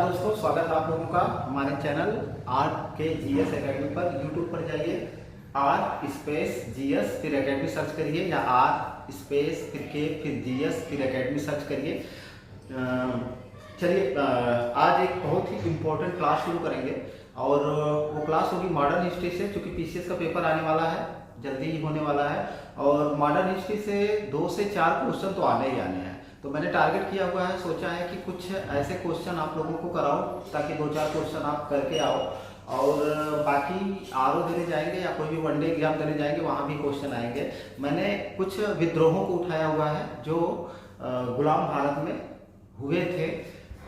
दोस्तों, स्वागत है आप लोगों का हमारे चैनल आर के जीएस एकेडमी पर। यूट्यूब पर जाइए, आर स्पेस जीएस फिर एकेडमी सर्च करिए, या आर स्पेस फिर के फिर जीएस फिर एकेडमी सर्च करिए। चलिए, आज एक बहुत ही इम्पोर्टेंट क्लास शुरू करेंगे और वो क्लास होगी मॉडर्न हिस्ट्री से, क्योंकि पीसीएस का पेपर आने वाला है, जल्दी ही होने वाला है। और मॉडर्न हिस्ट्री से 2 से 4 क्वेश्चन तो आने ही आने हैं। तो मैंने टारगेट किया हुआ है, सोचा है कि कुछ ऐसे क्वेश्चन आप लोगों को कराऊं ताकि 2-4 क्वेश्चन आप करके आओ, और बाकी आरओ देने जाएंगे या कोई भी वनडे एग्जाम देने जाएंगे, वहाँ भी क्वेश्चन आएंगे। मैंने कुछ विद्रोहों को उठाया हुआ है जो गुलाम भारत में हुए थे।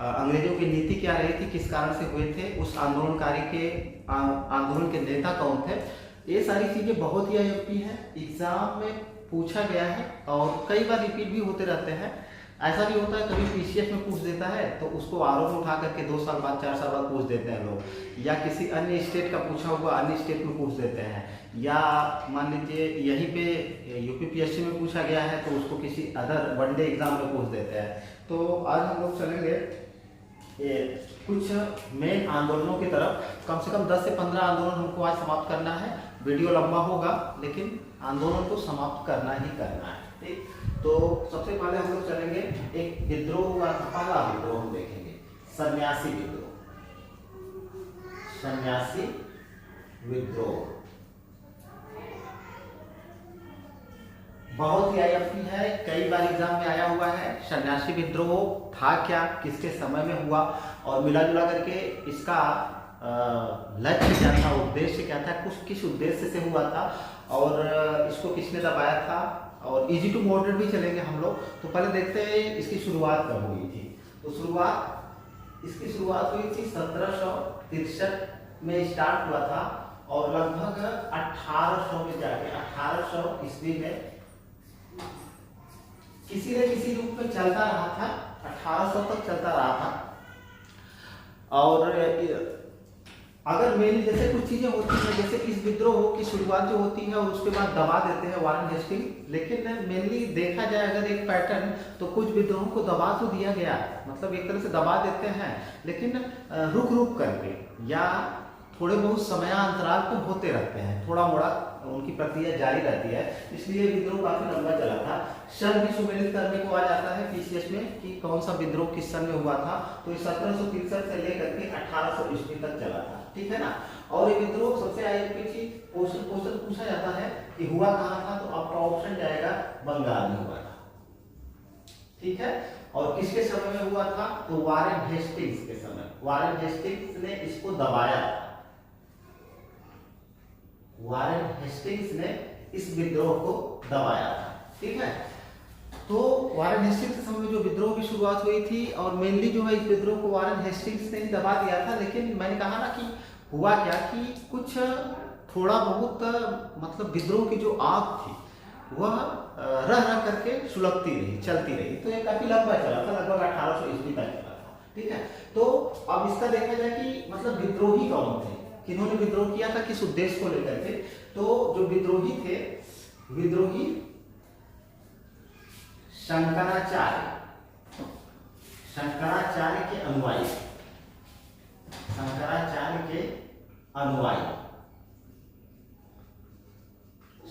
अंग्रेजों की नीति क्या रही थी, किस कारण से हुए थे, उस आंदोलनकारी के आंदोलन के नेता कौन थे, ये सारी चीज़ें बहुत ही अयोग्य हैं, एग्जाम में पूछा गया है और कई बार रिपीट भी होते रहते हैं। ऐसा भी होता है कभी पीसीएस में पूछ देता है तो उसको आरओ में उठा करके 2 साल बाद 4 साल बाद पूछ देते हैं लोग, या किसी अन्य स्टेट का पूछा हुआ अन्य स्टेट में पूछ देते हैं, या मान लीजिए यहीं पे यूपीपीएससी में पूछा गया है तो उसको किसी अदर वनडे एग्जाम में पूछ देते हैं। तो आज हम लोग चलेंगे कुछ मेन आंदोलनों की तरफ। कम से कम 10 से 15 आंदोलन हमको आज समाप्त करना है। वीडियो लंबा होगा लेकिन आंदोलन को समाप्त करना ही करना है, ठीक। तो सबसे पहले हम लोग चलेंगे, एक विद्रोह हुआ था, पहला विद्रोह हम देखेंगे, सन्यासी विद्रोह। सन्यासी विद्रोह बहुत ही आईएमपी है, कई बार एग्जाम में आया हुआ है। सन्यासी विद्रोह था क्या, किसके समय में हुआ, और मिला जुला करके इसका लक्ष्य क्या था, उद्देश्य क्या था, किस उद्देश्य से हुआ था, और इसको किसने दबाया था, और इजी टू मॉडरेट भी चलेंगे हम लोग। तो पहले देखते हैं इसकी शुरुआत कब हुई थी। तो इसकी शुरुआत हुई थी 1763 में स्टार्ट हुआ था, और लगभग 1800 में जाके 1800 ईस्वी में किसी न किसी रूप में चलता रहा था, 1800 तक चलता रहा था। और अगर मेनली जैसे कुछ चीजें होती हैं, जैसे इस विद्रोह की शुरुआत जो होती है और उसके बाद दबा देते हैं वारेन हेस्टिंग, लेकिन मेनली देखा जाए अगर एक पैटर्न, तो कुछ विद्रोहों को दबा तो दिया गया, मतलब एक तरह से दबा देते हैं, लेकिन रुक रुक करके या थोड़े बहुत समयांतराल पर होते रहते हैं, थोड़ा मोड़ा उनकी प्रक्रिया जारी रहती है, इसलिए विद्रोह काफी लंबा चला था। सन भी सुमेलित करने को आ जाता है पीसीएस में कि कौन सा विद्रोह किस सन में हुआ था। तो 1763 से लेकर के 1800 ईस्वी तक चला था, ठीक है ना। और ये विद्रोह सबसे आगे क्वेश्चन पूछा जाता है कि हुआ कहाँ था, तो आपका ऑप्शन जाएगा बंगाल में हुआ था, ठीक है। और किसके समय में हुआ था, तो वारेन हेस्टिंग्स के समय। वारेन हेस्टिंग्स ने इसको दबाया, वारेन हेस्टिंग्स ने इस विद्रोह को दबाया था, ठीक है। तो वारेन हेस्टिंग्स के समय में जो विद्रोह की शुरुआत हुई थी, और मेनली जो है इस विद्रोह को वारेन हेस्टिंग्स ने ही दबा दिया था। लेकिन मैंने कहा ना कि हुआ क्या कि कुछ थोड़ा बहुत मतलब विद्रोह की जो आग थी वह रह करके सुलगती रही, चलती रही। तो ये काफी लंबा चला था, लगभग 1800 ईस्वी तक चला था, ठीक है। तो अब इसका देखा जाए कि मतलब विद्रोही कौन थे, किन्होंने विद्रोह किया था, किस उद्देश्य को लेकर के। तो जो विद्रोही थे, विद्रोही शंकराचार्य, शंकराचार्य के अनुयायी, शंकराचार्य के अनुयायी,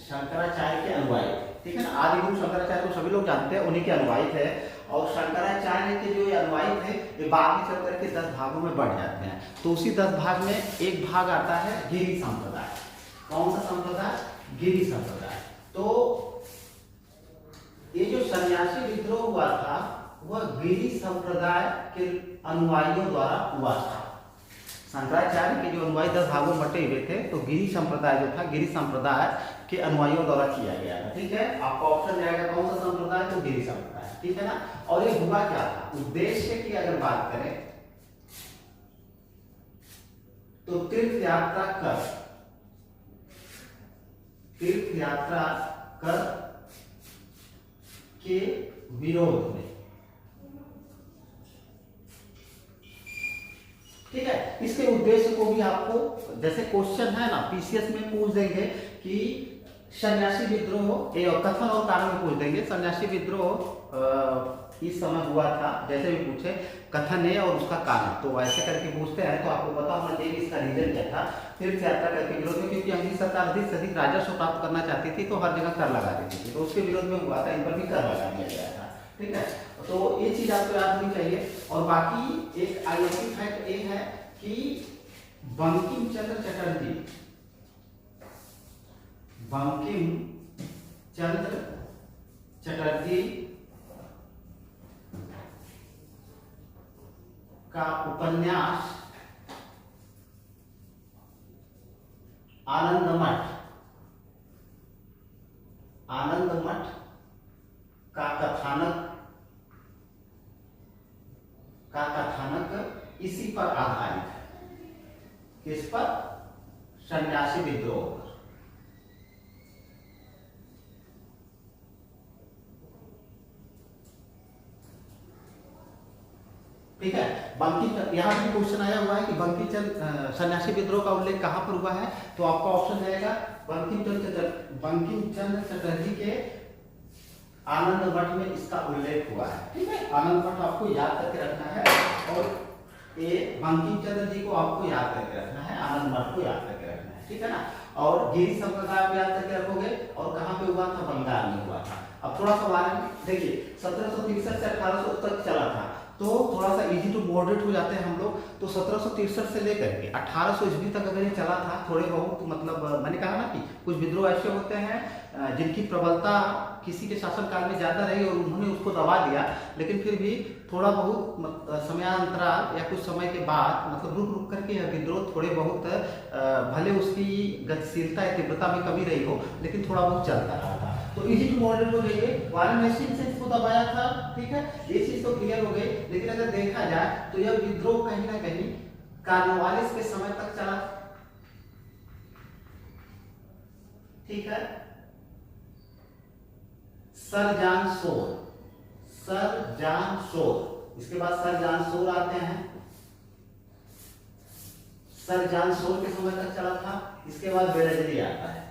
शंकराचार्य के अनुयायी, ठीक है ना। आदि गुरु शंकराचार्य को सभी लोग जानते हैं, उन्हीं के अनुयायी थे। और शंकराचार्य के जो अनुयायी थे ये बाद में चल करके 10 भागों में बढ़ जाते हैं। तो उसी 10 भाग में एक भाग आता है गिरि संप्रदाय। कौन सा संप्रदाय, गिरि संप्रदाय। तो ये जो सन्यासी विद्रोह हुआ था वह गिरि संप्रदाय के अनुयायियों द्वारा हुआ था। शंकराचार्य के जो अनुयायी 10 भागों में बटे हुए थे, तो गिरि संप्रदाय जो था, गिरि संप्रदाय के अनुयायियों द्वारा किया गया था, ठीक है। आपका ऑप्शन जाएगा कौन सा संप्रदाय, तो गिरि संप्रदाय, ठीक है ना। और ये हुआ क्या था, उद्देश्य की अगर बात करें तो तीर्थ यात्रा कर के विरोध में, ठीक है। इसके उद्देश्य को भी आपको, जैसे क्वेश्चन है ना पीसीएस में पूछ देंगे कि सन्यासी विद्रोह, कथन और कारण में पूछ देंगे। सन्यासी विद्रोह इस समय हुआ था, जैसे भी पूछे कथन है और उसका कारण, तो वैसे करके पूछते हैं तो आपको पता होना चाहिए कि इसका रीजन क्या था। तीर्थ यात्रा करके विरोध में, क्योंकि अंग्रेज सरकार अधिक से अधिक राजस्व प्राप्त करना चाहती थी तो हर जगह कर लगा देती थी, तो उसके विरोध में हुआ था, इन पर भी कर लगा दिया गया था। ठीक है, तो ये चीज आपको याद होनी चाहिए। और बाकी एक आईएमपी फैक्ट ये है कि बंकिम चंद्र चटर्जी, बंकिम चंद्र चटर्जी का उपन्यास आनंद मठ, आनंद मठ का कथानक इसी पर आधारित है। किस पर? सन्यासी विद्रोह पर। ठीक है, बंकिम, यहाँ भी क्वेश्चन आया हुआ है कि बंकिम चंद्र सन्यासी विद्रोह का उल्लेख कहाँ पर हुआ है, तो आपका ऑप्शन रहेगा बंकिम चंद्र चटर्जी के आनंद मठ में इसका उल्लेख हुआ है। ठीक है, आनंद मठ आपको याद करके रखना है और ये बंकिम चंद्र जी को आपको याद करके रखना है, आनंद मठ को याद करके रखना है। ठीक है ना, और गिरी संप्रदाय को याद करके रखोगे, और कहाँ पे हुआ था? बंगाल में हुआ था। अब थोड़ा सा बारे में देखिए, 1763 से 1800 तक चला था, तो थोड़ा सा इजी टू मॉडरेट हो जाते हैं हम लोग। तो 1763 से लेकर के 1800 ईस्वी तक अगर ये चला था, थोड़े बहुत मतलब मैंने कहा ना कि कुछ विद्रोह ऐसे होते हैं जिनकी प्रबलता किसी के शासनकाल में ज्यादा रही और उन्होंने उसको दबा दिया, लेकिन फिर भी थोड़ा बहुत समयांतराल या कुछ समय के बाद मतलब रुक रुक करके यह विद्रोह थोड़े बहुत भले उसकी गतिशीलता या तीव्रता में कमी रही हो, लेकिन थोड़ा बहुत चलता रहा था। तो इजी टू मॉडरेट हो जाइए, वारन हेस्टिंग्स से इसको दबाया था। ठीक है, ये चीज तो क्लियर हो गई। लेकिन अगर देखा जाए तो यह विद्रोह कहीं ना कहीं कॉर्नवालिस के समय तक चला। ठीक है, सर जॉन शोर, इसके बाद सर जॉन शोर आते हैं, सर जॉन शोर के समय तक चला था। इसके बाद वेलेस्ली आता है।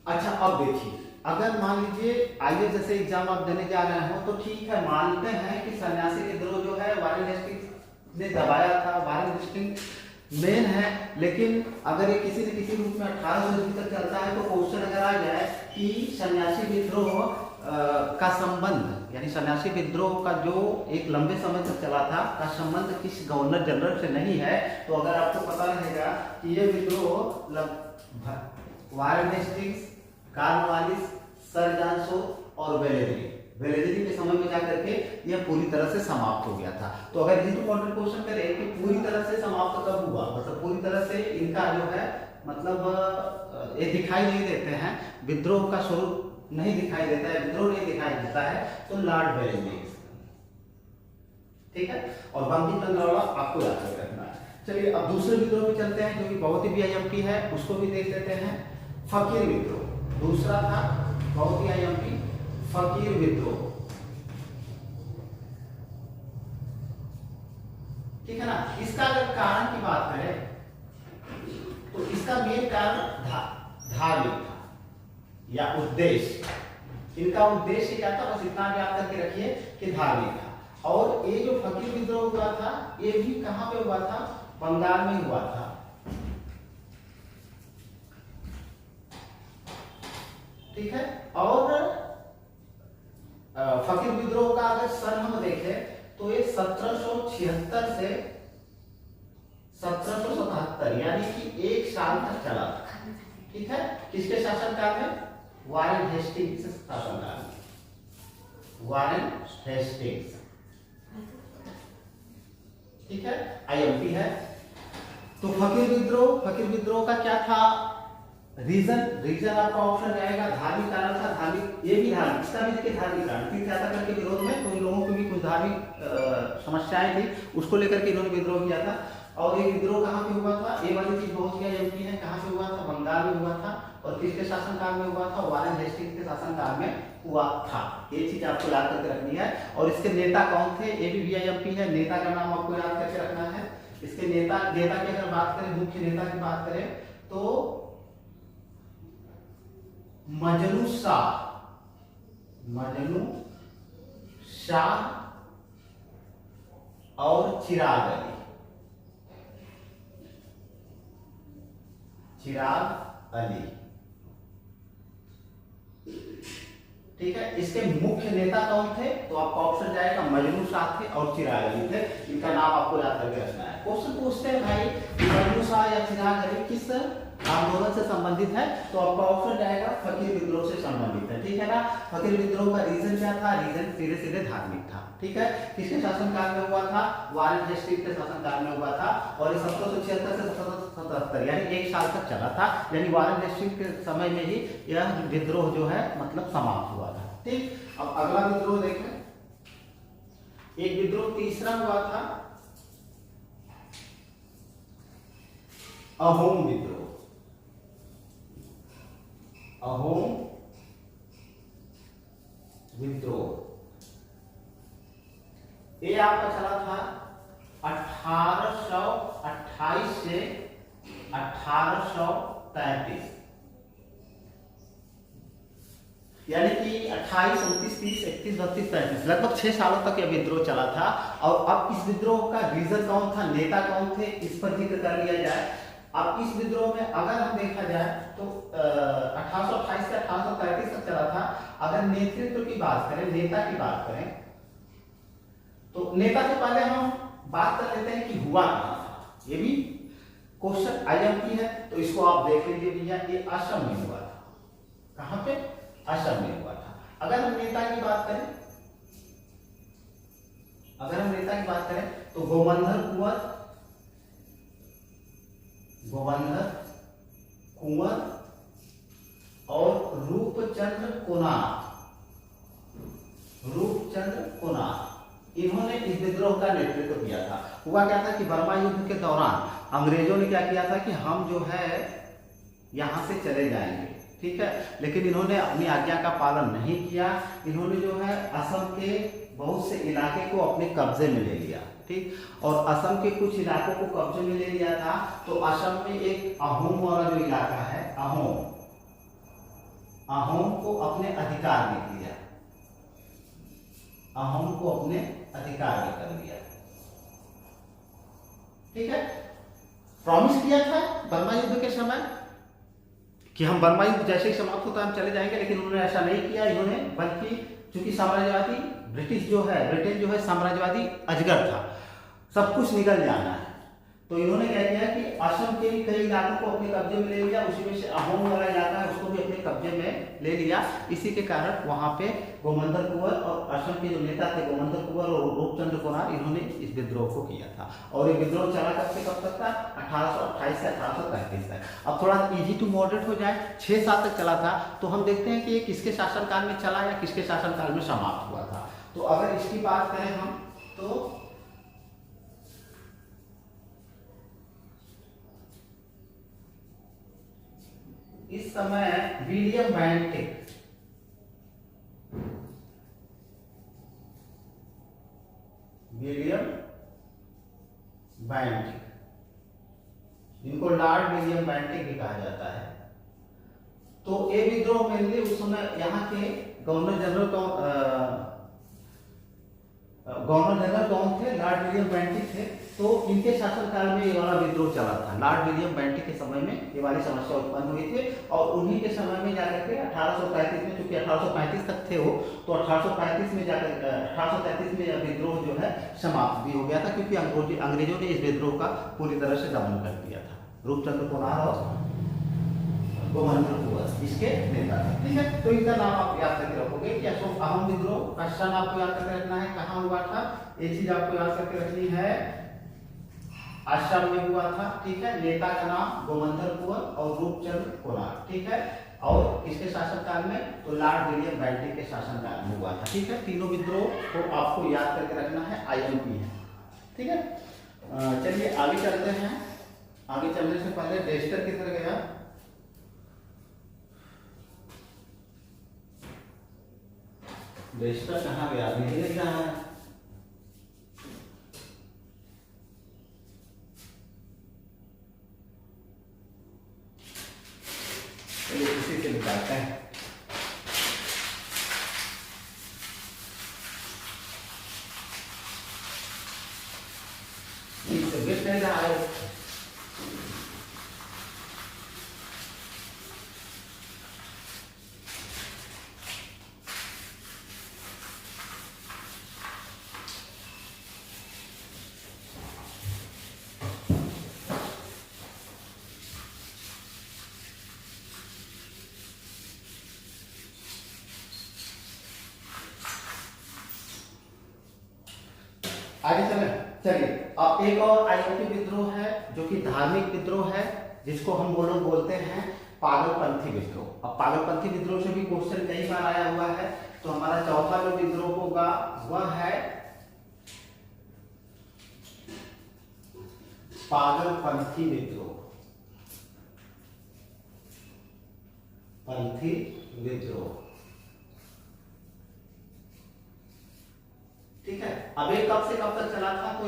अच्छा, अब देखिए, अगर मान लीजिए आइए जैसे एग्जाम आप देने जा रहे हो, तो ठीक है, मानते हैं कि सन्यासी विद्रोह जो है वारेन हेस्टिंग्स ने दबाया था, वारेन हेस्टिंग्स मेन है। लेकिन अगर ये किसी न किसी रूप में 1800 ईस्वी तक चलता है, तो क्वेश्चन अगर आ जाए कि सन्यासी विद्रोह का संबंध, यानी सन्यासी विद्रोह का जो एक लंबे समय तक चला था का संबंध किस गवर्नर जनरल से नहीं है, तो अगर आपको पता रहेगा कि ये विद्रोह Warren Hastings, Cornwallis, sir John Shore और वेलेस्ली के समय में जाकर के यह पूरी तरह से समाप्त हो गया था। तो अगर इजी टू मॉडरेट क्वेश्चन करें कि पूरी तरह से समाप्त कब हुआ, मतलब पूरी तरह से इनका जो है मतलब ये दिखाई नहीं देते हैं, विद्रोह का स्वरूप नहीं दिखाई देता है, विद्रोह नहीं दिखाई देता है, तो लॉर्ड वेलेस्ली। ठीक है, और बंकिम चंद्र आपको याद रखना है। चलिए अब दूसरे विद्रोह में चलते हैं, जो कि बहुत ही आईएमपी है, उसको भी देख लेते हैं। फकीर विद्रोह दूसरा था, बहुत ही आईएमपी, फकीर विद्रोह। ठीक है ना, इसका अगर कारण की बात करें तो इसका मेन कारण धार्मिक था या उद्देश्य। इनका उद्देश्य क्या था, बस इतना याद करके रखिए कि धार्मिक था। और ये जो फकीर विद्रोह हुआ था, ये भी कहां पे हुआ था? बंगाल में हुआ था। ठीक है, और फकीर विद्रोह का अगर सन हम देखें तो ये 1776 से 1777 यानी कि एक साल तक चला। ठीक है, किसके शासनकाल में? वारेन हेस्टिंग्स के शासनकाल में, वारेन हेस्टिंग्स। ठीक है, आईएमपी है। तो फकीर विद्रोह का क्या था रीजन आपका ऑप्शन रहेगा धार्मिक कारण था। धार्मिक, ये भी धार्मिक, इसका भी देखिए धार्मिक कारण, तीर्थ यात्रा करके विरोध में तो इन लोगों को भी कुछ धार्मिक समस्याएं थी, उसको लेकर के इन्होंने विद्रोह किया था। और ये विद्रोह कहाँ पे हुआ था? ये वाली चीज बहुत ही आईएमपी है। कहाँ पे हुआ था? बंगाल में हुआ था। और किसके शासनकाल में हुआ था? वारेन हेस्टिंग्स के शासनकाल में हुआ था। ये चीज आपको याद करके रखनी है। और इसके नेता कौन थे? ये भी आईएमपी है, नेता का नाम आपको याद करके रखना है। इसके नेता की अगर बात करें, मुख्य नेता की बात करें तो मजनू शाह, मजनू शाह और चिराग अली, चिराग अली, ठीक है। इसके मुख्य नेता कौन थे? तो आपका ऑप्शन जाएगा मजनू शाह थे और चिराग अली थे। इनका नाम आपको याद करके रखना है। क्वेश्चन पूछते हैं भाई मजनू शाह या चिराग अली किस आंदोलन से संबंधित है? तो आपका ऑप्शन जाएगा फकीर विद्रोह से संबंधित है, ठीक है ना। फकीर विद्रोह का रीजन क्या था? रीजन सीधे सीधे धार्मिक था, ठीक है। किसके शासनकाल में हुआ था? वारेन हेस्टिंग्स के शासनकाल में हुआ था और ये 1776 से 1777 यानी 1 साल तक चला था। यानी वारेन हेस्टिंग्स के समय में ही यह विद्रोह जो है मतलब समाप्त हुआ था, ठीक। अब अगला विद्रोह देखें। एक विद्रोह तीसरा हुआ था अहोम विद्रोह, अहोम विद्रोह। ये आपका चला था 1828 से 1833, यानी कि 28, 29, 30, 31, 32, 33 लगभग 6 सालों तक यह विद्रोह चला था। और अब इस विद्रोह का रीजन कौन था, नेता कौन थे, इस पर जिक्र कर लिया जाए। अब इस विद्रोह में अगर हम देखा जाए तो 1828 से 1833 तक चला था। अगर नेतृत्व की बात करें, नेता की बात करें, तो नेता से पहले हम बात कर लेते हैं कि हुआ कहां था। ये भी क्वेश्चन आईएमपी है, तो इसको आप देख लीजिए भैया। ये असम में हुआ था। कहां पे? असम में हुआ था। अगर हम नेता की बात करें, अगर हम नेता की बात करें तो गोवर्धन कुंवर, गोवर्धन कुंवर और रूपचंद्र कोनार, रूपचंद्र कोनार, इन्होंने इस विद्रोह का नेतृत्व किया था। हुआ क्या था कि बर्मा युद्ध के दौरान अंग्रेजों ने क्या किया था कि हम जो है यहां से चले जाएंगे, ठीक है। लेकिन इन्होंने अपनी आज्ञा का पालन नहीं किया। इन्होंने जो है असम के बहुत से इलाके को अपने कब्जे में ले लिया, ठीक। और असम के कुछ इलाकों को कब्जे में ले लिया था। तो असम में एक अहोम वाला जो इलाका है, अहोम, अहोम को अपने अधिकार में लिया, अहोम को अपने अधिकार में कर लिया, ठीक है। प्रॉमिस किया था बर्मा युद्ध के समय कि हम बर्मा युद्ध जैसे ही समाप्त होता है हम चले जाएंगे, लेकिन उन्होंने ऐसा नहीं किया। इन्होंने बल्कि चूंकि साम्राज्यवादी ब्रिटिश जो है, ब्रिटेन जो है साम्राज्यवादी अजगर था, सब कुछ निकल जाना है। तो इन्होंने क्या किया कि असम के कई इलाकों को अपने कब्जे में ले लिया। उसी में से अहोम वाला इलाका है उसको भी अपने कब्जे में ले लिया। इसी के कारण वहां पे गोवर्धन कुंवर और असम के जो नेता थे गोवर्धन कुंवर और रूपचंद्र कोनार, इन्होंने इस विद्रोह को किया था। और ये विद्रोह चला कब से कब तक था? 1828 से 1833 तक। अब थोड़ा इजी टू मॉडरेट हो जाए, 6 साल तक चला था। तो हम देखते हैं कि ये किसके शासनकाल में चला या किसके शासनकाल में समाप्त हुआ था। तो अगर इसकी बात करें हम तो इस समय विलियम बेंटिक, विलियम बेंटिक, जिनको लॉर्ड विलियम बेंटिक भी कहा जाता है। तो ये विद्रोह मेनली उस समय यहाँ के गवर्नर जनरल कौन थे? लॉर्ड विलियम बेंटिक थे। तो इनके शासनकाल में ये वाला विद्रोह चला था। लॉर्ड विलियम बेंटिक के समय में ये वाली समस्या उत्पन्न हुई थी और उन्हीं के समय में जाकर के 1835 में, चूंकि 1835 तक थे वो, तो 1835 में जाकर 1833 में यह विद्रोह जो है समाप्त भी हो गया था, क्योंकि अंग्रेजों ने इस विद्रोह का पूरी तरह से दमन कर दिया था। रूपचंद्र कोनार और गोवर्धन कुंवर इसके नेता थे, ठीक है। तो इनका नाम आप याद करके रखोगे कि अहोम विद्रोह का सन आपको याद करके रखना है, कहाँ हुआ था। ये चीज आपको याद करके रखनी है, असम में हुआ था, ठीक है। नेता का नाम गोवर्धन कुंवर और रूपचंद्र कोनार, ठीक है। और किसके शासनकाल में? तो लॉर्ड विलियम बेंटिक के शासनकाल में हुआ था, ठीक है। तीनों विद्रोह को आपको याद करके रखना है, आईएमपी है, ठीक है। चलिए आगे चलते हैं। आगे चलने से पहले डेस्टर किधर गया? डेस्टर कहाँ गया? नहीं लग रहा है। इसी से निकालते हैं। चलिए अब एक और आईएमपी विद्रोह है जो कि धार्मिक विद्रोह है, जिसको हम लोग बोलते हैं पागलपंथी विद्रोह। अब पागलपंथी विद्रोह से भी क्वेश्चन कई बार आया हुआ है। तो हमारा चौथा जो विद्रोह होगा वह है पागलपंथी विद्रोह। पंथी विद्रोह, ठीक है। अब ये कब से कब तक चला था? तो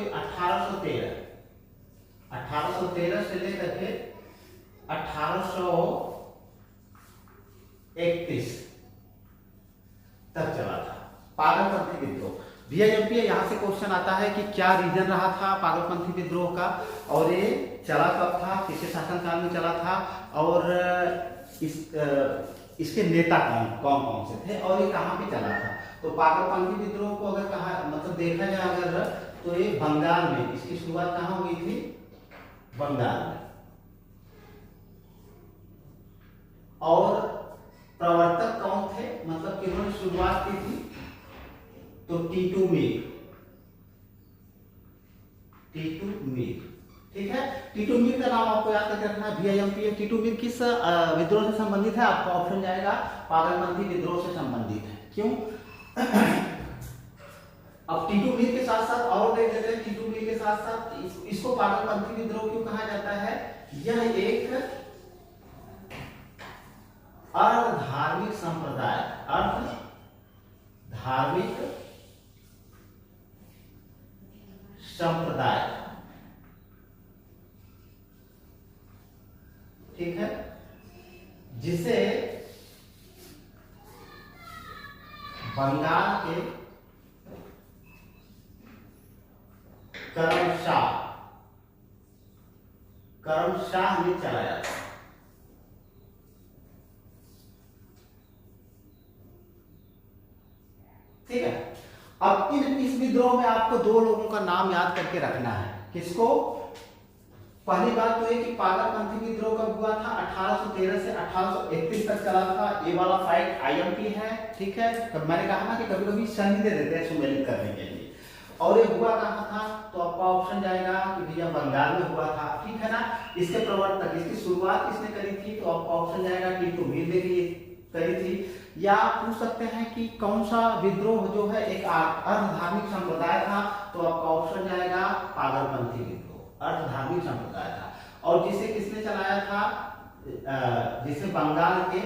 1813 से लेकर के 1831 तक चला था पागलपंथी विद्रोह। VIMP यहाँ से क्वेश्चन आता है कि क्या रीजन रहा था पागलपंथी विद्रोह का, और ये चला कब था, किसके शासनकाल में चला था, और इसके नेता कौन कौन से थे, और ये कहाँ पे चला था। तो पागलपंथी विद्रोह को अगर कहा मतलब देखा जाए अगर, तो ये बंगाल में, इसकी शुरुआत कहाँ हुई थी? बंगाल में। और प्रवर्तक कौन थे, मतलब किन्होंने शुरुआत की थी? तो टीटू मीर, ठीक है। टीटू मीर का नाम आपको याद करके रखना है। VIMP टीटू मीर किस विद्रोह से संबंधित है? आपका ऑप्शन जाएगा पागलपंथी विद्रोह से संबंधित है। क्यों? अब टीटू मीर के साथ साथ और देख लेते हैं। टीटू मीर के साथ साथ इसको पागलपंथी विद्रोह क्यों कहा जाता है? यह एक अर्धधार्मिक संप्रदाय, ठीक है, जिसे बंगाल के कर्मशाह में चलाया था। ठीक है। अब इस विद्रोह में आपको दो लोगों का नाम याद करके रखना है। किसको? पहली बात तो ये कि पागलपंथी विद्रोह कब हुआ था? 1813 से 1831 तक चला था। ये वाला फाइट IMP है, ठीक है। तब मैंने कहा ना कि कभी कभी सही दे देते हैं सुमेलित करने के लिए। और ये हुआ कहाँ था? तो आपका ऑप्शन जाएगा कि भैया बंगाल में हुआ था, ठीक है ना। इसके प्रवर्तक, इसकी शुरुआत किसने करी थी? तो आपका ऑप्शन जाएगा टीटू मीर ने करी थी। या पूछ सकते हैं कि कौन सा विद्रोह जो है एक अर्धधार्मिक संप्रदाय था, तो आपका ऑप्शन जाएगा पागलपंथी विद्रोह, अर्धधार्मिक संप्रदाय था। और जिसे किसने चलाया था? जिसे बंगाल के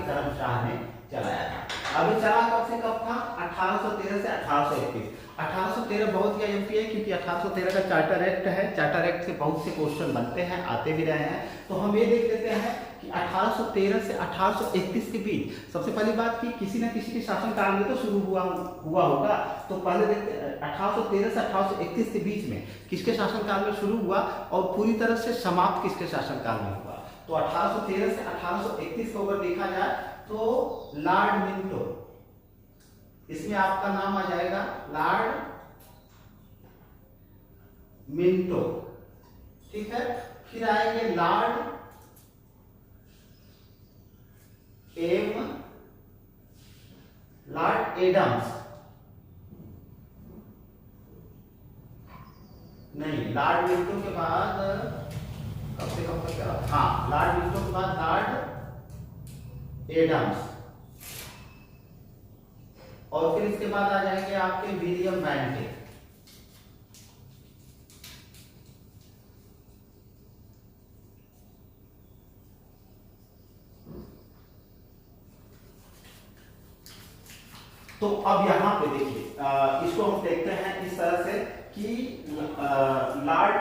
कर्मशाह ने चलाया था। अभी चला कब से कब था? 1813 से 1831। 1813 बहुत ही IMP है क्योंकि 1813 का चार्टर एक्ट है। चार्टर एक्ट से बहुत से क्वेश्चन बनते हैं, आते भी रहे हैं। तो हम ये देख लेते हैं कि 1813 से 1831 के बीच सबसे पहली बात कि किसी न किसी के शासनकाल में तो शुरू हुआ होगा। तो पहले देखते हैं 1813 से 1831 के बीच में किसके शासनकाल में शुरू हुआ और पूरी तरह से समाप्त किसके शासनकाल में हुआ। तो 1813 से 1831 को अगर देखा जाए तो लॉर्ड मिंटो, इसमें आपका नाम आ जाएगा लॉर्ड मिंटो, ठीक है। फिर आएंगे लॉर्ड एडम्स, नहीं, लॉर्ड मिंटो के बाद कब से कब तक चला? हाँ, लॉर्ड मिंटो के बाद लॉर्ड एडम्स, और फिर इसके बाद आ जाएंगे आपके विलियम बैंटिंग। तो अब यहां पे देखिए, इसको हम देखते हैं इस तरह से कि लॉर्ड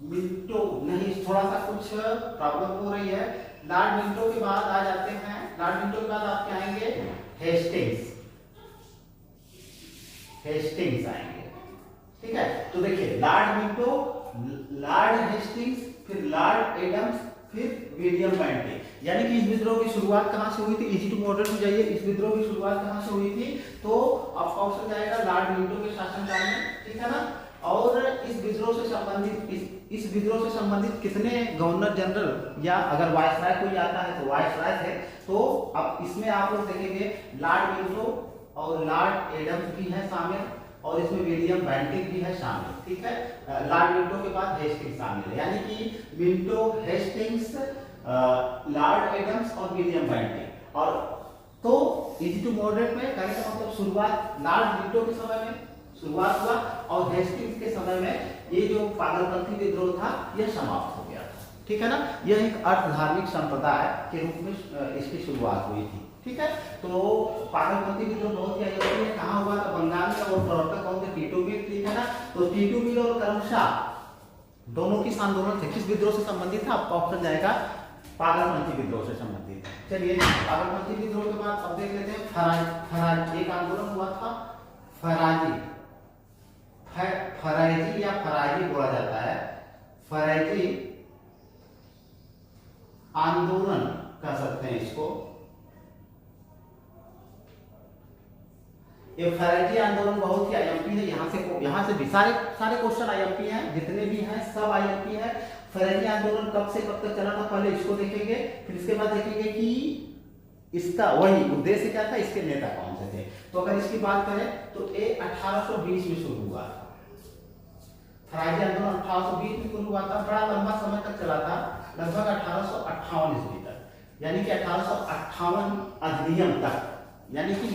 मिंटो, नहीं, थोड़ा सा कुछ प्रॉब्लम हो रही है। लॉर्ड मिंटो के बाद आ जाते हैं, लॉर्ड मिंटो के बाद आपके आएंगे हेस्टिंग्स आएंगे, ठीक है। तो देखिए लॉर्ड मिंटो, लॉर्ड हेस्टिंग्स, फिर लॉर्ड एडम्स, फिर विलियम बैंटिंग। यानी कि इस विद्रोह की शुरुआत कहां से हुई थी? इजी टू मॉडर्न में जाइए, इस विद्रोह की शुरुआत कहां से हुई थी? तो आपका ऑप्शन जाएगा लॉर्ड मिंटो के शासनकाल में, ठीक है ना। और इस विद्रोह से संबंधित कितने गवर्नर जनरल या अगर वायसराय कोई आता है तो वायसराय थे। तो अब इसमें आप लोग देखेंगे लॉर्ड मिंटो और लॉर्ड एडम्स भी है शामिल, और इसमें विलियम बेंटिक भी है शामिल, ठीक है। लॉर्ड मिंटो के बाद हेस्टिंग्स शामिल है, यानी कि मिंटो, हेस्टिंग्स, लॉर्ड एडम्स और विलियम बेंटिक। और तो इजी टू मॉडरेट में कहने का मतलब शुरुआत लॉर्ड मिंटो के समय में शुरुआत हुआ और हेस्टिंग्स के समय में ये जो पागलपंथी विद्रोह था यह समाप्त हो गया था, ठीक है ना। यह एक अर्थ धार्मिक संप्रदाय के रूप में इसकी शुरुआत हुई थी, ठीक है। तो पागलपंथी विद्रोह बहुत ही अयोग्य है, कहाँ हुआ था, बंगाल में, और प्रवर्तक कौन थे, टीटू मिल, ठीक है ना। तो टीटू मिल और करमशाह दोनों किस आंदोलन थे, किस विद्रोह से संबंधित था, आपका ऑप्शन जाएगा पागलपंथी विद्रोह से संबंधित। चलिए पागलपंथी विद्रोह के बाद अब देख लेते हैं फराजी, एक आंदोलन हुआ था फराजी, फराजी या फराजी बोला जाता है, फराजी आंदोलन कह सकते हैं इसको। ये फराजी आंदोलन बहुत ही आईएमपी है, यहाँ से भी सारे क्वेश्चन आईएमपी हैं, जितने भी हैं सब आईएमपी है। फराजी आंदोलन कब से कब तक चला था, पहले इसको देखेंगे, फिर इसके बाद देखेंगे कि इसका वही उद्देश्य क्या था, इसके नेता कौन से थे। तो अगर इसकी बात करें तो ये 1820 में शुरू हुआ था, फराजी आंदोलन 1820 में शुरू हुआ था, बड़ा लंबा समय तक चला था, लगभग 1858 ईस्वी तक, यानी कि 1858 अधिनियम तक, यानी कि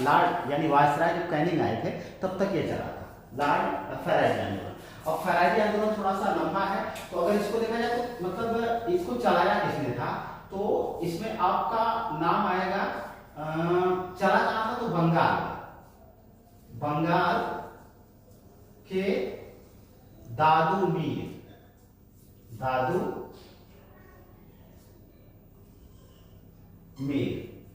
लॉर्ड यानी वायसराय जब कैनिंग आए थे तब तक ये चला था, लॉर्ड फराजी आंदोलन। और फराजी आंदोलन थोड़ा सा लंबा है, तो अगर इसको देखा जाए तो मतलब इसको चलाया किसने था, तो इसमें आपका नाम आएगा, चला कहाँ था, तो बंगाल के दादू मीर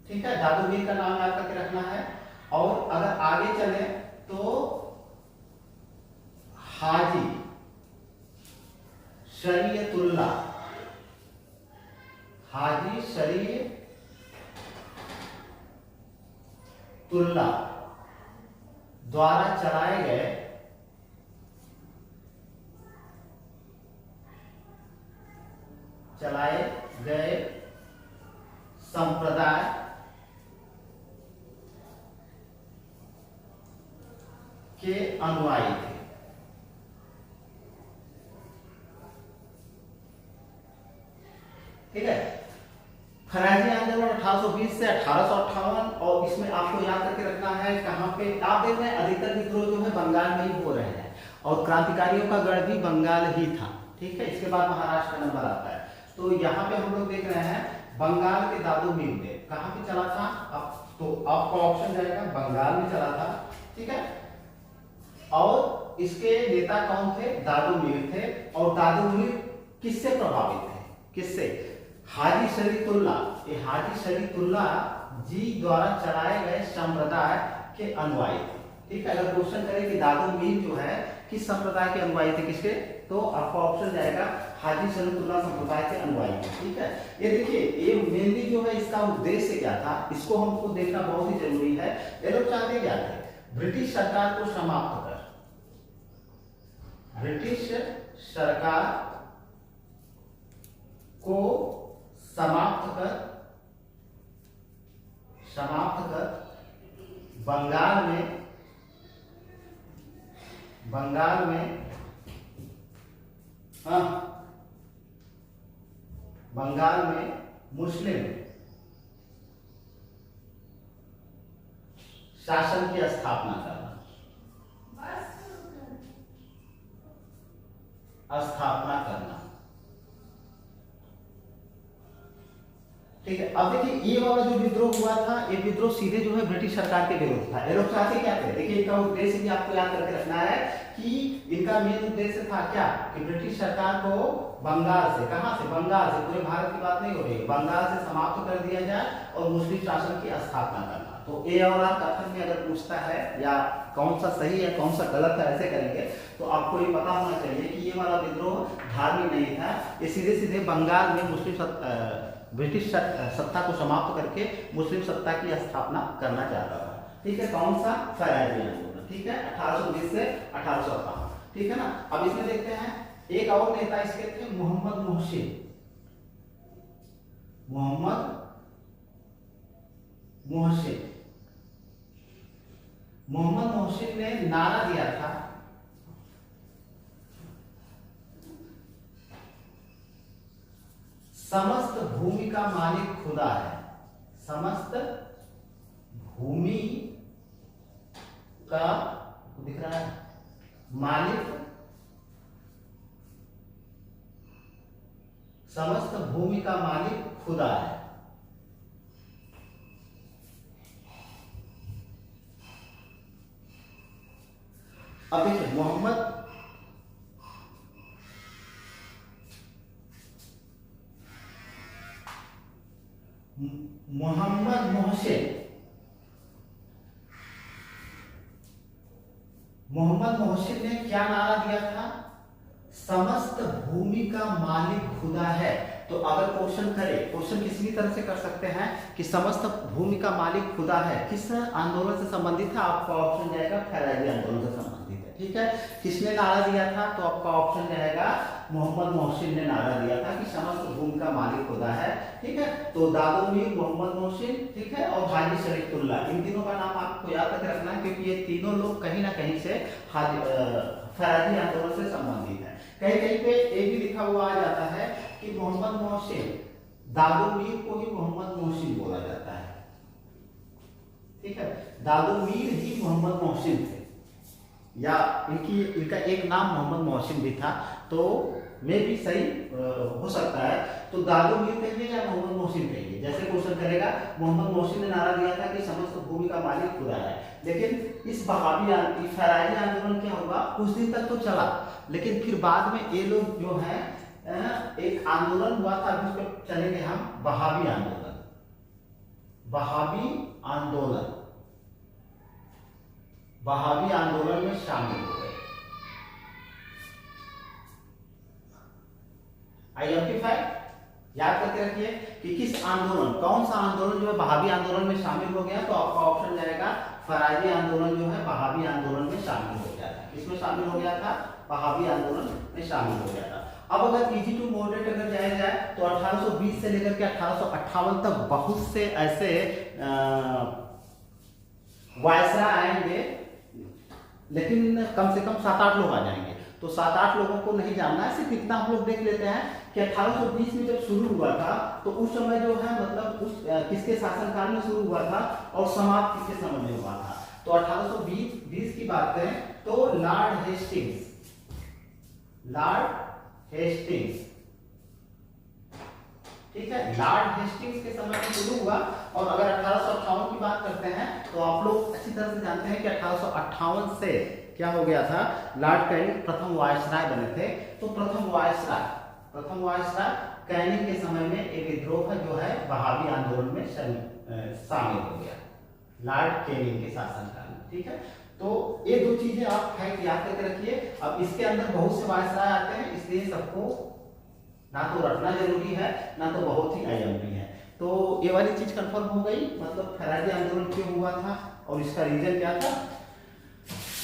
ठीक है, दादू मीर का नाम याद करके रखना है। और अगर आगे चले तो हाजी शरीयतुल्लाह द्वारा चलाए गए संप्रदाय के अनुयायी थे, ठीक है। फराजी आंदोलन 1820 से 1858, और इसमें आपको याद करके रखना है कहाँ पे आप देख रहे हैं, अधिकतर विद्रोह जो है बंगाल में ही हो रहे हैं, और क्रांतिकारियों का गढ़ भी बंगाल ही था, ठीक है। इसके बाद महाराष्ट्र का नंबर आता है, तो यहाँ पे हम लोग देख रहे हैं बंगाल के दादू मीर थे, कहाँ पे चला था, अब तो आपका ऑप्शन जाएगा बंगाल में चला था, ठीक है। और इसके नेता कौन थे, दादू मीर थे, और दादू मीर किससे प्रभावित थे, किससे, हाजी शरीयतुल्लाह, ये हाजी शरीयतुल्लाह जी द्वारा चलाए गए संप्रदाय के अनुयायी थे, ठीक है। अगर क्वेश्चन करें कि दादू मीर जो है किस संप्रदाय के अनुयायी थे, किसके, तो आपका ऑप्शन जाएगा हाजी शरीयतुल्लाह संप्रदाय के अनुयायी, ठीक है। ये देखिए ये मेनली जो है इसका उद्देश्य क्या था, इसको हमको देखना बहुत ही जरूरी है। ये लोग चाहते क्या थे, ब्रिटिश सरकार को समाप्त कर, ब्रिटिश सरकार को समाप्त कर बंगाल में मुस्लिम शासन की स्थापना करना, ठीक है। अब देखिए ये वाला जो विद्रोह हुआ था, ये विद्रोह सीधे जो है ब्रिटिश सरकार के विरुद्ध था। ये लोग चाहते क्या थे, देखिए इनका उद्देश्य भी आपको याद करके रखना है कि इनका मेन उद्देश्य था क्या, कि ब्रिटिश सरकार को बंगाल से, कहां से, बंगाल से, पूरे भारत की बात नहीं हो रही है, बंगाल से समाप्त कर दिया जाए और मुस्लिम शासन की स्थापना करना। तो ए और आर कथन में अगर पूछता है या कौन सा सही है कौन सा गलत है ऐसे करेंगे, तो आपको ये पता होना चाहिए कि ये वाला विद्रोह धार्मिक नहीं था, ये सीधे सीधे बंगाल में ब्रिटिश सत्ता को समाप्त करके मुस्लिम सत्ता की स्थापना करना चाहता था, ठीक है। कौन सा, फराजी आंदोलन, ठीक है, 1820 से 1858, ठीक है ना। अब इसमें देखते हैं एक और नेता इसके थे, मोहम्मद मोहसिन। मोहम्मद मोहसिन ने नारा दिया था, समस्त भूमि का मालिक खुदा है। समस्त भूमि का दिख रहा है मालिक, समस्त भूमि का मालिक खुदा है। अब देखिए मोहम्मद मोहम्मद मोहसिन ने क्या नारा दिया था? समस्त भूमि का मालिक खुदा है। तो अगर क्वेश्चन करे, क्वेश्चन किसी भी तरह से कर सकते हैं कि समस्त भूमि का मालिक खुदा है, किस आंदोलन से संबंधित है? आपका ऑप्शन जाएगा फैराजी आंदोलन से संबंधित है। ठीक है, किसने नारा दिया था? तो आपका ऑप्शन जाएगा मोहम्मद मोहसिन ने नारा दिया था कि समस्त भूमि का मालिक खुदा है। ठीक है, तो दादू मीर, मोहम्मद मोहसिन, ठीक है, और हाजी शरीफुल्लाह, इन तीनों का नाम आपको याद करके रखना है, क्योंकि ये तीनों लोग कहीं ना कहीं से फैराजी आंदोलन से संबंधित है। कहीं कहीं पे ये भी लिखा हुआ आ जाता है कि मोहम्मद मोहसिन, दादू मीर को ही मोहम्मद मोहसिन बोला जाता है। ठीक है, दादू मीर ही मोहम्मद मोहसिन थे, या इनका एक नाम मोहम्मद मोहसिन भी था, तो में भी सही हो सकता है। तो दादू मीर कहिए या मोहम्मद मोहसिन कहिए, जैसे क्वेश्चन करेगा। मोहम्मद मोहसिन ने नारा दिया था कि समस्त भूमि का मालिक खुदा है, लेकिन इस बहावी फैराजी आंदोलन क्या हुआ, कुछ दिन तक तो चला, लेकिन फिर बाद में ये लोग जो है एक आंदोलन हुआ था, अभी उसको चलेंगे हम, बहावी आंदोलन। बहावी आंदोलन, बहावी आंदोलन में शामिल हो गए। आइडेंटिफाई, याद करके रखिए कि किस आंदोलन, कौन सा आंदोलन जो है बहावी आंदोलन में शामिल हो गया। तो आपका ऑप्शन जाएगा फराजी आंदोलन जो है बहावी आंदोलन में शामिल हो गया था। किसमें शामिल हो गया था? बहावी आंदोलन में शामिल हो गया था। अब अगर इजी टू मॉडरेट अगर जाया जाए तो 1820 से लेकर के 1858 तक बहुत से ऐसे वायसराय आएंगे, लेकिन कम से कम 7-8 लोग आ जाएंगे। तो 7-8 लोगों को नहीं जानना है, सिर्फ इतना हम लोग देख लेते हैं कि 1820 में जब शुरू हुआ था तो उस समय जो है मतलब उस किसके शासनकाल में शुरू हुआ था और समाप्त किसके समय में हुआ था। तो 1820 की बात करें तो लॉर्ड हेस्टिंग्स, ठीक है, लॉर्ड हेस्टिंग्स के समय में शुरू हुआ। और अगर 1858 की बात करते हैं तो आप लोग अच्छी तरह से जानते हैं कि 1858 से क्या हो गया था, लॉर्ड कैनिंग प्रथम वायसराय बने थे। तो प्रथम वायसराय कैनिंग के समय में एक विद्रोह जो है बहावी आंदोलन में शामिल हो गया, लॉर्ड कैनिंग के शासनकाल में। ठीक है, तो ये दो चीजें आप फैक्ट याद करके रखिए। अब इसके अंदर बहुत से वायसराय आते हैं, इसलिए सबको ना तो रटना जरूरी है, ना तो बहुत ही अहम है। तो ये वाली चीज कंफर्म हो गई, मतलब फैराजी आंदोलन क्यों हुआ था और इसका रीजन क्या था।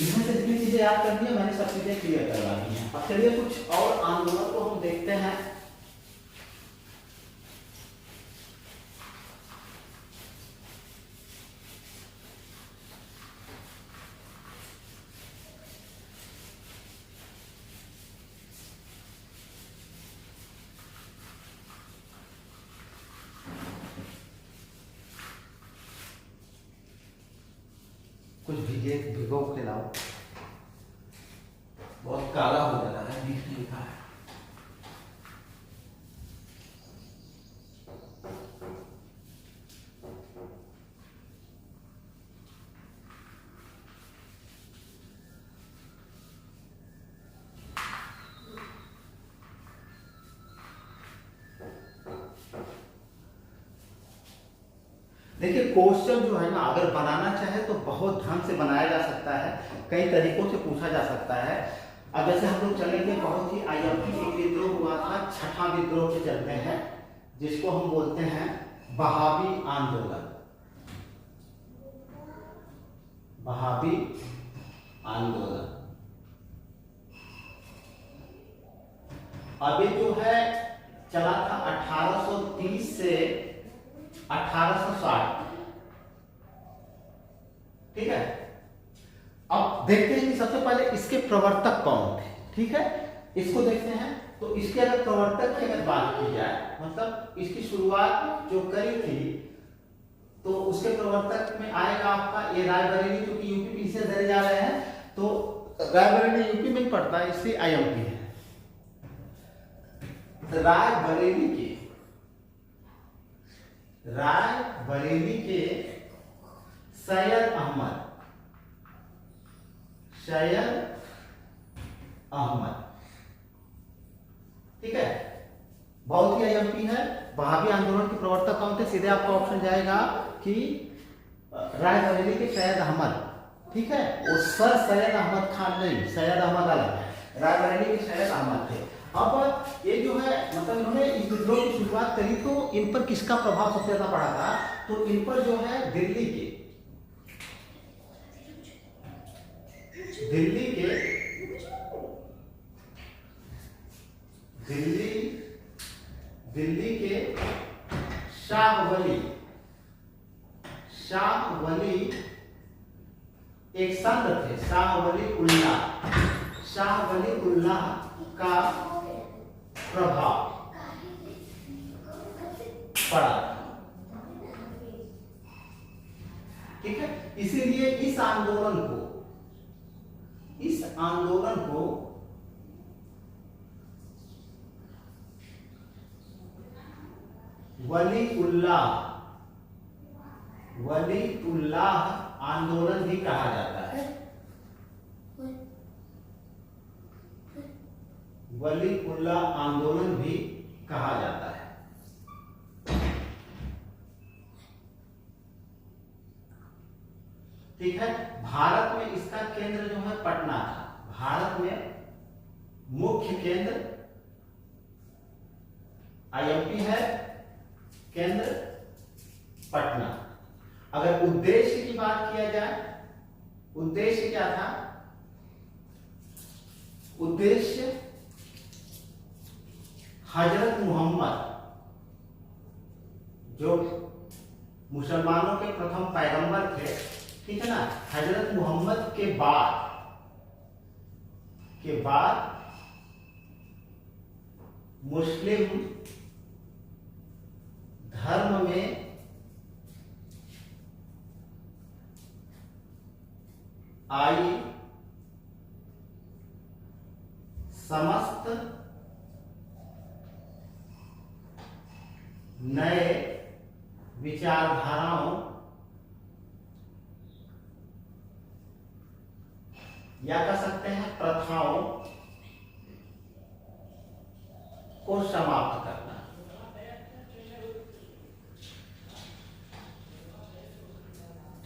इसमें से जितनी चीजें याद करनी है मैंने सब चीजें क्लियर करवा दी हैं। अब चलिए कुछ और आंदोलन को हम देखते हैं। कुछ भिगो के लाओ, बहुत काला हो जा रहा है, दिख नहीं रहा है। देखिए क्वेश्चन जो है ना अगर बनाना चाहे तो बहुत ढंग से बनाया जा सकता है, कई तरीकों से पूछा जा सकता है। अब जैसे हम लोग चलेंगे, बहुत ही आईएमपी एक विद्रोह हुआ था, छठा विद्रोह पे चलते हैं, जिसको हम बोलते हैं बहावी आंदोलन। बहावी आंदोलन अभी जो है चला था 1830 से 1860। ठीक है, अब देखते हैं कि सबसे पहले इसके प्रवर्तक कौन थे। ठीक है, इसको देखते हैं। तो इसके अगर प्रवर्तक की अगर बात की जाए, मतलब इसकी शुरुआत जो करी थी, तो उसके प्रवर्तक में आएगा आपका ये रायबरेली, क्योंकि यूपी पीछे धरे जा रहे हैं, तो रायबरेली यूपी में पड़ता है, इसलिए आईएमपी है। रायबरेली के सैयद अहमद, ठीक है, बहुत ही आईएमपी है। वहाबी आंदोलन के प्रवर्तक कौन थे? सीधे आपका ऑप्शन जाएगा कि रायबरेली के सैयद अहमद। ठीक है, वो सर सैयद अहमद खान नहीं, सैयद अहमद अलग है, रायबरेली के सैयद अहमद थे। अब ये जो है, मतलब इन्होंने इस विद्रोह की शुरुआत करी, तो इन पर किसका प्रभाव सबसे ज्यादा पड़ा था? तो इन पर जो है दिल्ली के शाह वली एक संत थे, शाह वली उल्लाह का प्रभाव पड़ा। ठीक है, इसीलिए इस आंदोलन को वली उल्लाह आंदोलन भी कहा जाता है। वली उल्लाह आंदोलन भी कहा जाता है। ठीक है, भारत में इसका केंद्र जो है पटना था। भारत में मुख्य केंद्र आईएमपी है, केंद्र पटना। अगर उद्देश्य की बात किया जाए, उद्देश्य क्या था? उद्देश्य हजरत मोहम्मद, जो मुसलमानों के प्रथम पैगंबर थे, ठीक है ना, हजरत मोहम्मद के बाद मुस्लिम धर्म में आई समस्त नए विचारधाराओं या कह सकते हैं प्रथाओं को समाप्त करना।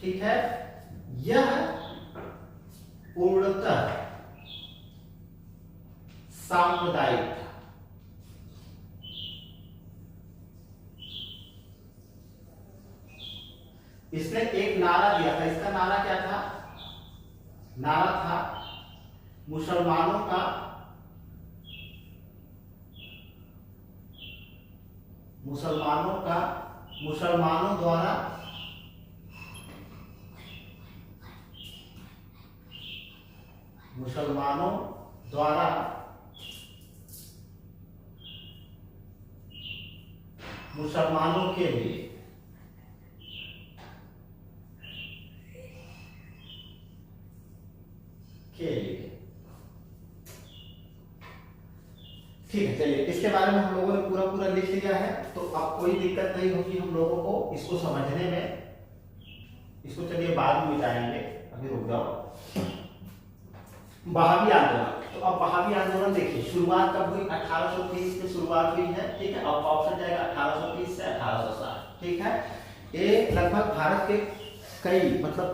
ठीक है, यह पूर्णतः सांप्रदायिक था। इसने एक नारा दिया था। इसका नारा क्या था? नारा था मुसलमानों द्वारा मुसलमानों के लिए ठीक है। चलिए, इसके बारे में हम लोगों ने पूरा लिख लिया है, तो अब कोई दिक्कत नहीं होगी हम लोगों को इसको समझने में। इसको चलिए बाद में मिटाएंगे, अभी रुक जाओ। वहाबी आंदोलन, तो अब वहाबी आंदोलन देखिए शुरुआत कब हुई? 1830 में शुरुआत हुई है। ठीक है, अब ऑप्शन जाएगा 1830 से 1860। ठीक है, ये लगभग भारत के कई मतलब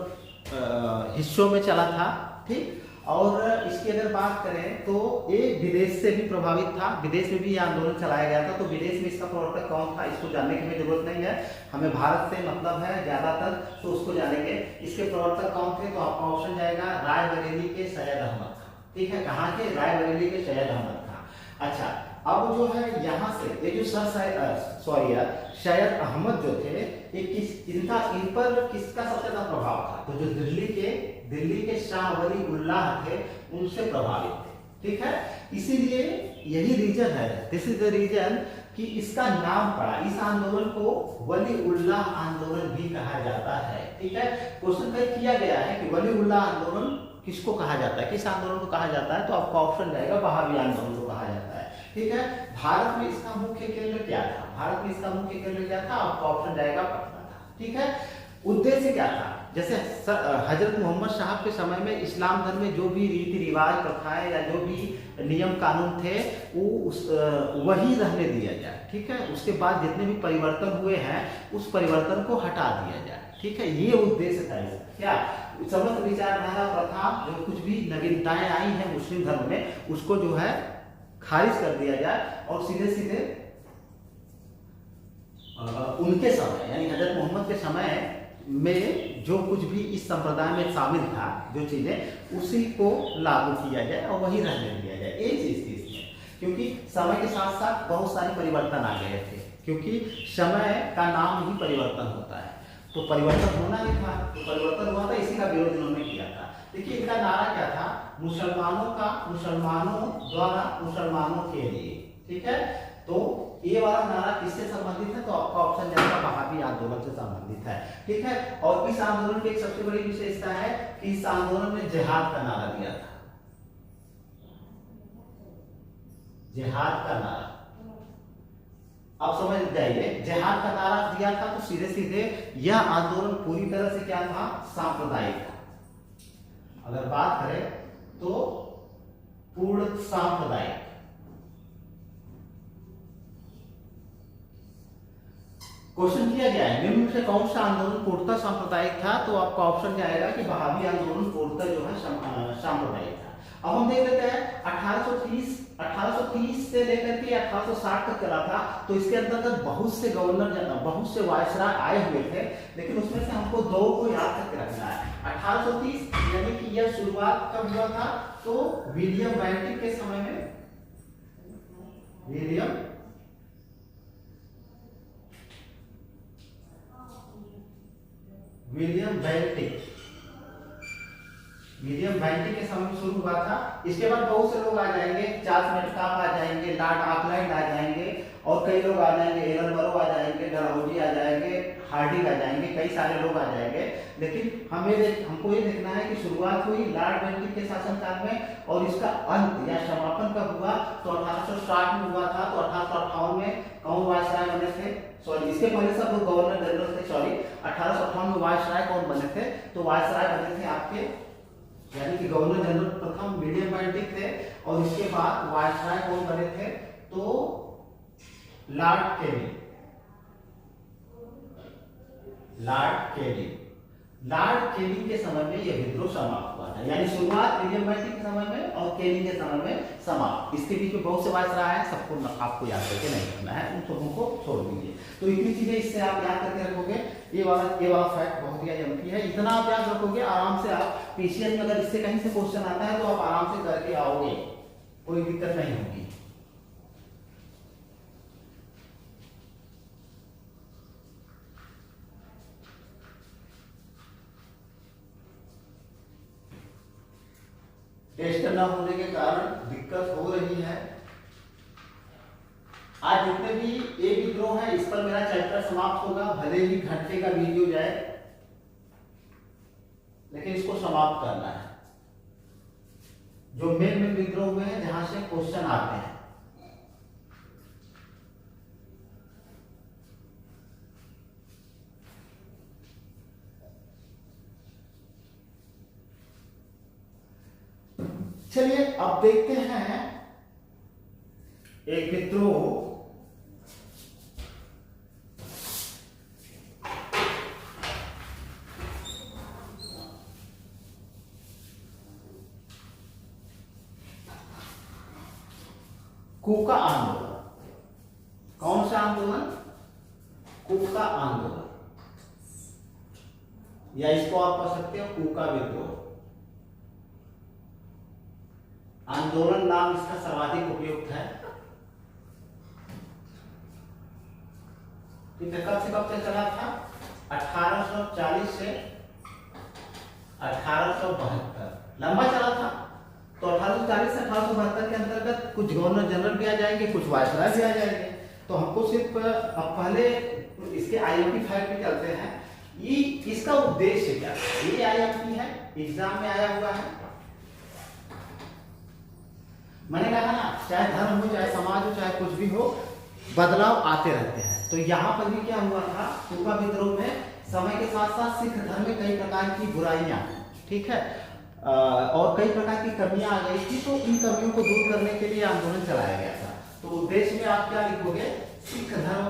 हिस्सों में चला था। ठीक, और इसकी अगर बात करें तो ये विदेश से भी प्रभावित था, विदेश में भी ये आंदोलन चलाया गया था। तो विदेश में इसका प्रवर्तक कौन था, इसको जानने की हमें जरूरत नहीं है, हमें भारत से मतलब है ज्यादातर, तो उसको जानेंगे। इसके प्रवर्तक कौन थे? तो आपका ऑप्शन जाएगा रायबरेली के सैयद अहमद खान। ठीक है, कहाँ के? रायबरेली के सैयद अहमद खान। अच्छा, अब जो है यहाँ से ये जो सैयद अहमद जो थे, ये इन पर किसका सबसे ज्यादा प्रभाव था? तो जो दिल्ली के दिल्ली के शाह वली उल्लाह थे उनसे प्रभावित थे, ठीक है। इसीलिए यही रीजन है, दिस इज द रीजन कि इसका नाम पड़ा, इस आंदोलन को वली उल्लाह आंदोलन भी कहा जाता है, ठीक है। क्वेश्चन तय किया गया है कि वली उल्लाह आंदोलन किसको कहा जाता है, किस आंदोलन को कहा जाता है, तो आपका ऑप्शन रहेगा वहाबी आंदोलन को कहा जाता है, ठीक है। भारत में इसका मुख्य केंद्र क्या था, भारत में इसका मुख्य केंद्र क्या था, आपका ऑप्शन रहेगा पटना था, ठीक है। उद्देश्य क्या था, जैसे हजरत मोहम्मद साहब के समय में इस्लाम धर्म में जो भी रीति रिवाज प्रथाएं या जो भी नियम कानून थे वो वही रहने दिया जाए, ठीक है। उसके बाद जितने भी परिवर्तन हुए हैं उस परिवर्तन को हटा दिया जाए, ठीक है। ये उद्देश्य था इसका, क्या समस्त विचारधारा प्रथा जो कुछ भी नवीनताएं आई हैं मुस्लिम धर्म में उसको जो है खारिज कर दिया जाए और सीधे सीधे उनके समय यानी हजरत मोहम्मद के समय में जो कुछ भी इस संप्रदाय में शामिल था, जो चीजें उसी को लागू किया जाए और वही रहने दिया जाए, एक चीज थी इसमें। क्योंकि समय के साथ साथ बहुत सारे परिवर्तन आ गए थे, क्योंकि समय का नाम ही परिवर्तन होता है, तो परिवर्तन होना ही था, तो परिवर्तन हुआ था, इसी का विरोध इन्होंने किया था। देखिए इनका नारा क्या था, मुसलमानों का मुसलमानों द्वारा मुसलमानों के लिए, ठीक है। तो ये वाला नारा किससे संबंधित है, तो आपका ऑप्शन जाएगा वहाबी आंदोलन से संबंधित है, ठीक है। और इस आंदोलन की एक सबसे बड़ी विशेषता है कि इस आंदोलन में जिहाद का नारा दिया था, जिहाद का नारा। अब समझ जाइए, जिहाद का नारा दिया था तो सीधे सीधे यह आंदोलन पूरी तरह से क्या था, सांप्रदायिक था। अगर बात करें तो पूर्ण सांप्रदायिक। क्वेश्चन किया गया है निम्न से कौन सा आंदोलन पूर्णतः सांप्रदायिक था, तो आपका ऑप्शन क्या आएगा कि वहाबी आंदोलन पूर्णतः जो है सांप्रदायिक था। अब हम देख लेते हैं 1830 से लेकर के 1860 तक चला था, तो इसके अंतर्गत बहुत से गवर्नर, बहुत से वायसराय आए हुए थे, लेकिन उसमें से हमको दो को याद करके रखना है। 1830 यानी कि यह शुरुआत कब हुआ था, तो विलियम बेंटिक के समय में, विलियम बेंटिक के समय में शुरू हुआ था। इसके बाद बहुत से लोग आ जाएंगे, चार्ल्स मेटकाफ आ जाएंगे, लॉर्ड आर्कलाइट आ जाएंगे और कई लोग आ जाएंगे, एलन बरो आ जाएंगे, डलहौजी आ जाएंगे, हार्डिंग आ जाएंगे, कई सारे लोग आ जाएंगे। लेकिन हमको ये देखना है कि शुरुआत हुई लॉर्ड बेंटिक के शासनकाल में और इसका अंत या समापन कब हुआ, तो 1860 में हुआ था। तो 1858 में कौन वायसराय बने थे, सॉरी इसके पहले सब लोग गवर्नर जनरल थे, सॉरी 1858 में वायसराय कौन बने थे, तो वायसराय बने थे आपके यानी कि गवर्नर जनरल प्रथम विलियम बेंटिक थे और इसके बाद वायसराय कौन बने थे, तो लॉर्ड केली। लॉर्ड केली के समय में यह विद्रोह समाप्त हुआ था, यानी शुरुआत विलियम बेंटिक के समय में और केली के समय में समाप्त। इसके बीच में बहुत से वायसराय हैं, सबको आपको याद करके नहीं रखना है, उन सबों को छोड़ दीजिए। तो इतनी चीजें इससे आप याद करके रखोगे, ये वाला फैक्ट बहुत ही एमपी है, इतना आप याद रखोगे आराम से। आप पीसीएस में अगर इससे कहीं से क्वेश्चन आता है तो आप आराम से करके आओगे, कोई दिक्कत नहीं होगी। टेस्ट न होने के कारण दिक्कत हो रही है। आज जितने भी ए विद्रोह है इस पर मेरा चैप्टर समाप्त होगा, भले ही घंटे का वीडियो जाए, लेकिन इसको समाप्त करना है। जो मेन विद्रोह हुए हैं जहां से क्वेश्चन आते हैं, चलिए अब देखते हैं एक विद्रोह कूका आंदोलन। कौन सा आंदोलन, कूका आंदोलन, या इसको आप कह सकते हो कूका विद्रोह। आंदोलन नाम इसका सर्वाधिक उपयुक्त है। ठीक है, कब से चला था, 1840 से 1872 लंबा चला था। तो 1840 से 1872 के अंतर्गत कुछ गवर्नर जनरल भी आ जाएंगे, कुछ वायसराय भी आ जाएंगे। तो हमको सिर्फ अब पहले इसके आईएमपी फैक्ट पे चलते हैं। ये इसका उद्देश्य क्या है? ये आईएमपी है, एग्जाम में आया हुआ है। मैंने कहा ना, चाहे धर्म हो, चाहे समाज हो, चाहे कुछ भी हो, बदलाव आते रहते हैं। तो यहाँ पर भी क्या हुआ था, फूका विद्रोह में समय के साथ साथ सिख धर्म में कई प्रकार की बुराइयां, ठीक है, और कई प्रकार की कमियां आ गई थी। तो इन कमियों को दूर करने के लिए आंदोलन चलाया गया था। तो उद्देश्य में आप क्या लिखोगे? सिख धर्म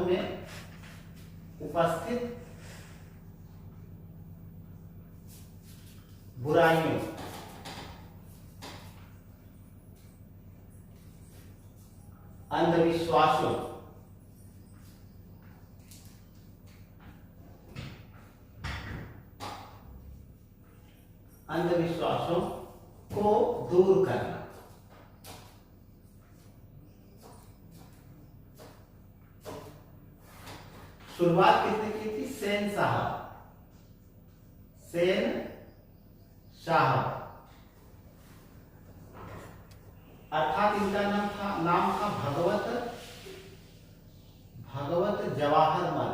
में उपस्थित बुराइयों, अंधविश्वासों, को दूर करना। शुरुआत किसने की थी? सेन साहब, अर्थात इनका नाम था भगवत जवाहर मल।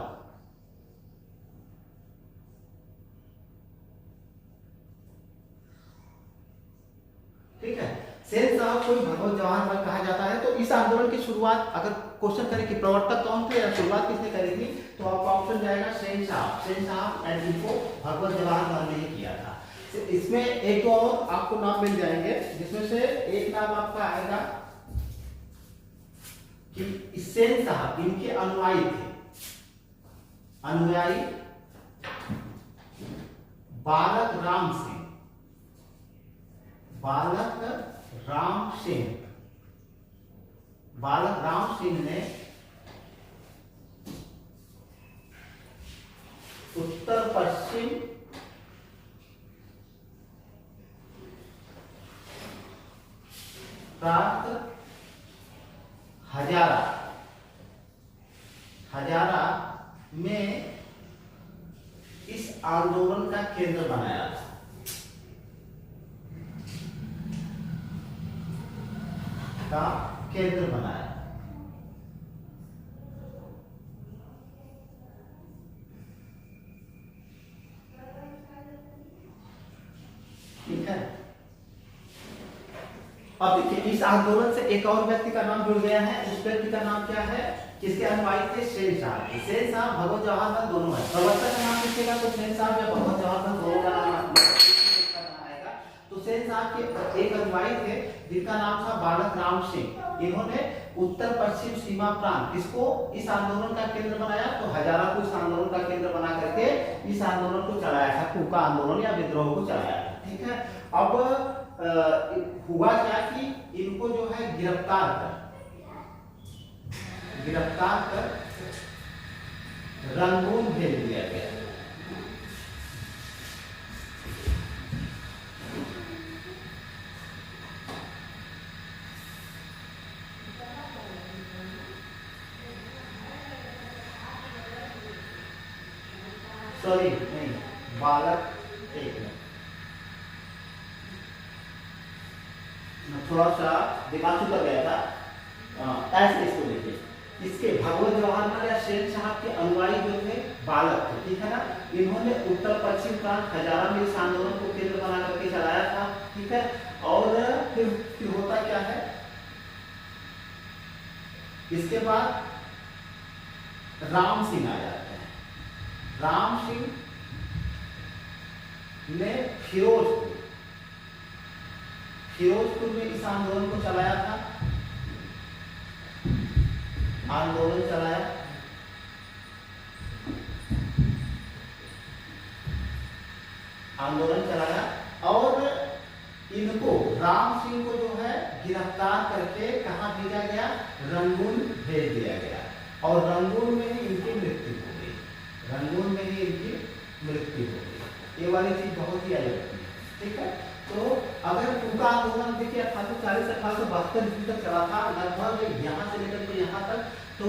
ठीक है, सेन साहब को भगवत जवाहर मल कहा जाता है। तो इस आंदोलन की शुरुआत, अगर क्वेश्चन करें कि प्रवर्तक कौन थे या शुरुआत किसने करी थी, तो आपका ऑप्शन जाएगा सेन साहब एंड इनको भगवत जवाहर मल ने ही किया था। इसमें एक और आपको नाम मिल जाएंगे, जिसमें से एक नाम आपका आएगा कि सेन साहब इनके अनुयायी थे, बालक राम सिंह ने उत्तर पश्चिम प्रांत हजारा में इस आंदोलन का केंद्र बनाया था। ठीक है, अब देखिए इस आंदोलन से एक और व्यक्ति का नाम जुड़ गया है। उस व्यक्ति का नाम क्या है? किसके अनुयायी थे? सेन साहब भगवत जवाहर मल दोनों है। प्रवर्तक का नाम किसका? तो सेन साहब या भगवत जवाहर मल दोनों का नाम आएगा। तो सेन साहब के एक अनुयायी थे जिनका नाम था बालक राम सिंह। इन्होंने उत्तर पश्चिम सीमा प्रांत इसको इस आंदोलन का केंद्र बनाया। तो हजारा को इस आंदोलन का केंद्र बना करके इस आंदोलन को चलाया था, फूका आंदोलन या विद्रोह को चलाया था। ठीक है, अब हुआ क्या कि इनको जो है गिरफ्तार कर रंगून भेज दिया गया। सॉरी नहीं, बालक, एक मिनट, थोड़ा सा दिमाग उतर गया था। ऐसे इसको देखिए, इसके भगवत जवाहर मल या सेन साहब के अनुयायी जो थे बालक थे, ठीक है ना। इन्होंने उत्तर पश्चिम प्रांत हजारा में इस आंदोलन को केंद्र बना करके चलाया था। ठीक है, और फिर होता क्या है, इसके बाद राम सिंह आ जाते हैं। राम सिंह ने फिरोजपुर में इस आंदोलन को चलाया था। आंदोलन चलाया और इनको राम सिंह को जो है गिरफ्तार करके कहां भेजा गया? रंगून भेज दिया गया। और रंगून में ही इनकी मृत्यु हो गई। ये वाली चीज बहुत ही अलग थी। ठीक है, तो अगर फूका आंदोलन देखिए 1840 से 1872 ईस्वी तक चला था, लगभग यहाँ से लेकर के यहाँ तक, तो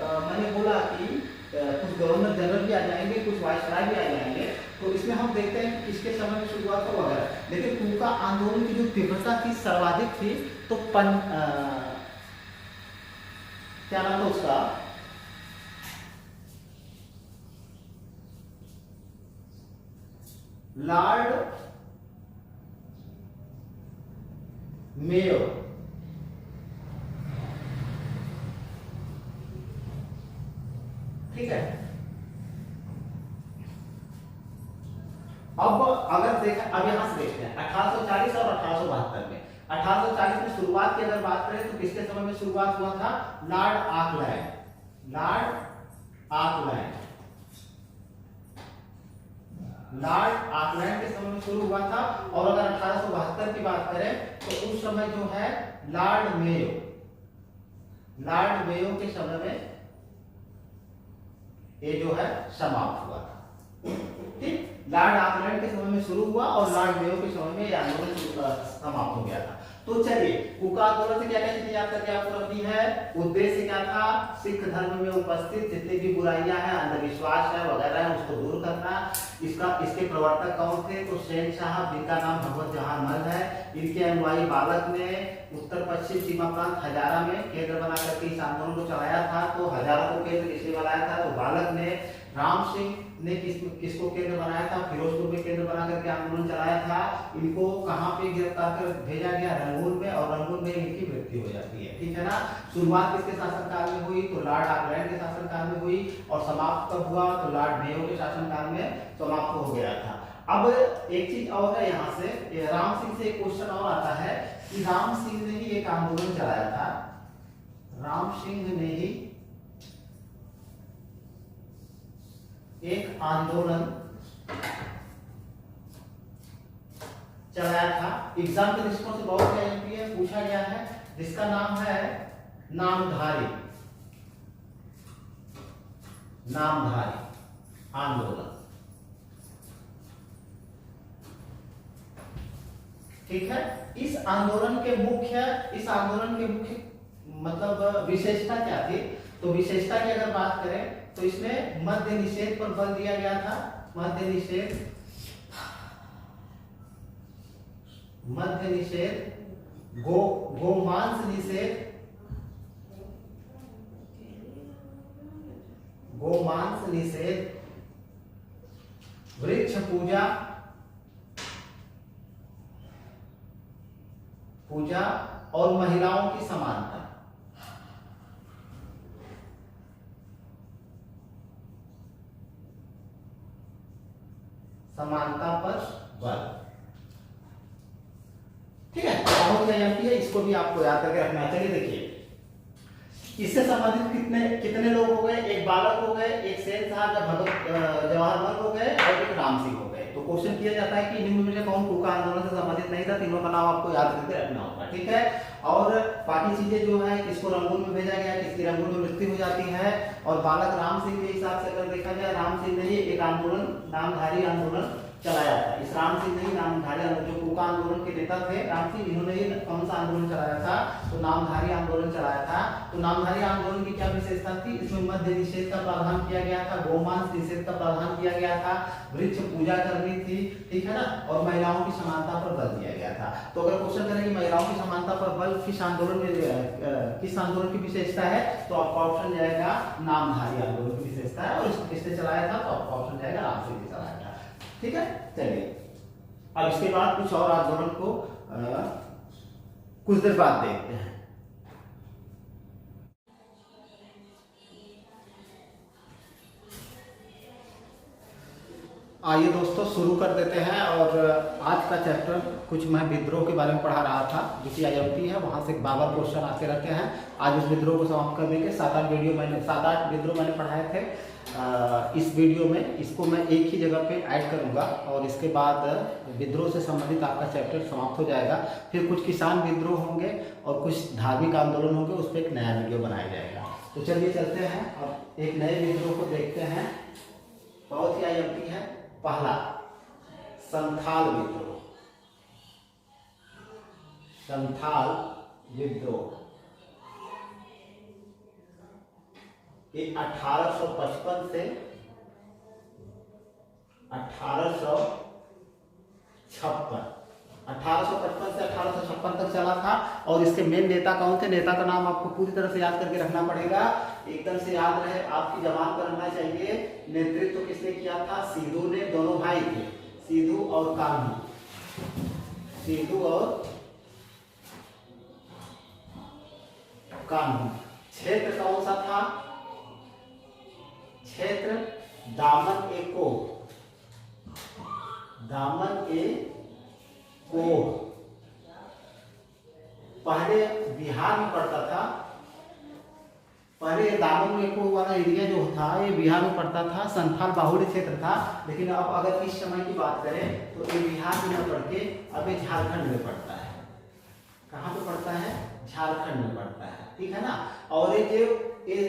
मैंने बोला कि कुछ गवर्नर जनरल भी आ जाएंगे, कुछ वायसराय भी आ जाएंगे, तो इसमें हम देखते हैं कि किसके समय में शुरुआत हो वगैरह। लेकिन कुका आंदोलन की जो तीव्रता थी सर्वाधिक थी, तो क्या नाम था उसका, लॉर्ड मेयो, ठीक है। अब अगर देखा, अब यहां से देखते हैं 1840 और 1872 में। 1840 में शुरुआत की अगर बात करें तो किसके समय में शुरुआत हुआ था, लॉर्ड ऑकलैंड, लॉर्ड ऑकलैंड के समय में शुरू हुआ था। और अगर 1872 की बात करें तो उस समय जो है लॉर्ड मेयो के समय में ये जो है समाप्त हुआ था, ठीक। लॉर्ड ऑकलैंड के समय में शुरू हुआ और लॉर्ड मेयो के समय में यह आंदोलन समाप्त हो गया था। तो चलिए, कुका आंदोलन से क्या क्या चीजें याद करके आपको रखनी है। उद्देश्य क्या था, सिख धर्म में उपस्थित जितनी भी बुराइयां हैं, अंधविश्वास है वगैरह है, उसको दूर करना। इसके प्रवर्तक कौन थे, तो शहनशाह जिनका नाम भगवत जहां मल है, इनके अनुयायी बालक ने उत्तर पश्चिम सीमा प्रांत हजारा में केंद्र बना करके इस आंदोलन को चलाया था। तो हजारा को केंद्र किसने बनाया था, तो बालक ने। राम सिंह ने किसको केंद्र बनाया था, फिरोजपुर में केंद्र बना करके आंदोलन चलाया था। इनको कहां पे गिरफ्तार कर भेजा गया, रंगून में, और रंगून में इनकी मृत्यु हो जाती है, ठीक है ना। शुरुआत किसके शासनकाल में हुई, तो लॉर्ड ऑकलैंड के शासनकाल में हुई। और समाप्त कब हुआ, तो लॉर्ड मेयो के शासनकाल में समाप्त हो गया था। अब एक चीज और है, यहाँ से राम सिंह से एक क्वेश्चन और आता है कि राम सिंह ने ही एक आंदोलन चलाया था, राम सिंह ने ही एक आंदोलन चलाया था। एग्जाम के दृष्टिकोण से बहुत पूछा गया है, जिसका नाम है नामधारी आंदोलन, ठीक है। इस आंदोलन के मुख्य मतलब विशेषता क्या थी, तो विशेषता की अगर बात करें तो इसमें मद्य निषेध पर बल दिया गया था। मद्य निषेध, गोमांस निषेध, वृक्ष पूजा और महिलाओं की समानता। समानता पर बल, ठीक है। बहुत एमपी है, इसको भी आपको याद करके रखना चाहिए। देखिए, इससे संबंधित कितने लोग हो गए, एक बालक हो गए, एक शहनशाह जवाहरलाल हो गए, और एक राम सिंह हो गए। तो क्वेश्चन किया जाता है कि निम्न में से कौन कुका आंदोलन से संबंधित नहीं था, तीनों का नाम आपको याद करके रखना होगा, ठीक है। और बाकी चीजें जो है, किसको रंगून में भेजा गया, किसकी रंगून में मृत्यु हो जाती है। और बालक राम सिंह के हिसाब से अगर देखा जाए, राम सिंह ने ही एक आंदोलन, नामधारी आंदोलन चलाया था। इस राम सिंह ने ही नामधारी आंदोलन, जो कुका आंदोलन के नेता थे राम सिंह, इन्होंने ही कौन सा आंदोलन चलाया था, तो नामधारी आंदोलन चलाया था। तो नामधारी आंदोलन की क्या विशेषता थी, इसमें मद्य निषेध का प्रावधान किया गया था, गोमांस निषेध का प्रावधान किया गया था, वृक्ष पूजा करनी थी, ठीक है ना, और महिलाओं की समानता पर बल दिया गया था। तो अगर क्वेश्चन करें कि महिलाओं की समानता पर बल किस आंदोलन की विशेषता है, तो आपका ऑप्शन जाएगा नामधारी आंदोलन की विशेषता है। और इसको किसने चलाया था, तो आपका ऑप्शन जाएगा राम सिंह ने चलाया था, ठीक है। चलिए, अब इसके बाद कुछ और आंदोलन को कुछ देर बाद देखते हैं। आइए दोस्तों, शुरू कर देते हैं। और आज का चैप्टर कुछ मैं विद्रोह के बारे में पढ़ा रहा था, जो कि आईएमपी है, वहाँ से बार क्वेश्चन आते रहते हैं। आज उस विद्रोह को समाप्त कर देंगे। 7-8 विद्रोह मैंने पढ़ाए थे। इस वीडियो में इसको मैं एक ही जगह पे ऐड करूंगा, और इसके बाद विद्रोह से संबंधित आपका चैप्टर समाप्त हो जाएगा। फिर कुछ किसान विद्रोह होंगे और कुछ धार्मिक आंदोलन होंगे, उस पर एक नया वीडियो बनाया जाएगा। तो चलिए चलते हैं, अब एक नए विद्रोह को देखते हैं। बहुत ही आईएमपी है। पहला, संथाल विद्रोह। संथाल विद्रोह कि 1855 से 1856 तक चला था। और इसके मेन नेता कौन थे? नेता का नाम आपको पूरी तरह से याद करके रखना पड़ेगा, एकदम से याद रहे, आपकी जबान पर रहना चाहिए। नेतृत्व किसने किया था? सिद्धू ने। दोनों भाई थे, सिद्धू और कान्हू, सिद्धू और कान्हू। क्षेत्र कौन सा था? क्षेत्र दामन ए कोह, दामन ए कोह। पहले बिहार में पड़ता था, पहले दामन ए कोह वाला एरिया जो था ये बिहार में पड़ता था, संथाल बाहुल्य क्षेत्र था। लेकिन अब अगर इस समय की बात करें तो ये बिहार में न पढ़ के अब ये झारखंड में पड़ता है। कहाँ पे पड़ता है? झारखंड में पड़ता है, ठीक है ना। और ये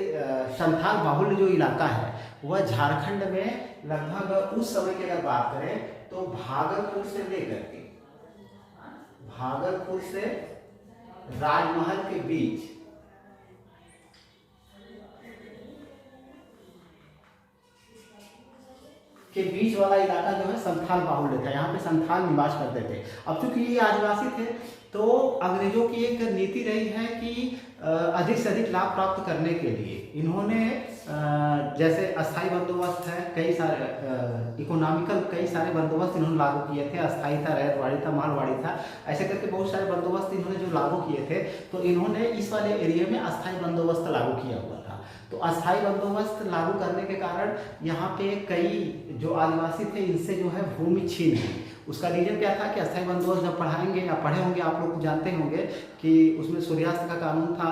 संथाल बाहुल्य जो इलाका है वह झारखंड में लगभग उस समय की अगर बात करें तो भागलपुर से लेकर के, भागलपुर से राजमहल के बीच वाला इलाका जो है संथाल बाहुल्य था। यहाँ पे संथाल निवास करते थे। अब चूंकि ये आदिवासी थे तो अंग्रेजों की एक नीति रही है कि अधिक से अधिक लाभ प्राप्त करने के लिए इन्होंने जैसे अस्थाई बंदोबस्त है, कई सारे इकोनॉमिकल कई सारे बंदोबस्त इन्होंने लागू किए थे। अस्थाई था, रैतवाड़ी था, मालवाड़ी था, ऐसे करके बहुत सारे बंदोबस्त इन्होंने जो लागू किए थे। तो इन्होंने इस वाले एरिया में अस्थाई बंदोबस्त लागू किया हुआ था। तो अस्थाई बंदोबस्त लागू करने के कारण यहाँ पे कई जो आदिवासी थे इनसे जो है भूमि छीन है। उसका रीजन क्या था कि अस्थाई बंदोबस्त जब पढ़ाएंगे या पढ़े होंगे आप लोग जानते होंगे कि उसमें सूर्यास्त का कानून था,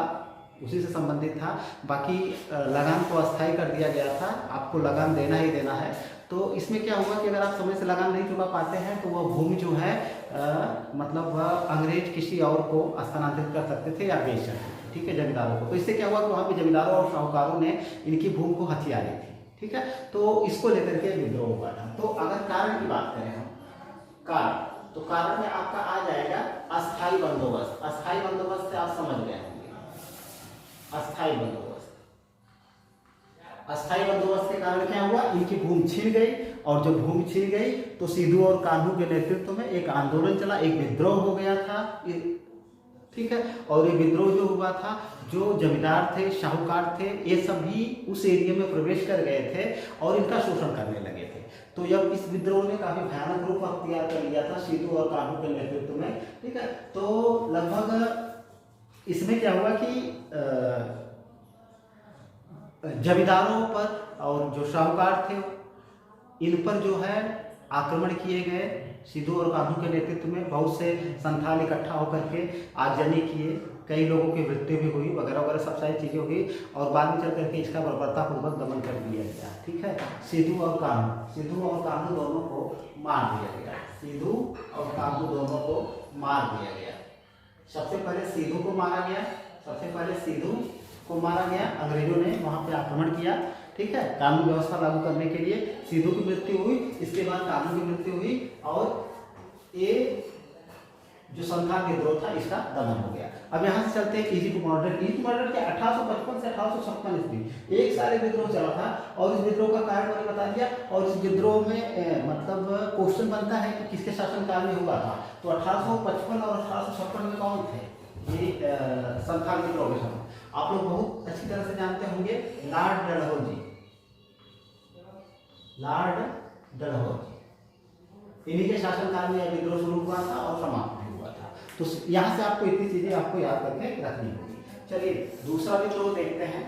उसी से संबंधित था। बाकी लगान को अस्थाई कर दिया गया था, आपको लगान देना ही देना है। तो इसमें क्या हुआ कि अगर आप समय से लगान नहीं चुका पाते हैं तो वह भूमि जो है मतलब वह अंग्रेज किसी और को स्थानांतरित कर सकते थे या बेच सकते थे, ठीक है, जमींदारों को। तो इससे क्या हुआ कि वहाँ पे जमींदारों और साहूकारों ने इनकी भूमि को हथिया ली थी, ठीक है। तो इसको लेकर के विद्रोह हुआ था। तो अगर कारण की बात करें हम, कारण, तो कारण में आपका आ जाएगा अस्थाई बंदोबस्त। अस्थाई बंदोबस्त से आप समझ गए होंगे, अस्थाई बंदोबस्त। अस्थाई बंदोबस्त के कारण क्या हुआ? इनकी भूमि छिन गई, और जब भूमि छिन गई तो सिद्धू और कान्हू के नेतृत्व में एक आंदोलन चला, एक विद्रोह हो गया था, ठीक है। और ये विद्रोह जो हुआ था, जो जमींदार थे, साहूकार थे, ये सभी उस एरिया में प्रवेश कर गए थे और इनका शोषण करने लगे थे। तो जब इस विद्रोह ने काफी भयानक रूप अख्तियार कर लिया था सिद्धू और कान्हू के नेतृत्व में, ठीक है। तो लगभग इसमें क्या हुआ कि जमींदारों पर और जो साहूकार थे इन पर जो है आक्रमण किए गए। सिद्धू और कान्हू के नेतृत्व में बहुत से संथाल इकट्ठा होकर के आगजनी किए, कई लोगों की मृत्यु भी हुई, वगैरह वगैरह सब सारी चीज़ें हुई। और बाद में चल करके इसका बर्बरतापूर्वक दमन कर दिया गया, ठीक है। सिद्धू और कान्हू दोनों को मार दिया गया, सिद्धू और कान्हू दोनों को मार दिया गया। सबसे पहले सिद्धू को मारा गया, अंग्रेजों ने वहाँ पे आक्रमण किया, ठीक है, कानून व्यवस्था लागू करने के लिए। सिद्धू की मृत्यु हुई, इसके बाद कान्हू की मृत्यु हुई, और ये जो संथाल विद्रोह था इसका दमन हो गया। अब यहाँ से चलते हैं इजी टू मॉडरेट के 1855 से 1856 ईस्वी एक सारे विद्रोह चला था। और इस विद्रोह का कारण मैंने बता दिया। और इस विद्रोह में मतलब क्वेश्चन बनता है कि किसके शासनकाल में हुआ था। तो 1855 और 1856 में कौन थे ये संथाल विद्रोह के समय? आप लोग बहुत अच्छी तरह से जानते होंगे, लॉर्ड डलहौजी इन्हीं के शासनकाल में यह विद्रोह शुरू हुआ था और समाप्त भी हुआ था। तो यहाँ से आपको इतनी चीजें आपको याद करके रखनी होगी। चलिए दूसरा विद्रोह देखते हैं।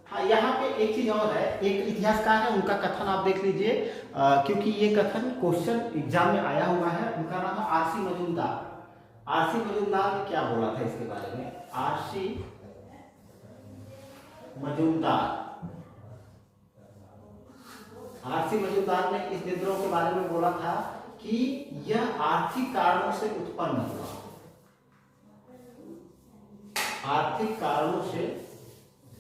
हाँ, यहाँ पे एक चीज और है, एक इतिहासकार है, उनका कथन आप देख लीजिए, क्योंकि ये कथन क्वेश्चन एग्जाम में आया हुआ है। उनका नाम है आरसी मजूमदार। आरसी मजूमदार ने क्या बोला था इसके बारे में? आरसी मजूमदार ने इस विद्रोह के बारे में बोला था कि यह आर्थिक कारणों से उत्पन्न हुआ। आर्थिक कारणों से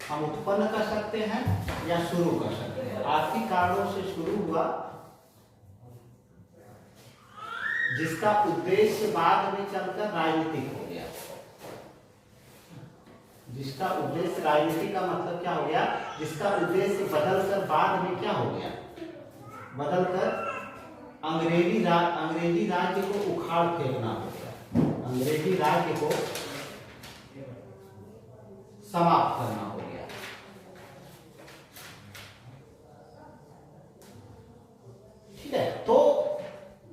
हम उत्पन्न कर सकते हैं या शुरू कर सकते हैं। आर्थिक कारणों से शुरू हुआ, जिसका उद्देश्य बाद में चलकर राजनीतिक हो गया। जिसका उद्देश्य राजनीति का मतलब क्या हो गया, जिसका उद्देश्य बदलकर बाद में क्या हो गया, बदलकर अंग्रेजी राज्य को उखाड़ फेंकना हो गया, अंग्रेजी राज्य को समाप्त करना हो गया। ठीक है, तो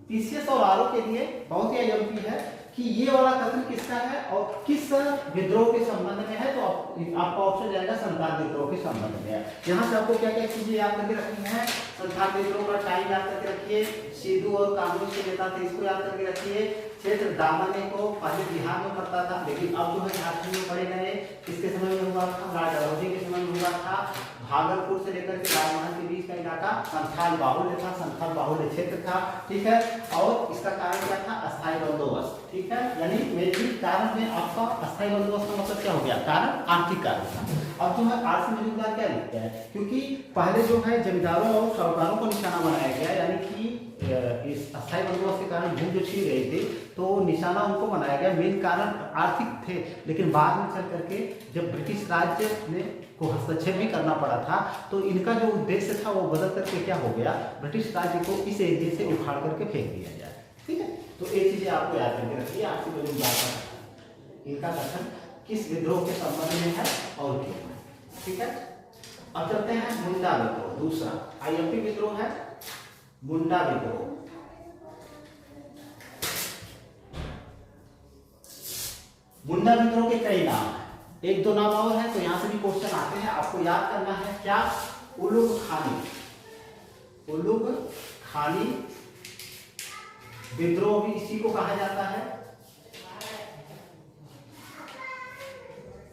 पीसीएस और आरओ के लिए बहुत ही अहम है कि ये वाला कथन किसका है और किस विद्रोह के संबंध में है। तो आपका ऑप्शन जाएगा संथाल विद्रोह के संबंध में है। यहाँ से आपको क्या क्या चीजें याद करके रखनी है, संथाल विद्रोह का टाइम याद करके रखिए, सिद्धू और कानून के नेता थे इसको याद करके रखिए, क्षेत्र दामने को पहले बिहार में पड़ता था लेकिन अब जो है झारखंड में पड़े गए, किसके समय में हुआ था, राजा डलहौजी के समय में हुआ था। भागलपुर से लेकर के राजमहल के बीच का इलाका संथाल बाहुल्य था, संथाल बाहुल्य क्षेत्र था। ठीक है, और इसका कारण क्या था, अस्थायी बंदोबस्त। ठीक है, यानी मेन कारण में आपका अस्थायी बंदोबस्त का मतलब क्या हो गया, कारण आर्थिक कारण था। अब जो है आरसी मजूमदार क्या लिखते हैं, क्योंकि पहले जो है जमींदारों और साहूकारों को निशाना बनाया गया, यानी कि इस अस्थायी बंदोबस्त के कारण भूमि जो छीन रही थी तो निशाना उनको बनाया गया, मेन कारण आर्थिक थे। लेकिन बाद में चल करके जब ब्रिटिश राज्य ने को हस्तक्षेप भी करना पड़ा था तो इनका जो उद्देश्य था वो बदल करके क्या हो गया, ब्रिटिश राज्य को इस एरिया से उखाड़ करके फेंक दिया जाए। ठीक है, तो ये चीजें आपको याद करके रखिए। आरसी मजूमदार का इनका कथन किस विद्रोह के संबंध में है और क्यों है। ठीक है, अब चलते हैं मुंडा विद्रोह, दूसरा आईएमपी विद्रोह है मुंडा विद्रोह। मुंडा विद्रोह के कई नाम हैं, एक दो नाम और है तो यहां से भी क्वेश्चन आते हैं, आपको याद करना है क्या, उलुग खानी, उलुग खानी विद्रोह भी इसी को कहा जाता है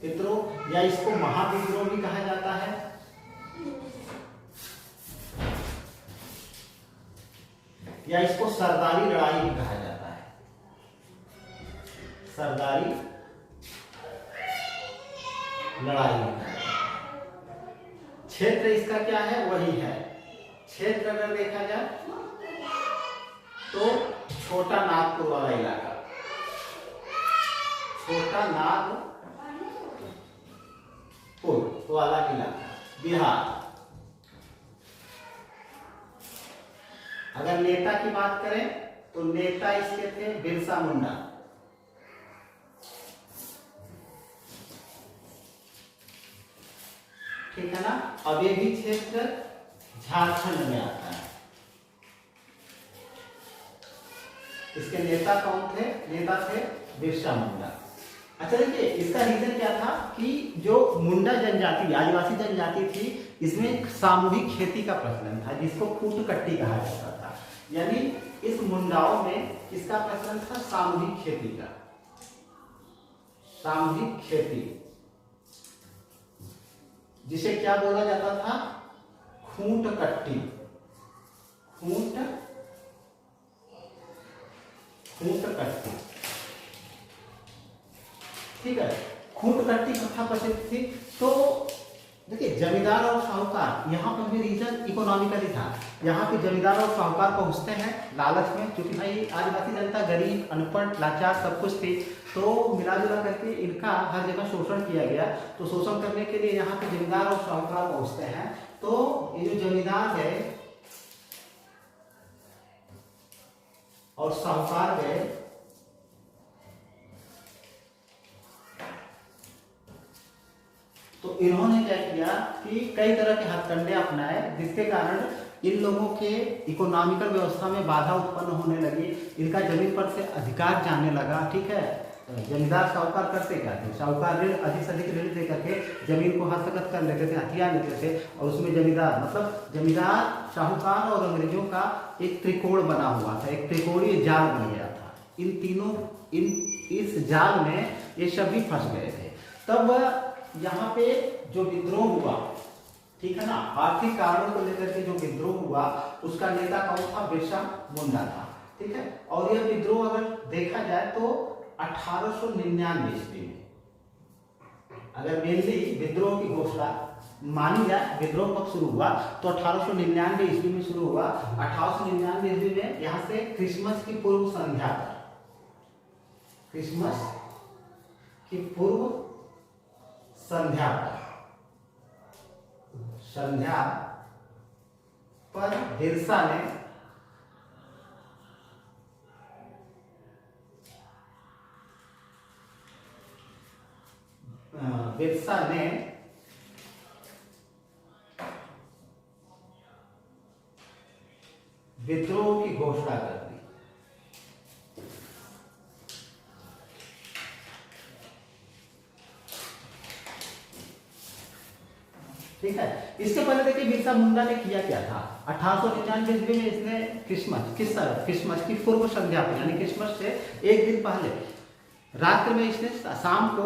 विद्रोह, या इसको महाविद्रोह भी कहा जाता है। या इसको सरदारी लड़ाई भी कहा जाता है, सरदारी लड़ाई भी कहा जाता है। क्षेत्र इसका क्या है, वही है, क्षेत्र अगर देखा जाए तो छोटा नागपुर वाला इलाका, छोटा नागपुर वाला इलाका बिहार। अगर नेता की बात करें तो नेता इसके थे बिरसा मुंडा। ठीक है ना, अब ये भी क्षेत्र झारखंड में आता है। इसके नेता कौन थे, नेता थे बिरसा मुंडा। अच्छा देखिए, इसका रीजन क्या था कि जो मुंडा जनजाति, आदिवासी जनजाति थी, इसमें सामूहिक खेती का प्रचलन था जिसको खूट कट्टी कहा जाता था। यानी इस मुंडाओं में किसका प्रचलन था, सामूहिक खेती का, सामूहिक खेती, जिसे क्या बोला जाता था, खूंट कट्टी, खूंट कट्टी। ठीक है, खूंट कट्टी प्रथा प्रसिद्ध थी। तो देखिए, जमींदार और साहूकार, यहाँ पर भी रीजन इकोनॉमिकली था। यहाँ पे जमींदार और साहूकार पहुंचते हैं लालच में, क्योंकि भाई आदिवासी जनता गरीब, अनपढ़, लाचार सब कुछ थी, तो मिला जुला करके इनका हर जगह शोषण किया गया। तो शोषण करने के लिए यहाँ पे जमींदार और साहूकार पहुंचते हैं। तो ये जो जमींदार गए और साहूकार गए, तो इन्होंने क्या किया कि कई तरह के हथकंडे अपनाए, जिसके कारण इन लोगों के इकोनॉमिकल व्यवस्था में बाधा उत्पन्न होने लगी, इनका जमीन पर से अधिकार जाने लगा। ठीक है, जमींदार साहूकार करते क्या थे, साहूकार ऋण अधिक से अधिक ऋण दे करके जमीन को हस्तगत कर लेते थे, हथियार लेते थे, और उसमें जमींदार मतलब जमींदार, साहूकार और अंग्रेजों का एक त्रिकोण बना हुआ था, एक त्रिकोणीय जाल बन गया था। इन तीनों इस जाल में ये सभी फंस गए थे। तब यहाँ पे जो विद्रोह हुआ, ठीक है ना, आर्थिक कारणों को लेकर के जो विद्रोह हुआ, उसका नेता कौन था, बिरसा मुंडा था। ठीक है, और यह विद्रोह अगर देखा जाए तो 1899 ईस्वी में, अगर मेनली विद्रोह की घोषणा मानी जाए, विद्रोह कब शुरू हुआ तो 1899 ईस्वी में शुरू हुआ। 1899 ईस्वी में यहाँ से क्रिसमस की पूर्व संध्या पर, क्रिसमस की पूर्व संध्या पर बिरसा ने विद्रोह की घोषणा कर दी। ठीक है, इसके पहले देखिए बिरसा मुंडा ने किया क्या था। 1899 ईस्वी में इसने क्रिसमस की पूर्व संध्या पर, यानी क्रिसमस से एक दिन पहले रात्रि में इसने शाम को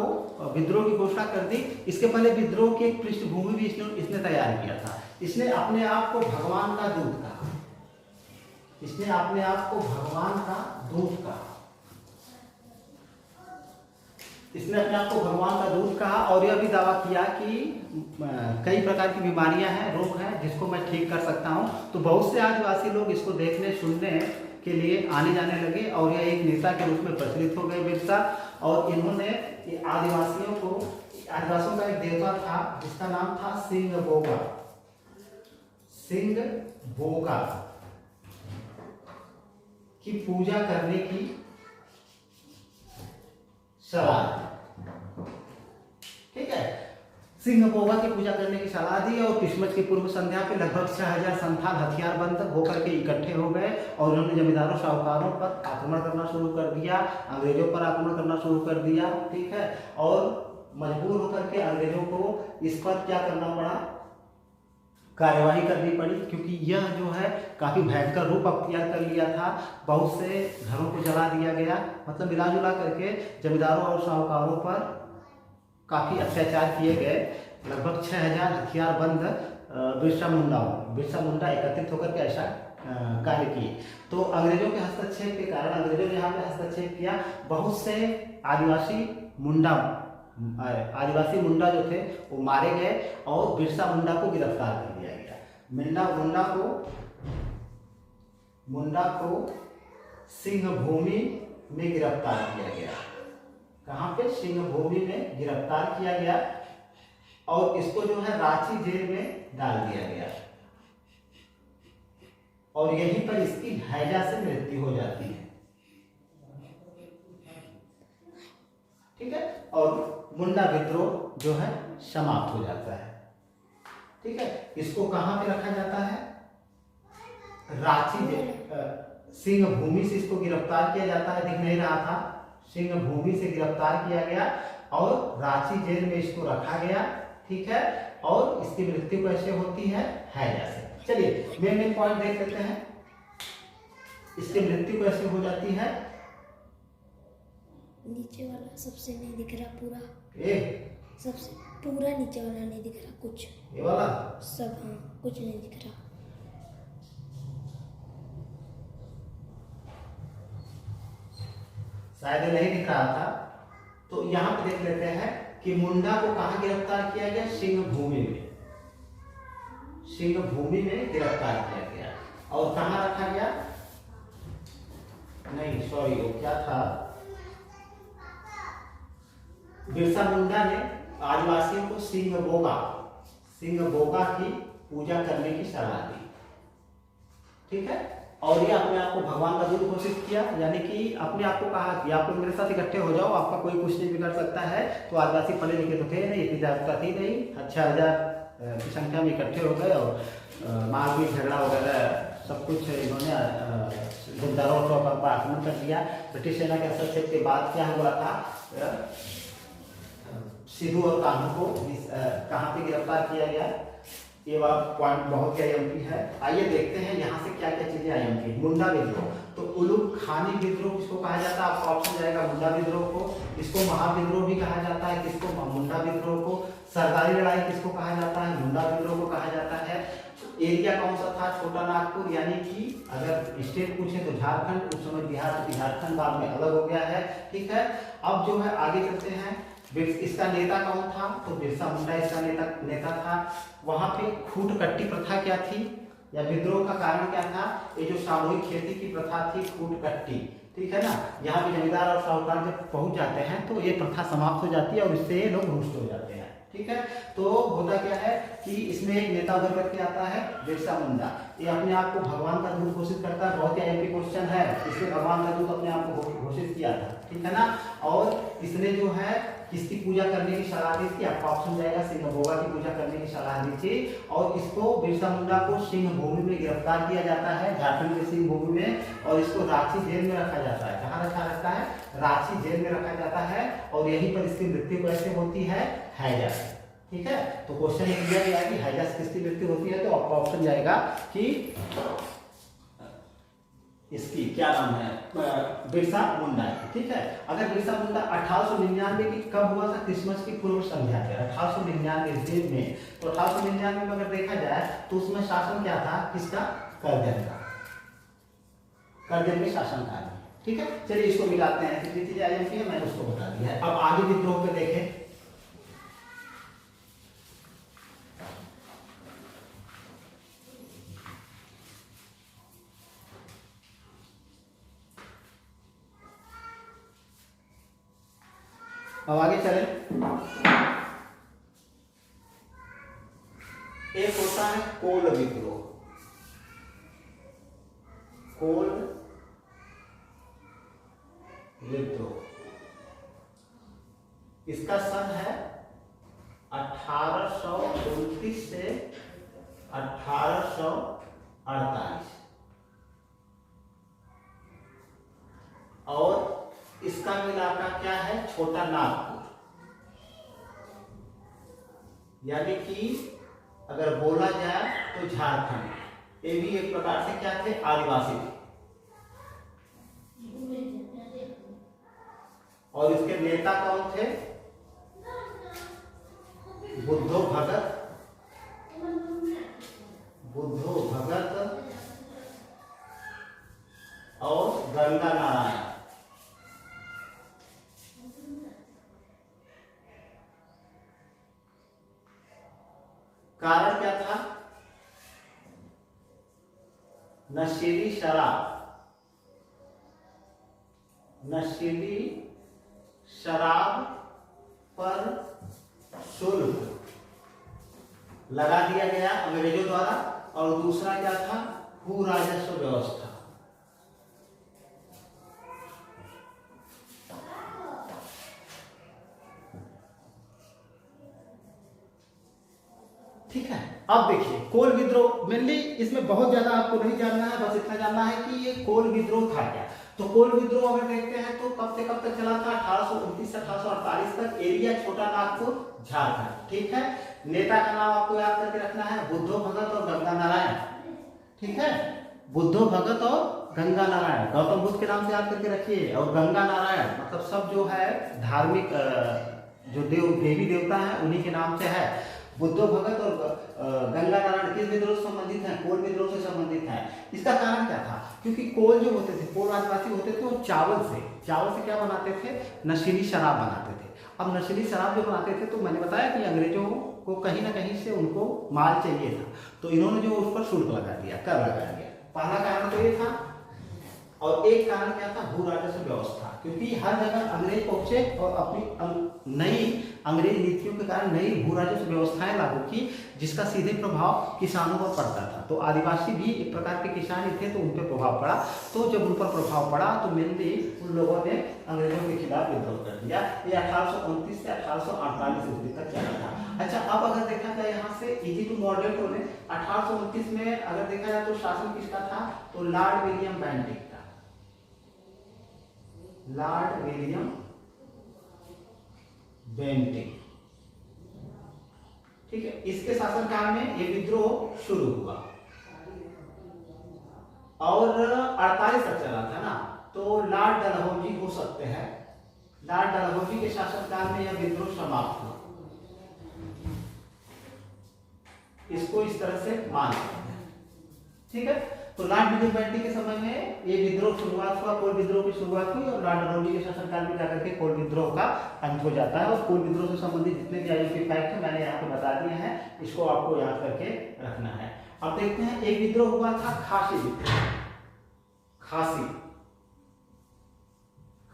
विद्रोह की घोषणा कर दी। इसके पहले विद्रोह की एक पृष्ठभूमि भी इसने तैयार किया था। इसने अपने आप को भगवान का दूत कहा। इसने अपने आप को भगवान का दूत कहा। इसने अपने आप को भगवान का दूत कहा और यह भी दावा किया कि कई प्रकार की बीमारियां हैं, रोग हैं, जिसको मैं ठीक कर सकता हूं। तो बहुत से आदिवासी लोग इसको देखने सुनने के लिए आने जाने लगे और यह एक नेता के रूप में प्रचलित हो गए बिरसा। और इन्होंने आदिवासियों का एक देवता था जिसका नाम था सिंह बोगा की पूजा करने की सलाह दी। ठीक है, सिंह बोगा की पूजा करने की सलाह दी और क्रिसमस की पूर्व संध्या पे लगभग 6000 संथाल हथियारबंद होकर के इकट्ठे हो गए और उन्होंने जमींदारों साहूकारों पर आक्रमण करना शुरू कर दिया, अंग्रेजों पर आक्रमण करना शुरू कर दिया। ठीक है, और मजबूर होकर के अंग्रेजों को इस पर क्या करना पड़ा, कार्यवाही करनी पड़ी, क्योंकि यह जो है काफी भयंकर रूप अख्तियार कर लिया था। बहुत से घरों को जला दिया गया, मतलब मिला जुला करके जमींदारों और साहूकारों पर काफी अत्याचार किए गए। लगभग 6000 हथियारबंद बिरसा मुंडा एकत्रित होकर के ऐसा कार्य किए। तो अंग्रेजों के हस्तक्षेप के कारण, अंग्रेजों ने यहाँ पे हस्तक्षेप किया, बहुत से आदिवासी मुंडा जो थे वो मारे गए और बिरसा मुंडा को गिरफ्तार कर लिया गया। मुंडा को सिंह भूमि में गिरफ्तार किया गया। कहाँ पे? सिंह भूमि में गिरफ्तार किया गया और इसको जो है रांची जेल में डाल दिया गया और यहीं पर इसकी हैजा से मृत्यु हो जाती है। ठीक है, और मुंडा विद्रोह जो है समाप्त हो जाता है। ठीक है, इसको कहां पे रखा जाता है? रांची जेल। सिंह भूमि से इसको गिरफ्तार किया जाता है, दिख नहीं रहा था, सिंह भूमि से गिरफ्तार किया गया और रांची जेल में इसको रखा गया। ठीक है, और इसकी मृत्यु कैसे होती है? हैजा से। चलिए मेन पॉइंट देख लेते हैं, इसकी मृत्यु कैसे हो जाती है। नीचे वाला सबसे नहीं दिख रहा पूरा, सबसे पूरा नीचे वाला नहीं दिख रहा, कुछ ये वाला सब, हाँ कुछ नहीं दिख रहा। शायद नहीं दिख रहा था, तो यहाँ पे देख लेते हैं कि मुंडा को कहाँ गिरफ्तार किया गया? सिंह भूमि में गिरफ्तार किया गया और कहाँ रखा गया? नहीं सॉरी, वो क्या था, बिरसा मुंडा ने आदिवासियों को सिंह बोगा की पूजा करने की सलाह दी। ठीक है, और ये अपने आप को भगवान का दूत घोषित किया, यानी कि अपने आप को कहा कि आप मेरे साथ इकट्ठे हो जाओ, आपका कोई कुछ नहीं बिगड़ सकता है। तो आदिवासी पढ़े लिखे तो थे नहीं, इतनी जागरूकता थी नहीं, 6000 की संख्या में इकट्ठे हो गए और मारपीट झगड़ा वगैरह सब कुछ इन्होंने जमींदारों पर आक्रमण कर दिया। ब्रिटिश सेना के हस्तक्षेप के बाद क्या हुआ था, सिद्धू और कान्हू को कहाँ पे गिरफ्तार किया गया? ये वाला पॉइंट बहुत ही अहम है। आइए देखते हैं यहाँ से क्या क्या चीजें अहम की। मुंडा विद्रोह, तो उलूक खानी विद्रोह किसको कहा जाता है? आपका ऑप्शन जाएगा मुंडा विद्रोह को। इसको महाविद्रोह भी कहा जाता है, किसको? मुंडा विद्रोह को। सरदारी लड़ाई किसको कहा जाता है? मुंडा विद्रोह को कहा जाता है। एरिया कौन सा था? छोटा नागपुर, यानी कि अगर स्टेट पूछे तो झारखंड, उस समय बिहार से झारखंड बाद में अलग हो गया है। ठीक है, अब जो है आगे चलते हैं। इसका नेता कौन था? तो बिरसा मुंडा इसका नेता था। वहां पे खूट कट्टी प्रथा क्या थी, या विद्रोह का कारण क्या था? ये जो सामूहिक खेती की प्रथा थी, खूट कट्टी। ठीक है ना, यहाँ पे जमींदार और साहूकार जब पहुंच जाते हैं तो ये प्रथा समाप्त हो जाती है और इससे ये लोग रुष्ट हो जाते हैं। ठीक है। तो होता क्या है कि इसमें एक नेता उभर करके आता है बिरसा मुंडा। ये अपने आप को भगवान का दूत घोषित करता है। बहुत ही आईएमपी क्वेश्चन है, इसने भगवान का दूत अपने आप को घोषित किया था, ठीक है ना। और इसने जो है किसकी पूजा करने की सलाह दी थी, आपका ऑप्शन जाएगा सिंह भोगा की पूजा करने की सलाह दी थी। और इसको बिरसा मुंडा को सिंह भूमि में गिरफ्तार किया जाता है, झारखंड के सिंह भूमि में, और इसको रांची जेल में रखा जाता है। कहाँ रखा रहता है? रांची जेल में रखा जाता है। और यहीं पर इसकी मृत्यु कैसे होती है? हैजा। ठीक है, तो क्वेश्चन ये दिया गया कि हैजा से किसकी मृत्यु होती है, तो आपका ऑप्शन जाएगा कि इसकी क्या नाम है, बिरसा मुंडा। ठीक है, अगर बिरसा मुंडा 1899 की कब हुआ था? क्रिसमस की पूर्व संध्या पे 1899 में। तो 1899 में अगर देखा जाए तो उसमें शासन क्या था? किसका? करजन का। करजन में शासन था। ठीक है, चलिए इसको मिलाते हैं। कितनी चीजें आईएमपी है मैंने उसको बता दिया है। अब आगे विद्रोह पे देखें। अब आगे चलें। एक होता है कोल विद्रोह। कोल विद्रोह, इसका सन है 1829 से 1848 और इसका इलाका क्या है? छोटा नागपुर। यानी कि अगर बोला जाए तो झारखंड। ये भी एक प्रकार से क्या थे? आदिवासी थे। और इसके नेता कौन थे? बुद्धो भगत, बुद्धो भगत और गंगा नारायण। कारण क्या था? नशीली शराब, नशीली शराब पर शुल्क लगा दिया गया अंग्रेजों द्वारा। और दूसरा क्या था? भू राजस्व व्यवस्था। ठीक है, अब देखिए कोल विद्रोह मेनली इसमें बहुत ज्यादा आपको नहीं जानना है, बस इतना जानना है कि ये कोल विद्रोह था क्या। तो कोल विद्रोह अगर देखते हैं तो कब से कब तक चला था? 1829 से 1848 तक। एरिया छोटा नागपुर, झारखंड। ठीक है, नेता का नाम आपको याद करके रखना है, बुद्धो भगत और गंगा नारायण। ठीक है, बुद्धो भगत और गंगा नारायण, गौतम बुद्ध के नाम से याद करके रखिए। और गंगा नारायण मतलब सब जो है धार्मिक जो देवी देवता है उन्हीं के नाम से है। बुद्धो भगत और गंगा नारायण किस विद्रोह से संबंधित हैं? कोल विद्रोह से संबंधित हैं। इसका कारण क्या था? क्योंकि कोल जो होते थे, कोल आदिवासी होते थे, वो चावल से क्या बनाते थे? नशीली शराब बनाते थे। अब नशीली शराब जो बनाते थे तो मैंने बताया कि अंग्रेजों को कहीं ना कहीं से उनको माल चाहिए था, तो इन्होंने जो उस पर शुल्क लगा दिया, कर लगाया गया। पहला कारण तो ये था। और एक कारण क्या था? भू राजस्व व्यवस्था, क्योंकि हर जगह अंग्रेज पहुंचे और अपनी नई अंग्रेज नीतियों के कारण नई भू राजस्व व्यवस्थाएं लागू की, जिसका सीधे प्रभाव किसानों पर पड़ता था। तो आदिवासी भी एक प्रकार के किसान ही थे, तो उन पर प्रभाव पड़ा। तो जब उन पर प्रभाव पड़ा तो मेनली उन लोगों ने अंग्रेजों के खिलाफ विद्रोह कर दिया। ये 1829 से 1848 ईस्वी तक चला था। अच्छा, अब अगर देखा जाए यहाँ से इजी टू मॉडरेट होने, 1829 में अगर देखा जाए तो शासन किसका था? तो लॉर्ड विलियम बेंटिक का। Lord William Bentinck. ठीक है, इसके शासनकाल में ये विद्रोह शुरू हुआ और 48 तक चला था ना। तो लॉर्ड डलहौजी हो सकते हैं, लॉर्ड डलहौजी के शासनकाल में यह विद्रोह समाप्त हुआ। इसको इस तरह से मान सकते हैं। ठीक है, तो लॉर्ड विलियम बेंटिक के समय में ये विद्रोह शुरुआत हुआ, कोल विद्रोह की शुरुआत हुई और लॉर्ड डलहौजी के शासनकाल में जाकर के कोल विद्रोह का अंत हो जाता है। और कोल विद्रोह से संबंधित जितने भी आईएमपी फैक्ट है मैंने यहाँ पे बता दिए हैं, इसको आपको याद करके रखना है। अब देखते हैं, एक विद्रोह हुआ था खासी विद्रोह।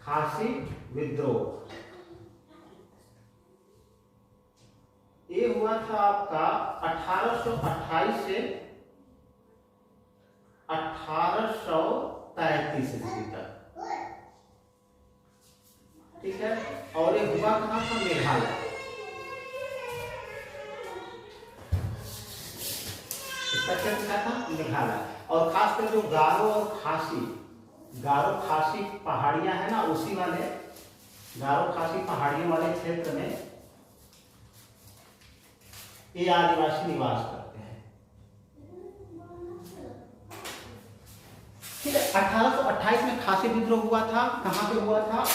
खासी विद्रोह था आपका 1828 से 1833 ईस्वी तक, ठीक है। और ये हुआ कहाँ था? मेघालय। इसका क्षेत्र क्या था? मेघालय। और खासकर जो गारो और खासी पहाड़ियां है ना, उसी वाले गारो खासी पहाड़ियों वाले क्षेत्र में ये आदिवासी निवास करते हैं, ठीक है। 1828 में खासी विद्रोह हुआ था। कहाँ पे हुआ था?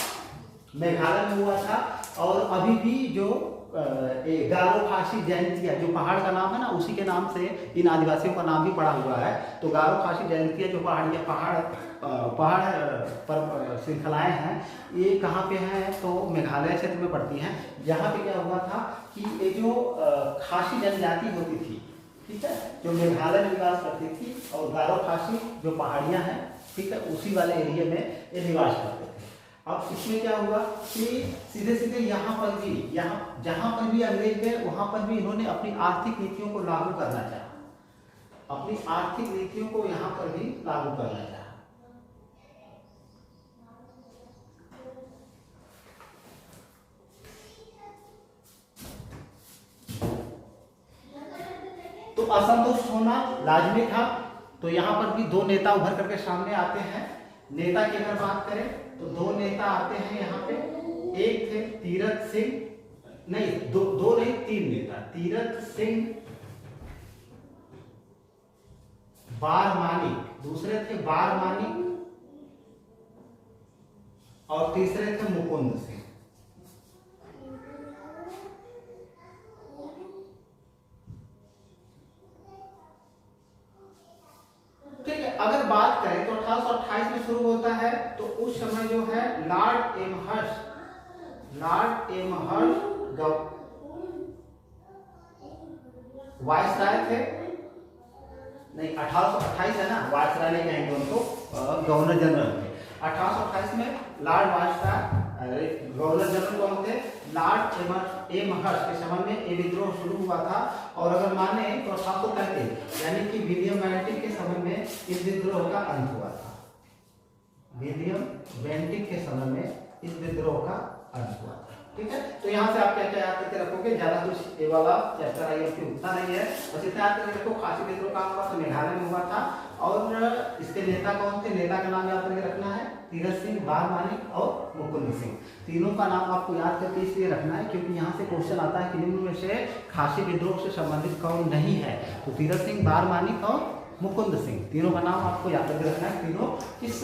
मेघालय में हुआ था। और अभी भी जो गारो खासी जयंतिया, जो पहाड़ का नाम है ना, उसी के नाम से इन आदिवासियों का नाम भी पड़ा हुआ है। तो गारो खासी जयंतिया जो पहाड़ पर श्रृंखलाएं हैं, ये कहाँ पे हैं? तो मेघालय क्षेत्र में पड़ती हैं। यहाँ पे क्या हुआ था कि ये जो खासी जनजाति होती थी, ठीक है, जो मेघालय में निवास करती थी, और गारो खासी जो पहाड़ियाँ हैं, ठीक है, उसी वाले एरिया में ये निवास करते थे। अब इसमें क्या हुआ कि सीधे सीधे यहाँ जहाँ पर भी अंग्रेज गए, वहां पर भी इन्होंने अपनी आर्थिक नीतियों को लागू करना चाहा, अपनी आर्थिक नीतियों को यहाँ पर भी लागू करना चाहा। तो असंतुष्ट होना लाजमी था। तो यहाँ पर भी दो नेता उभर करके सामने आते हैं। नेता की अगर बात करें तो दो नेता आते हैं यहाँ पे। एक थे तीरथ सिंह, नहीं दो नहीं, तीन नेता, तीरथ सिंह बारमानिक, दूसरे थे बारमानिक, और तीसरे थे मुकुंद सिंह। ठीक है, अगर बात करें तो 1828 में शुरू होता है। तो उस समय जो है लॉर्ड एमहर्स्ट वायसराय थे, नहीं 1828 है ना, वायसराय नहीं कहेंगे उनको, गवर्नर जनरल थे। 1828 में लॉर्ड वायसराय गवर्नर जनरल कौन थे? लॉर्ड एमहर्स्ट के समय में ये विद्रोह शुरू हुआ था। और अगर माने तो 1835 यानी कि विलियम बेंटिक के समय में इस विद्रोह का अंत हुआ था। विलियम बेंटिक के समय में इस विद्रोह का अंत हुआ था, ठीक है। तो यहाँ से आप क्या क्या याद करके रखोगे? ज्यादा कुछ ये वाला चैप्टर आई उतना नहीं है, बस इतना याद करके रखो। खासी विद्रोह का हुआ तो मेघालय में हुआ था। और इसके नेता कौन थे? नेता का नाम याद करके रखना है, तीरथ सिंह, बारमानिक और मुकुंद सिंह। तीनों का नाम आपको याद करके इसलिए रखना है क्योंकि यहाँ से क्वेश्चन आता है कि निम्न में से खासी विद्रोह से संबंधित कौन नहीं है? तो तीरथ सिंह, बारमानिक और मुकुंद सिंह, तीनों का नाम आपको याद करके रखना है। तीनों किस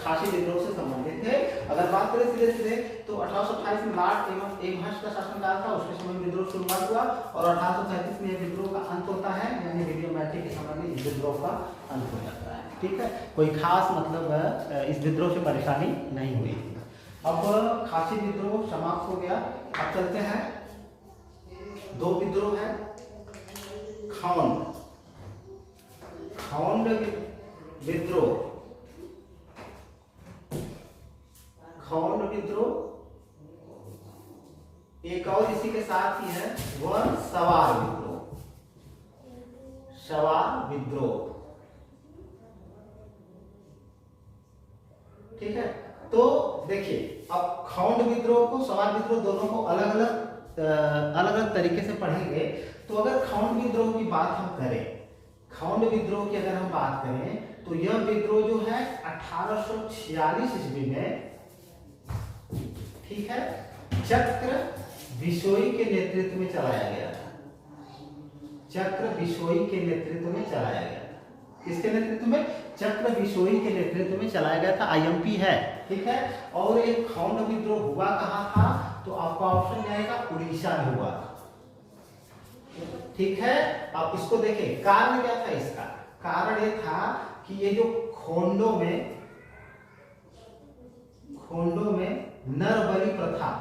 खासी विद्रोह से संबंधित थे? अगर बात करें सीधे सीधे तो 1828 में लॉर्ड एमहर्स्ट का शासनकाल था, उसके समय में विद्रोह शुरुआत हुआ। और 1837 में विद्रोह का अंत होता है, यानी विलियम बेंटिक के समय में इस विद्रोह का अंत हो जाता है, ठीक है। कोई खास मतलब इस विद्रोह से परेशानी नहीं हुई थी। अब खासी विद्रोह समाप्त हो गया। अब चलते हैं, दो विद्रोह है। खौंड विद्रोह एक और इसी के साथ ही है, वह सवार विद्रोह, ठीक है। तो देखिए, अब खौंड विद्रोह को, सवार विद्रोह, दोनों को अलग अलग तरीके से पढ़ेंगे। तो अगर खौंड विद्रोह की बात हम करें, खौंड विद्रोह की अगर हम बात करें तो यह विद्रोह जो है 1846 ईस्वी में, ठीक है, चक्र बिशोई के नेतृत्व में चलाया गया था। चक्र बिशोई के नेतृत्व में चलाया गया था। किसके नेतृत्व में? चक्र बिशोई के नेतृत्व में चलाया गया था। आईएमपी है, ठीक है। और एक खौंड विद्रोह हुआ कहाँ था? तो आपका ऑप्शन जाएगा उड़ीसा में हुआ था, ठीक है। आप इसको देखें, कारण क्या था इसका? कारण ये था कि ये जो खोंडों में नर बलि प्रथा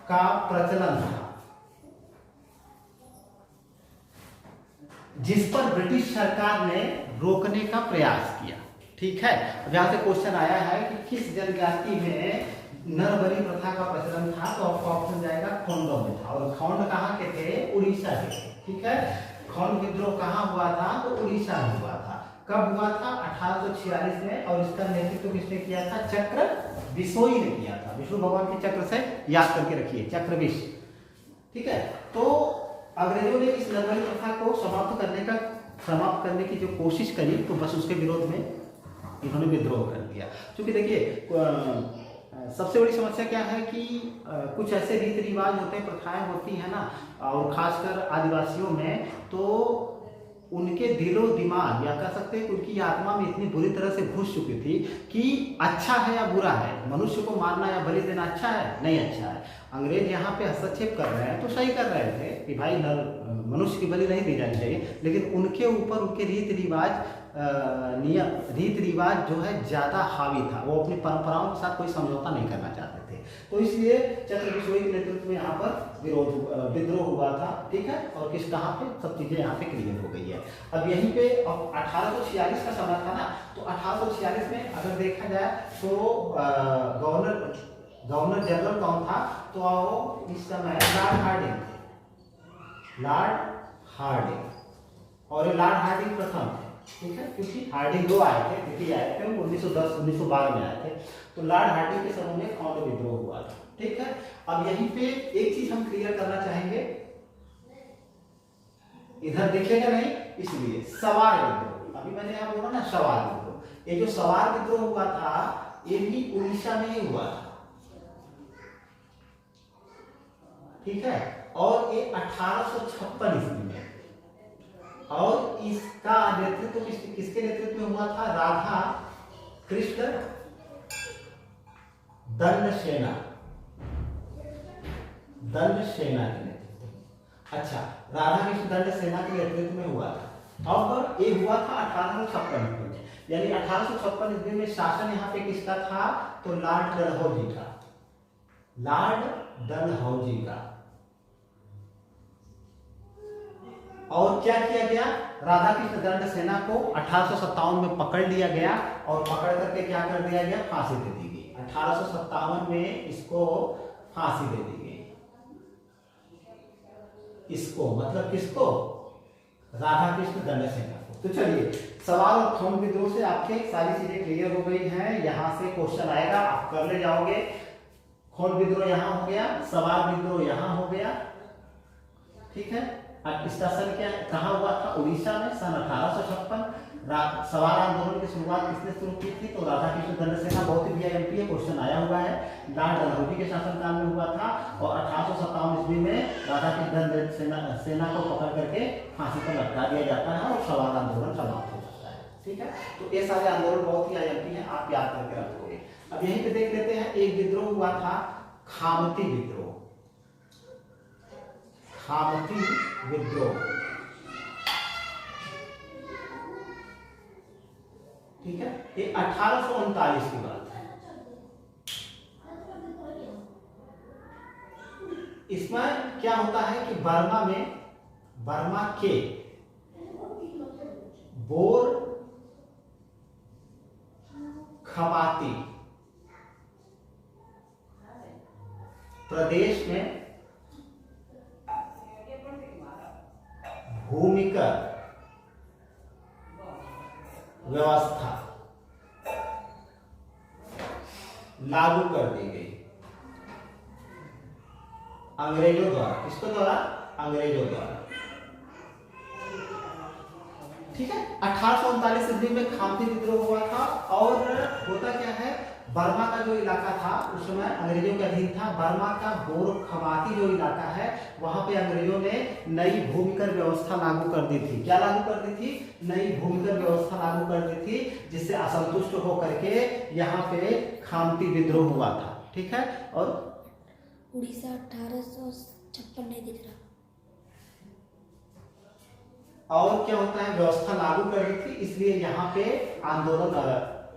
का प्रचलन था, जिस पर ब्रिटिश सरकार ने रोकने का प्रयास किया, ठीक है। अब यहां से क्वेश्चन आया है कि किस जनजाति में नरबली प्रथा का प्रचलन था, तो आपका ऑप्शन जाएगा खोंड में था। और खोंड कहाँ के थे? उड़ीसा के थे। ठीक है, खोंड विद्रोह कहाँ हुआ था? तो उड़ीसा में हुआ था। कब हुआ था? 1846 में। और इसका नेतृत्व किसने किया था? चक्र बिसोई ने किया था। विष्णु भगवान के चक्र से याद करके रखिए, चक्र विष। ठीक है, तो अंग्रेजों ने इस नरबली प्रथा को समाप्त करने की जो कोशिश करी, तो बस उसके विरोध में इन्होंने विद्रोह कर दिया। क्योंकि देखिए सबसे बड़ी समस्या क्या है कि कुछ ऐसे रीति रिवाज होते हैं, प्रथाएं होती हैं ना, और खासकर आदिवासियों में, तो उनके दिलो दिमाग या कह सकते हैं उनकी आत्मा में इतनी बुरी तरह से घुस चुकी थी कि अच्छा है या बुरा है, मनुष्य को मारना या बलि देना अच्छा है, नहीं अच्छा है। अंग्रेज यहाँ पे हस्तक्षेप कर रहे हैं तो सही कर रहे थे कि भाई मनुष्य की बलि नहीं दी जानी चाहिए, लेकिन उनके ऊपर उनके रीति रिवाज जो है ज़्यादा हावी था। वो अपनी परंपराओं के साथ कोई समझौता नहीं करना चाहते थे, तो इसलिए चक्र बिसोई के नेतृत्व में यहाँ पर विद्रोह हुआ था। ठीक है, और कहाँ पे सब चीज़ें यहाँ पे क्लियर हो गई है। अब यहीं पे 1846 का समय था ना, तो 1846 में अगर देखा जाए तो गवर्नर जनरल कौन था? तो आओ इस समय लॉर्ड हार्डिंग थे, लॉर्ड हार्डिंग। और ये लॉर्ड हार्डिंग प्रथम थे। ठीक है, क्योंकि हार्डिंग दो आए थे, द्वितीय आए थे, 1910-1912 में आए थे। तो लॉर्ड हार्डिंग के समय में खोंड विद्रोह हुआ था। ठीक है, अब यहीं पे एक चीज हम क्लियर करना चाहेंगे, इधर दिखेगा नहीं इसलिए सवार विद्रोह। अभी मैंने यहाँ बोला ना सवार विद्रोह, ये जो सवार विद्रोह हुआ था ये भी उड़ीसा में ही हुआ था। ठीक है, और ये 1856 ईस्वी में, और इसका नेतृत्व किसके नेतृत्व में हुआ था? राधा कृष्ण दंड सेना के नेतृत्व। अच्छा, राधा कृष्ण दंड सेना के नेतृत्व में हुआ था। अब ये हुआ था 1856 में, यानी 1856 ईस्वी में शासन यहाँ पे किसका था? तो लॉर्ड डलहौजी का, लॉर्ड डलहौजी का। और क्या किया गया? राधा कृष्ण दंड सेना को 1857 में पकड़ लिया गया, और पकड़ करके क्या कर दिया गया? फांसी दे दी गई। 1857 में इसको फांसी दे दी गई। इसको मतलब किसको? राधा कृष्ण दंड सेना को। तो चलिए, सवाल और खोंड विद्रोह से आपके सारी चीजें क्लियर हो गई हैं। यहां से क्वेश्चन आएगा, आप कर ले जाओगे। खोंड विद्रोह यहां हो गया, सवार विद्रोह यहां हो गया। ठीक है, इसका सन क्या कहाँ हुआ था? उड़ीसा में सन 1856। सवार आंदोलन की शुरुआत किसने शुरू की थी? तो राधा कृष्ण दंड सेना। बहुत ही वीआईएमपी है, क्वेश्चन आया हुआ है। लॉर्ड डलहौजी के शासनकाल में हुआ था, और 1857 ईस्वी में राधा कृष्ण दंड सेना को पकड़ करके फांसी पर लटका दिया जाता है, और सवार आंदोलन समाप्त हो जाता है। ठीक है, तो ये सारे आंदोलन बहुत ही वीआईएमपी है, आप याद करके रखोगे। अब यहीं पे देख लेते हैं, एक विद्रोह हुआ था खामती विद्रोह। खामती विद्रोह, ठीक है, ये 1839 की बात है। इसमें क्या होता है कि बर्मा के बोर खमाती प्रदेश में भूमिगत व्यवस्था लागू कर दी गई अंग्रेजों द्वारा। किसके द्वारा? अंग्रेजों द्वारा। ठीक है, 1839 ईस्वी में खामती विद्रोह हुआ था। और होता क्या है, बर्मा का जो इलाका था उस समय अंग्रेजों के अधीन था। बर्मा का गोरखमाती जो इलाका है, वहां पे अंग्रेजों ने नई भूमिकर व्यवस्था लागू कर दी थी। क्या लागू कर दी थी? नई भूमिकर व्यवस्था लागू कर दी थी, जिससे असंतुष्ट होकर के यहाँ पे खामती विद्रोह हुआ था। ठीक है, और उड़ीसा 1856 नहीं दिख रहा। और क्या होता है, व्यवस्था लागू कर दी थी, इसलिए यहाँ पे आंदोलन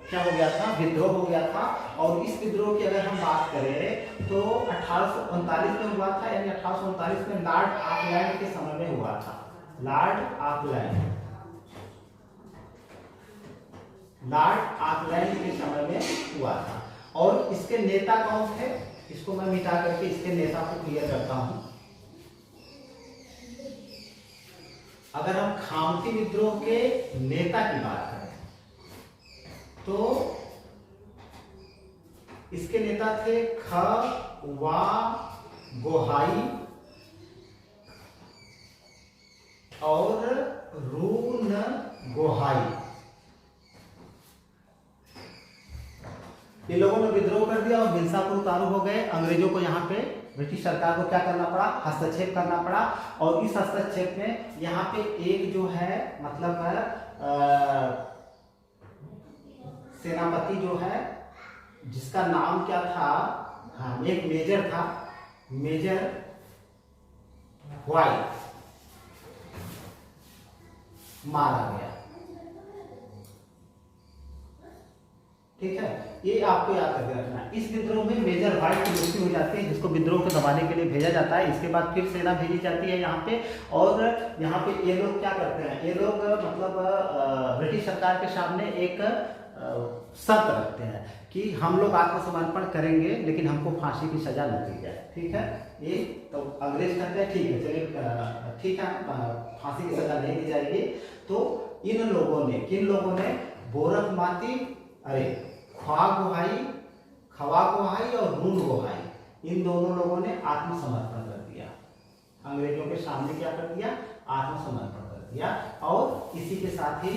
क्या हो गया था? विद्रोह हो गया था। और इस विद्रोह की अगर हम बात करें तो 1839 में हुआ था, यानी 1839 में लॉर्ड ऑकलैंड के समय में हुआ था। लॉर्ड ऑकलैंड के समय में हुआ था। और इसके नेता कौन थे, इसको मैं मिटा करके इसके नेता को क्लियर करता हूं। अगर हम खामती विद्रोह के नेता की बात करें तो इसके नेता थे खवा गोहाई और रून गोहाई। ये लोगों ने विद्रोह कर दिया और हिंसा को उतारू हो गए। अंग्रेजों को यहाँ पे ब्रिटिश सरकार को क्या करना पड़ा, हस्तक्षेप करना पड़ा। और इस हस्तक्षेप में यहाँ पे एक जो है मतलब सेनापति जो है जिसका नाम क्या था, हाँ एक मेजर था, मेजर व्हाइट मारा गया। ठीक है, ये आपको याद करके रखना है। इस विद्रोह में मेजर व्हाइट की मृत्यु हो जाती है, जिसको विद्रोह को दबाने के लिए भेजा जाता है। इसके बाद फिर सेना भेजी जाती है यहाँ पे। और यहाँ पे ये लोग क्या करते हैं, ये लोग मतलब ब्रिटिश सरकार के सामने एक शर्त रखते हैं कि हम लोग आत्मसमर्पण करेंगे लेकिन हमको फांसी की सजा न दी जाए। ठीक है, ये तो अंग्रेज कहते हैं ठीक है चलिए ठीक है फांसी की सजा नहीं दी जाएगी। तो इन लोगों ने, किन लोगों ने, बोरकमाती, अरे खवा गोहाई और रून गोहाई, इन दोनों लोगों ने आत्मसमर्पण कर दिया। अंग्रेजों के सामने क्या कर दिया, आत्मसमर्पण कर दिया। और इसी के साथ ही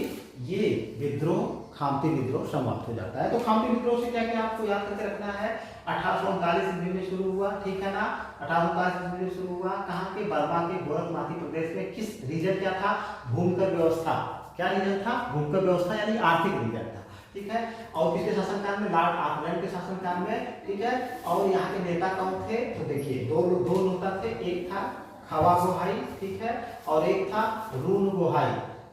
ये विद्रोह, खामती विद्रोह समाप्त हो जाता है। तो खामती विद्रोह से क्या क्या आपको याद करके रखना है, 1839 ईस्वी में शुरू हुआ। ठीक है ना, 1839 ईस्वी में शुरू हुआ। कहाँ के, बर्मा के गोरखनाथी प्रदेश में। किस रीजन क्या था, भूमिकर व्यवस्था। क्या रीजन था, भूमिकर व्यवस्था यानी आर्थिक रीजन था। ठीक है, और किसके शासनकाल में, लॉर्ड ऑकलैंड के शासनकाल में। ठीक है, और यहाँ के नेता कौन थे, तो देखिए दो नेता थे, एक था खवा गोहाई, ठीक है, और एक था रून गोहाई।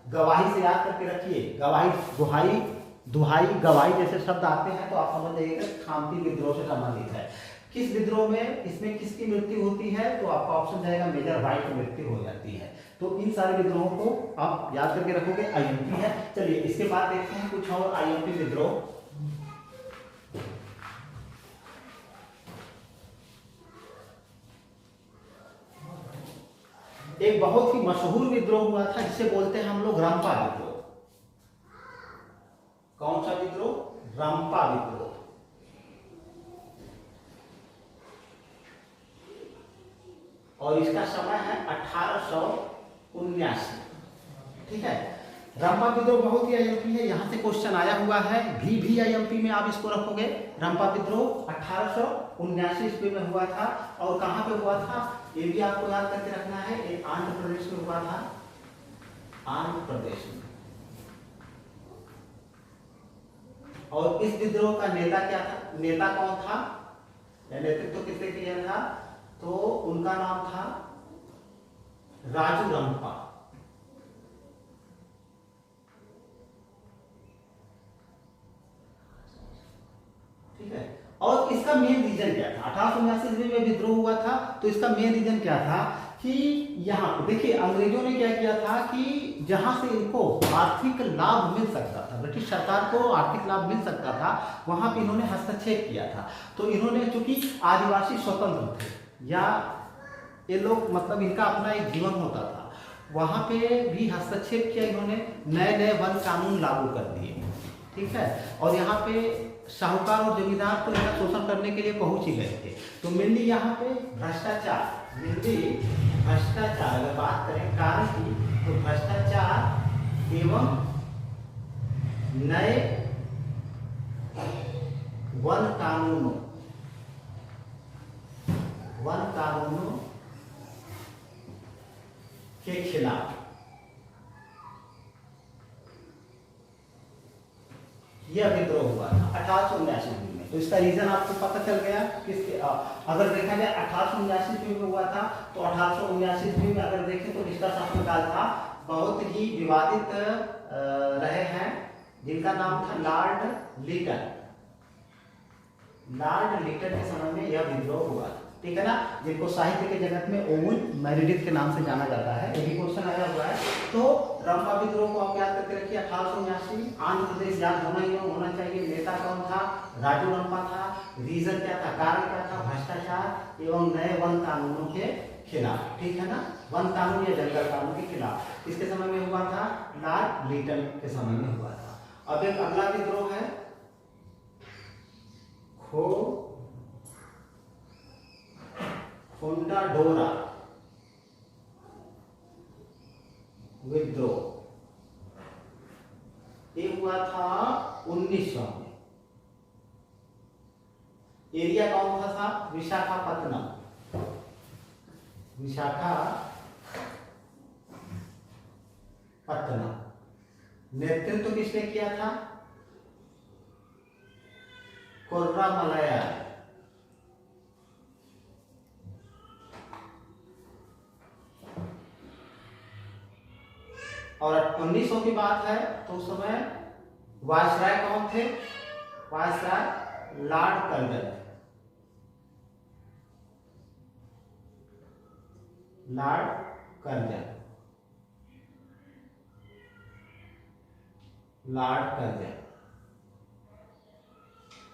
गवाही से याद करके रखिए, गवाही, गोहाई, दुहाई, गवाही जैसे शब्द आते हैं तो आप समझ जाइएगा खामती विद्रोह से संबंधित है। किस विद्रोह में, इसमें किसकी मृत्यु होती है, तो आपका ऑप्शन जाएगा मेजर व्हाइट की मृत्यु हो जाती है। तो इन सारे विद्रोहों को आप याद करके रखोगे, आईएमपी है। चलिए इसके बाद देखते हैं कुछ और आईएमपी विद्रोह। एक बहुत ही मशहूर विद्रोह हुआ था जिसे बोलते हैं हम लोग रंपा विद्रोह। कौन सा विद्रोह, रंपा विद्रोह। और इसका समय है 1879। ठीक है, रंपा विद्रोह बहुत ही आईएमपी है, यहां से क्वेश्चन आया हुआ है, भी आईएमपी में आप इसको रखोगे। रंपा विद्रोह 1879 ईस्वी में हुआ था। और कहां पे हुआ था, ये भी आपको याद करके रखना है, ये आंध्र प्रदेश में हुआ था, आंध्र प्रदेश में। और इस विद्रोह का नेता क्या था, नेता कौन था, नेतृत्व किसने किया था, तो उनका नाम था राजू रंपा। ठीक है, और इसका मेन रीजन क्या था, 1879 में विद्रोह हुआ था तो इसका मेन रीजन क्या था कि यहाँ देखिए अंग्रेजों ने क्या किया था कि जहां से इनको आर्थिक लाभ मिल सकता था, ब्रिटिश सरकार को आर्थिक लाभ मिल सकता था, वहां पे इन्होंने हस्तक्षेप किया था। तो इन्होंने, चूंकि आदिवासी स्वतंत्र थे या ये लोग मतलब इनका अपना एक जीवन होता था, वहां पे भी हस्तक्षेप किया इन्होंने, नए नए वन कानून लागू कर दिए। ठीक है, और यहाँ पे साहूकार और जमींदार तो इनका शोषण करने के लिए पहुंच ही गए थे। तो मेनली यहाँ पे भ्रष्टाचार, अगर बात करें कारण की, तो भ्रष्टाचार एवं नए वन कानूनों के खिलाफ यह विद्रोह हुआ था 1879 में। तो इसका रीजन आपको पता चल गया किसके, अगर देखा जाए 1879 में हुआ था, तो 1879 में अगर देखें तो जिसका शासनकाल था बहुत ही विवादित रहे हैं, जिनका नाम था लॉर्ड लिटन। लॉर्ड लिटन के समय में यह विद्रोह हुआ था। ठीक है ना, जिनको साहित्य के जगत में ओवन मेरिडिथ के नाम से जाना जाता है। ये भी क्वेश्चन आया हुआ है। तो रंपा विद्रोह को आप याद करके रखिए 1879, आंध्र प्रदेश याद होना चाहिए। नेता कौन था? राजू रंपा था। रीजन क्या था, कारण क्या था? भ्रष्टाचार एवं नए वन कानूनों के खिलाफ, ठीक है ना, वन कानून या जंगल कानून के खिलाफ। किसके समय में हुआ था? लॉर्ड लिटन के समय में हुआ था। अब एक अगला विद्रोह है खोंडाडोरा विद्रोह। ये हुआ था 1900 में। एरिया कौन सा था? विशाखापत्तनम। नेतृत्व किसने किया था? कोर्रामलया। और 1900 की बात है तो उस समय वायसराय कौन थे? Viceroy Lord Curzon. Lord Curzon.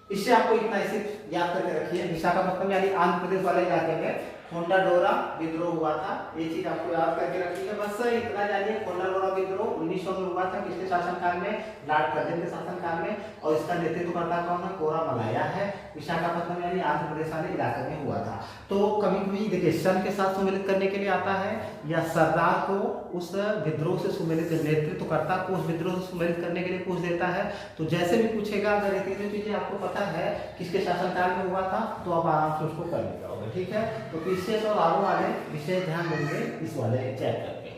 इससे आपको इतना इसे याद करके रखिए, विशाखापत्तनम यानी आंध्र प्रदेश वाले इलाके में खोंडाडोरा विद्रोह हुआ था। ये चीज आपको याद करके रखनी है। बस इतना जानिए, खोंडाडोरा विद्रोह 1900 में हुआ था। किसके शासनकाल में? लॉर्ड कर्जन के शासनकाल में। और इसका नेतृत्व करता कौन है? कोरामलया है। विशाखापत्तनम यानी आंध्र प्रदेश वाले इलाके में हुआ था। तो कभी कभी देखिए सन के साथ सम्मिलित करने के लिए आता है, या सरदार को उस विद्रोह से सम्मिलित, नेतृत्वकर्ता को उस विद्रोह से सम्मिलित करने के लिए पूछ देता है। तो जैसे भी पूछेगा, अगर ये तीनों चीजें आपको पता है किसके शासनकाल में हुआ था, तो आप आराम से उसको कर लेगा होगा, ठीक है। तो पीसीएस और आरओ वाले विशेष ध्यान देंगे इस वाले चैप्टर पे।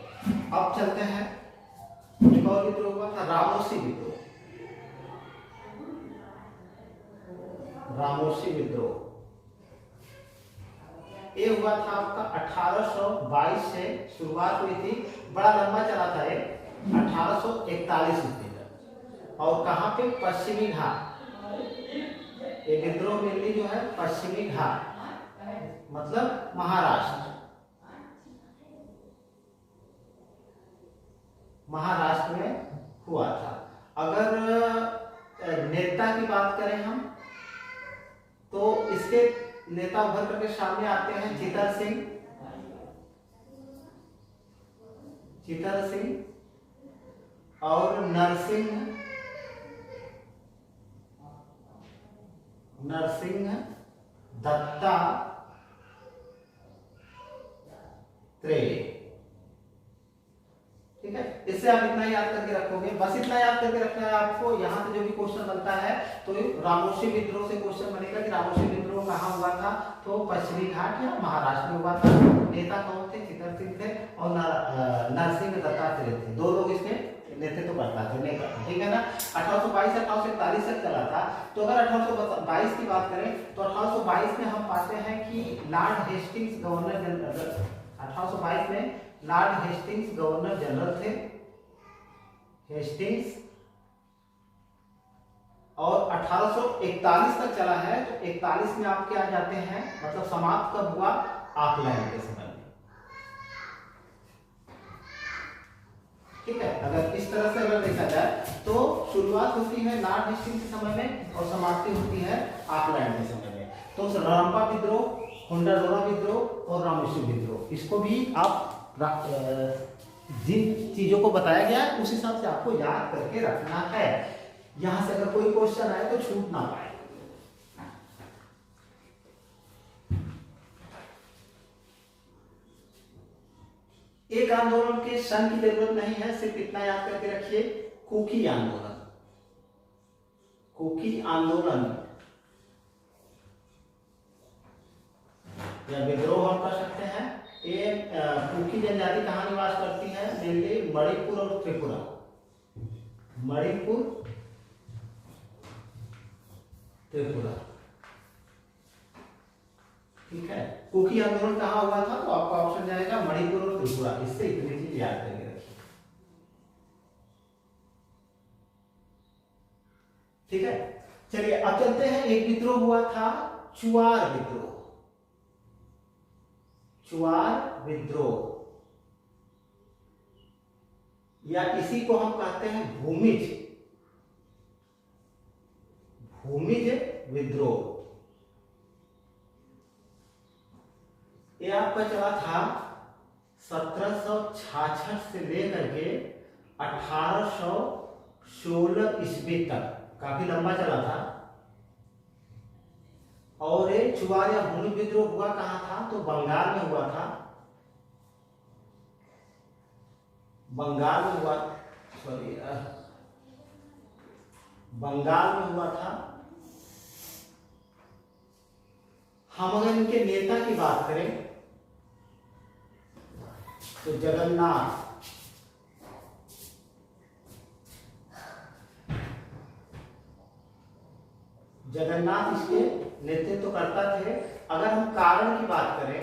अब चलते हैं, एक और विद्रोह हुआ था, रामोसी विद्रोह। ये हुआ था आपका 1822 से शुरुआत हुई थी, बड़ा लंबा चला था ये, 1841 ईस्वी तक। और कहाँ पे? पश्चिमी घाट। ये विद्रोह मेनली जो है पश्चिमी घाट मतलब महाराष्ट्र में हुआ था। अगर नेता की बात करें हम, तो इसके नेता उभर करके सामने आते हैं चितर सिंह और नरसिंह दत्ता ठीक है। इससे आप इतना याद करके रखोगे, बस इतना याद करके रखना है आपको। यहाँ से जो भी क्वेश्चन बनता है तो रामोशी विद्रोह से क्वेश्चन बनेगा कि रामोशी विद्रोह कहाँ हुआ था, तो पश्चिमी घाट या महाराष्ट्र में हुआ था। नेता कौन थे? चितर सिंह थे और नरसिंह दत्तात्रेय थे। दो लोग इसके नेतृत्व करता थे, नेता, ठीक है ना। 1822 से 1841 तक चला था। तो अगर 1822 की बात करें तो 1822 में हम पाते हैं कि लॉर्ड हेस्टिंग्स गवर्नर जनरल, 1822 में लॉर्ड हेस्टिंग्स गवर्नर जनरल थे, हेस्टिंग्स। और 1841 तक चला है। तो 41 में आप क्या जाते हैं, मतलब समाप्त कब हुआ? ऑकलैंड के समय में, ठीक है। अगर इस तरह से अगर देखा जाए तो शुरुआत होती है लॉर्ड हेस्टिंग्स के समय में और समाप्ति होती है ऑकलैंड के समय में। तो रंपा विद्रोह, खोंडाडोरा विद्रोह और रामोशी विद्रोह, इसको भी आप जिन चीजों को बताया गया है उस हिसाब से आपको याद करके रखना है। यहां से अगर कोई क्वेश्चन आए तो छूट ना पाए। एक आंदोलन के सन की जरूरत नहीं है, सिर्फ इतना याद करके रखिए, कुकी आंदोलन या विद्रोह हम कर सकते हैं। ये कुकी जनजाति कहाँ निवास करती है? मेनली मणिपुर और त्रिपुरा। ठीक है। कुकी आंदोलन कहाँ हुआ था? तो आपका ऑप्शन जाएगा मणिपुर और त्रिपुरा। इससे इतनी चीज याद करके रखिए, ठीक है। चलिए अब चलते हैं, एक विद्रोह हुआ था चुआर विद्रोह। चुआर विद्रोह, या इसी को हम कहते हैं भूमिज विद्रोह। ये आपका चला था 1766 से लेकर के 1816 ईस्वी तक, काफी लंबा चला था। और ये चुआर या भूमि विद्रोह हुआ कहाँ था, तो बंगाल में हुआ था। बंगाल में हुआ था। हम अगर इनके नेता की बात करें तो जगन्नाथ इसके नेतृत्व करता थे। अगर हम कारण की बात करें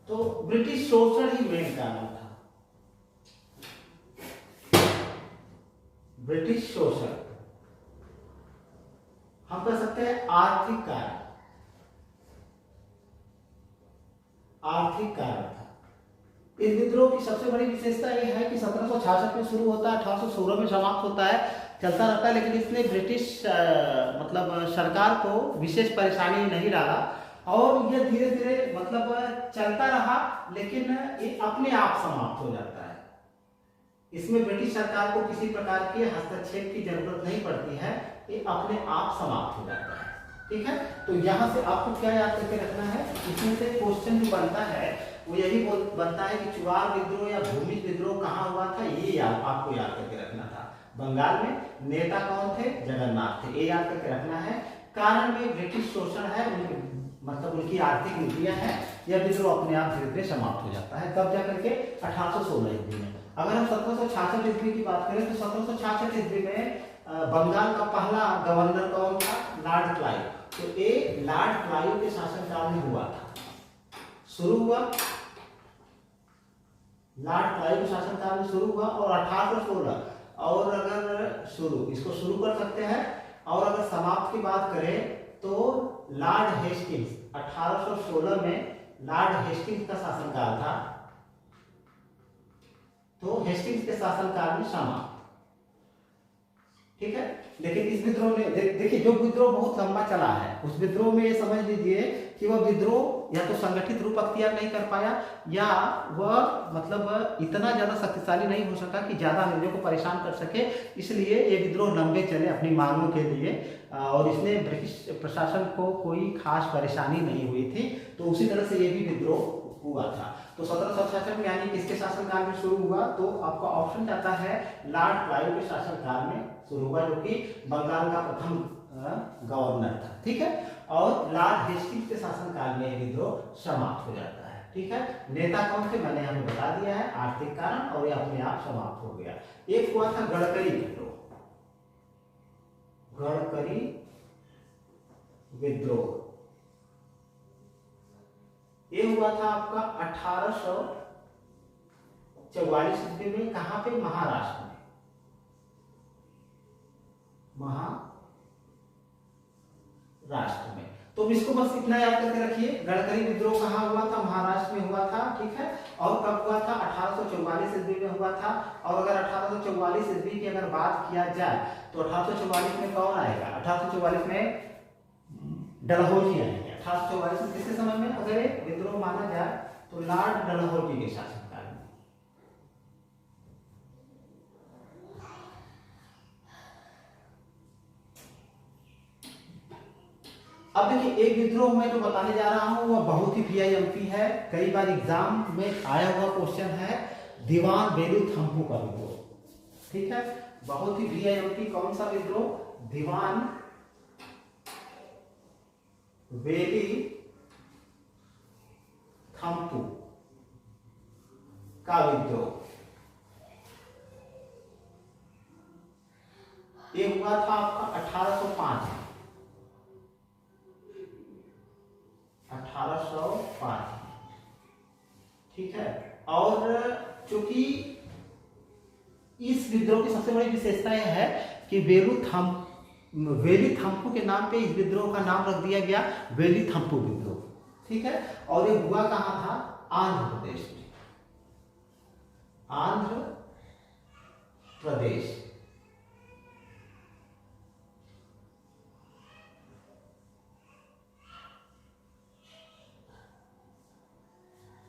तो ब्रिटिश शोषण ही मेन कारण था। ब्रिटिश शोषण, हम कह सकते हैं आर्थिक कारण था। इस विद्रोह की सबसे बड़ी विशेषता यह है कि 1766 में शुरू होता है, 1816 में समाप्त होता है, चलता रहता है। लेकिन इसने ब्रिटिश सरकार को विशेष परेशानी नहीं डाला और यह धीरे धीरे चलता रहा, लेकिन ये अपने आप समाप्त हो जाता है। इसमें ब्रिटिश सरकार को किसी प्रकार के हस्तक्षेप की जरूरत नहीं पड़ती है, ये अपने आप समाप्त हो जाता है। ठीक है, तो यहाँ से आपको क्या याद करके रखना है, इसमें से क्वेश्चन जो बनता है वो यही बनता है कि चुआर विद्रोह या भूमि विद्रोह कहाँ हुआ था, ये आपको याद करके रखना था। बंगाल में। नेता कौन थे, जगन्नाथ थे, ये याद करके रखना है। कारण में ब्रिटिश शोषण है, उनकी आर्थिक नीतियां हैं। यह विद्रोह अपने आप धीरे धीरे समाप्त हो जाता है, तब जाकर के 1816 ईस्वी में। अगर हम 1766 ईस्वी की बात करें तो 1766 ईस्वी में बंगाल का पहला गवर्नर कौन था, लॉर्ड क्लाइव। तो ये लॉर्ड क्लाइव के शासनकाल में हुआ था, शुरू हुआ। लॉर्ड क्लाइव के शासनकाल में शुरू हुआ और 1816, और अगर इसको शुरू कर सकते हैं। और अगर समाप्त की बात करें तो लॉर्ड हेस्टिंग्स 1816 में लॉर्ड हेस्टिंग्स का शासनकाल था, तो हेस्टिंग्स के शासनकाल में समाप्त। ठीक है, लेकिन इस विद्रोह में देखिए, जो विद्रोह बहुत लंबा चला है, उस विद्रोह में ये समझ लीजिए कि वह विद्रोह या तो संगठित रूप अख्तियार नहीं कर पाया, या वह इतना ज्यादा शक्तिशाली नहीं हो सका कि ज्यादा अंग्रेजों को परेशान कर सके। इसलिए ये विद्रोह लंबे चले अपनी मांगों के लिए, और इसने ब्रिटिश प्रशासन को कोई खास परेशानी नहीं हुई थी। तो उसी तरह से ये भी विद्रोह हुआ था। तो 1766 में यानी किसके शासनकाल में शुरू हुआ, तो आपका ऑप्शन जाता है लॉर्ड क्लाइव के शासनकाल में शुरू हुआ, जो कि बंगाल का प्रथम गवर्नर था। ठीक है, और लॉर्ड हेस्टिंग्स के शासनकाल में यह विद्रोह समाप्त हो जाता है। ठीक है, नेता कौन थे मैंने हमें बता दिया है, आर्थिक कारण, और ये अपने आप समाप्त हो गया। एक हुआ था गड़करी विद्रोह। गड़करी विद्रोह ये हुआ था आपका 1844 ईस्वी में। कहां पे, महाराष्ट्र में। महाराष्ट्र में। तो इसको बस इतना याद करके रखिए, गड़करी विद्रोह कहां हुआ था, महाराष्ट्र में हुआ था। ठीक है, और कब हुआ था, 1844 ईस्वी में हुआ था। और अगर 1844 ईस्वी की अगर बात किया जाए तो 1844 में कौन आएगा, 1844 में डलहौजी आएंगे। 1844 में किसके समय में अगर विद्रोह माना जाए तो लॉर्ड डलहौजी के शासनकाल में। अब देखिए, एक विद्रोह में जो बताने जा रहा हूं वह बहुत ही VIMP है, कई बार एग्जाम में आया हुआ क्वेश्चन है, दीवान बेलू थम्पू का विद्रोह। ठीक है, बहुत ही VIMP। कौन सा विद्रोह, दीवान वेली थम्पू का विद्रोह। ये हुआ था आपका 1805। ठीक है, और चूंकि इस विद्रोह की सबसे बड़ी विशेषता यह है कि बेलू वेलिथम्पू के नाम पे इस विद्रोह का नाम रख दिया गया वेलिथम्पू विद्रोह। ठीक है, और ये हुआ कहाँ था? आंध्र प्रदेश में। आंध्र प्रदेश।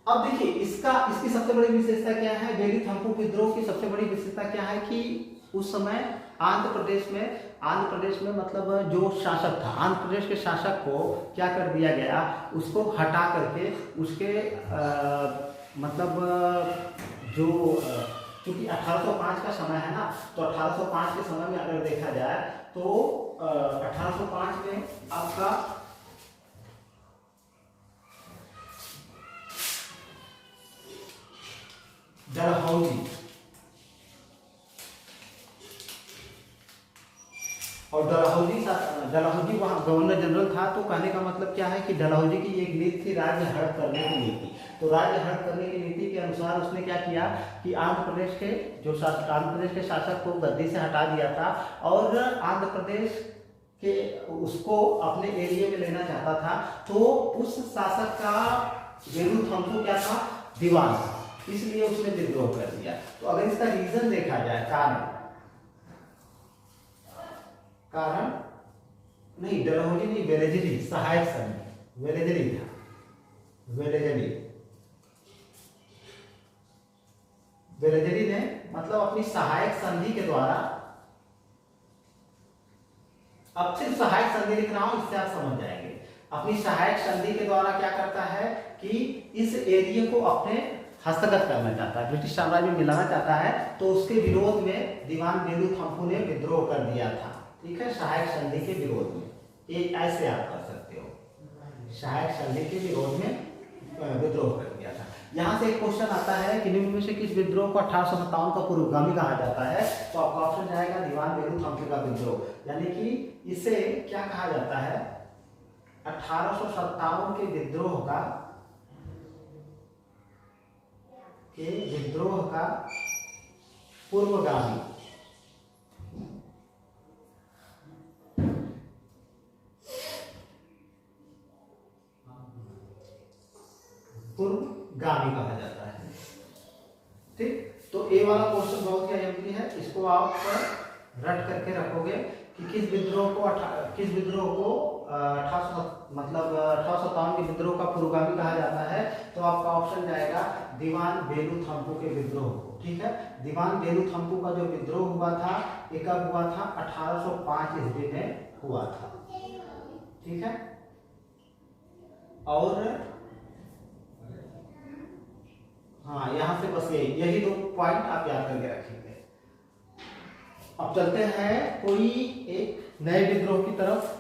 अब देखिए इसकी सबसे बड़ी विशेषता क्या है? वेलिथम्पू विद्रोह की सबसे बड़ी विशेषता क्या है कि उस समय आंध्र प्रदेश में मतलब जो शासक था, आंध्र प्रदेश के शासक को क्या कर दिया गया? उसको हटा करके उसके मतलब जो क्योंकि 1805 का समय है ना, तो 1805 के समय में अगर देखा जाए तो 1805 में आपका डलहौजी और डलहौजी वहाँ गवर्नर जनरल था। तो कहने का मतलब क्या है कि डलहौजी की एक नीति थी राज्य हड़प करने की नीति। तो राज्य हड़प करने की नीति के अनुसार उसने क्या किया कि आंध्र प्रदेश के शासक को गद्दी से हटा दिया था और आंध्र प्रदेश के उसको अपने एरिया में लेना चाहता था। तो उस शासक का वेलुथम्पू क्या था? दीवान था, इसलिए उसने विद्रोह कर दिया। तो अगर इसका रीजन देखा जाए, कारण नहीं, डलहौजी नहीं, वेलेजरी सहायक संधि, वेलेजरी था, वेलेजरी ने मतलब अपनी सहायक संधि के द्वारा, अब सिर्फ सहायक संधि लिख रहा हूं, इससे आप समझ जाएंगे। अपनी सहायक संधि के द्वारा क्या करता है कि इस एरिया को अपने हस्तगत करना चाहता है, ब्रिटिश साम्राज्य में मिलाना चाहता है। तो उसके विरोध में दीवान वेलुथम्पू ने विद्रोह कर दिया था। ठीक है, सहायक संधि के विरोध में, एक ऐसे आप कर सकते हो, सहायक संधि के विरोध में विद्रोह कर दिया था। यहाँ से एक क्वेश्चन आता है कि निम्न में से किस विद्रोह को 1857 का पूर्वगामी कहा जाता है? तो आपका ऑप्शन जाएगा दीवान वेलुथम्पू का विद्रोह, यानी कि इसे क्या कहा जाता है? 1857 के विद्रोह का पूर्वगामी। पूर्वगामी कहा जाता है। ठीक, तो ए वाला क्वेश्चन बहुत ही अहम है, इसको आप रट करके रखोगे कि किस विद्रोह को 1857 के विद्रोह का पूर्वगामी कहा जाता है। तो आपका ऑप्शन जाएगा दीवान वेलुथम्पू के विद्रोह को। ठीक है, दीवान वेलुथम्पू का जो विद्रोह हुआ था ये कब हुआ था? 1805 ईस्वी में हुआ था। ठीक है, और हाँ, यहां से बस यही दो पॉइंट आप याद करके रखेंगे। अब चलते हैं कोई एक नए विद्रोह की तरफ।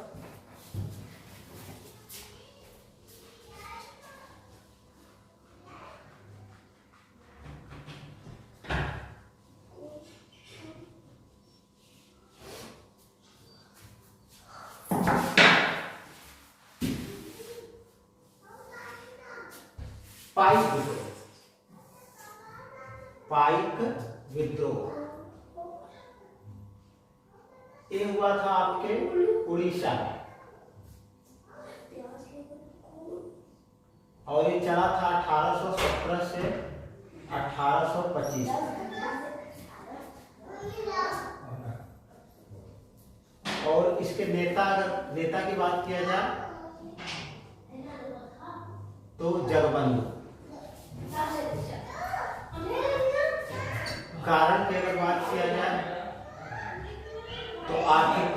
पाइक विद्रोह ये हुआ था आपके उड़ीसा में और ये चला था 1817 से 1825 और इसके नेता की बात किया जाए तो जगबंधु। कारण की अगर बात किया जाए तो आर्थिक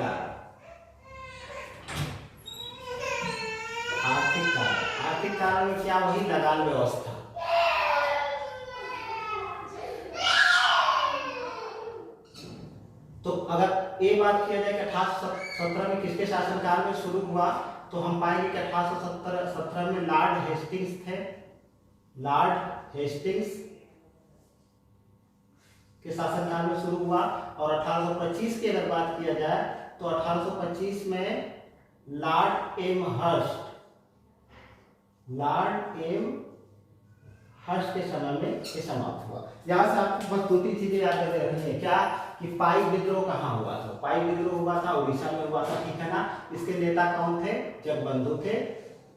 कारण में क्या? वही लगान व्यवस्था। तो अगर ये बात किया जाए कि 1817 में किसके शासनकाल में शुरू हुआ, तो हम पाएंगे कि 1817 में लॉर्ड हेस्टिंग्स थे। लॉर्ड हेस्टिंग्स के शासनकाल में शुरू हुआ। और 1825 की अगर बात किया जाए तो 1825 में लॉर्ड एम हर्स्ट के समय में ये समाप्त हुआ। यहाँ से आपको बस दो तीन चीजें याद करके रखनी है। क्या कि पाइक विद्रोह कहाँ हुआ था? पाइक विद्रोह हुआ था उड़ीसा में हुआ था, ठीक है ना। इसके नेता कौन थे? जगबंधु थे,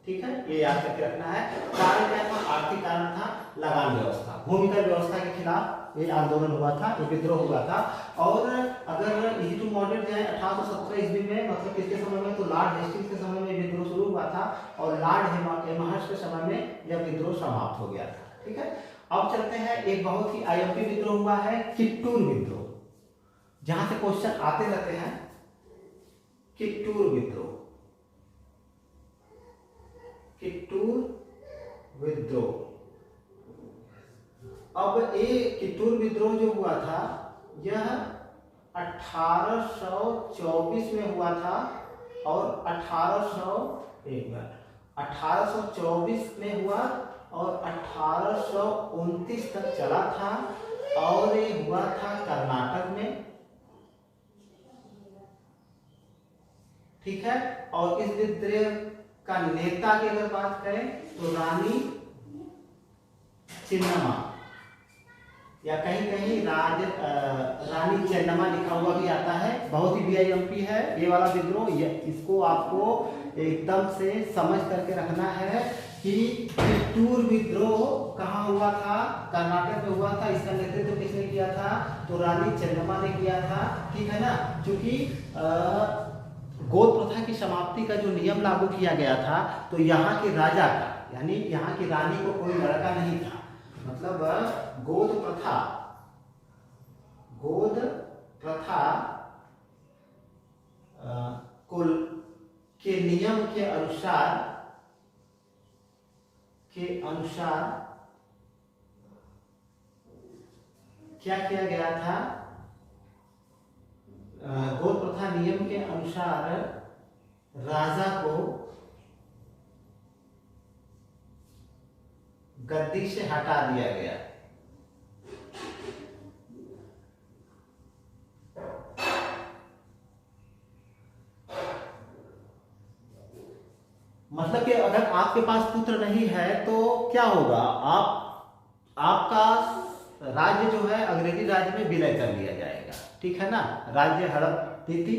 ठीक है, ये याद करके रखना है। कारण क्या था? आर्थिक कारण था, लगान व्यवस्था, भूमिकर व्यवस्था के खिलाफ ये आंदोलन हुआ था, ये विद्रोह हुआ था। और अगर इजी टू मॉडरेट जाए 1817 ईस्वी में, मतलब किसके समय में? तो लॉर्ड हेस्टिंग्स के समय में विद्रोह शुरू हुआ था और लॉर्ड एमहर्स्ट के समय में यह विद्रोह समाप्त हो गया था, ठीक है। अब चलते हैं, एक बहुत ही आईएमपी विद्रोह हुआ है, कित्तूर विद्रोह, जहां से क्वेश्चन आते रहते हैं। कित्तूर विद्रोह, कित्तूर विद्रोह। अब ये कित्तूर विद्रोह जो हुआ था, यह 1824 में हुआ था और 1824 में हुआ और 1829 तक चला था। और ये हुआ था कर्नाटक में, ठीक है। और इस विद्रोह का नेता की अगर बात करें तो रानी चेन्नम्मा, या कहीं कहीं रानी चेन्नम्मा लिखा हुआ भी आता है। बहुत ही वीआईएमपी है ये वाला विद्रोह, इसको आपको एकदम से समझ करके रखना है कि कित्तूर विद्रोह कहाँ हुआ था? कर्नाटक में हुआ था। इसका नेतृत्व किसने किया था? तो रानी चेन्नम्मा ने किया था, ठीक है ना। क्योंकि गोद प्रथा की समाप्ति का जो नियम लागू किया गया था, तो यहाँ के राजा का, यानी यहाँ की रानी को कोई लड़का नहीं था। मतलब गोद प्रथा कुल के नियम के अनुसार क्या किया गया था? गोद प्रथा नियम के अनुसार राजा को गद्दी से हटा दिया गया। मतलब कि अगर आपके पास पुत्र नहीं है तो क्या होगा? आपका राज्य जो है अंग्रेजी राज्य में विलय कर लिया जाएगा, ठीक है ना। राज्य हड़प नीति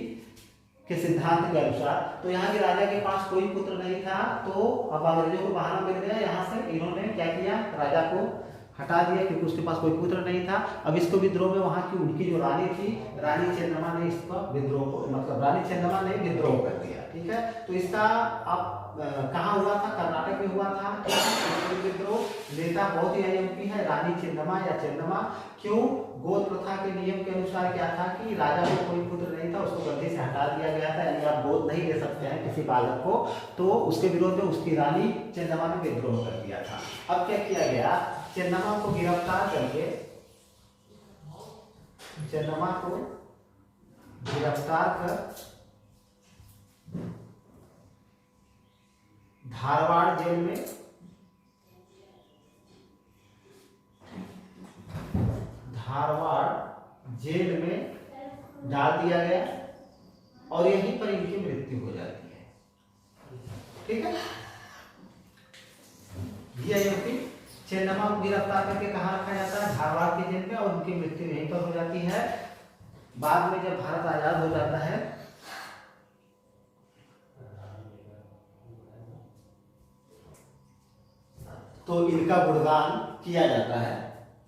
के सिद्धांत के अनुसार। तो यहाँ के राजा के पास कोई पुत्र नहीं था, तो अब अंग्रेजों को बहाना मिल गया। यहाँ से इन्होंने क्या किया? राजा को हटा दिया क्योंकि उसके पास कोई पुत्र नहीं था। अब इसको विद्रोह में वहाँ की उनकी जो रानी थी, रानी चेन्नम्मा ने इसका विद्रोह को, मतलब रानी चेन्नम्मा ने विद्रोह कर दिया, ठीक है। तो इसका आप कहाँ हुआ था? कर्नाटक में हुआ था विद्रोह। नेता बहुत ही आईएमपी है, रानी चेन्नम्मा या चेन्नम्मा। क्यों? गोद प्रथा के नियम के अनुसार क्या था कि राजा को कोई पुत्र नहीं था, उसको गद्दी से हटा दिया गया था, यानी आप गोद नहीं दे सकते हैं किसी बालक को। तो उसके विरोध में उसकी रानी चेन्नम्मा ने विद्रोह कर दिया था। अब क्या किया गया? चेन्नम्मा को गिरफ्तार करके, चेन्नम्मा को गिरफ्तार कर धारवाड़ जेल में डाल दिया गया और यहीं पर इनकी मृत्यु हो जाती है, ठीक है। वीआईएमपी चेन्नम्मा को गिरफ्तार करके कहाँ रखा जाता है? धारवाड़ के जेल में, और उनकी मृत्यु यहीं पर हो जाती है। बाद में जब भारत आजाद हो जाता है तो इनका गुणगान किया जाता है,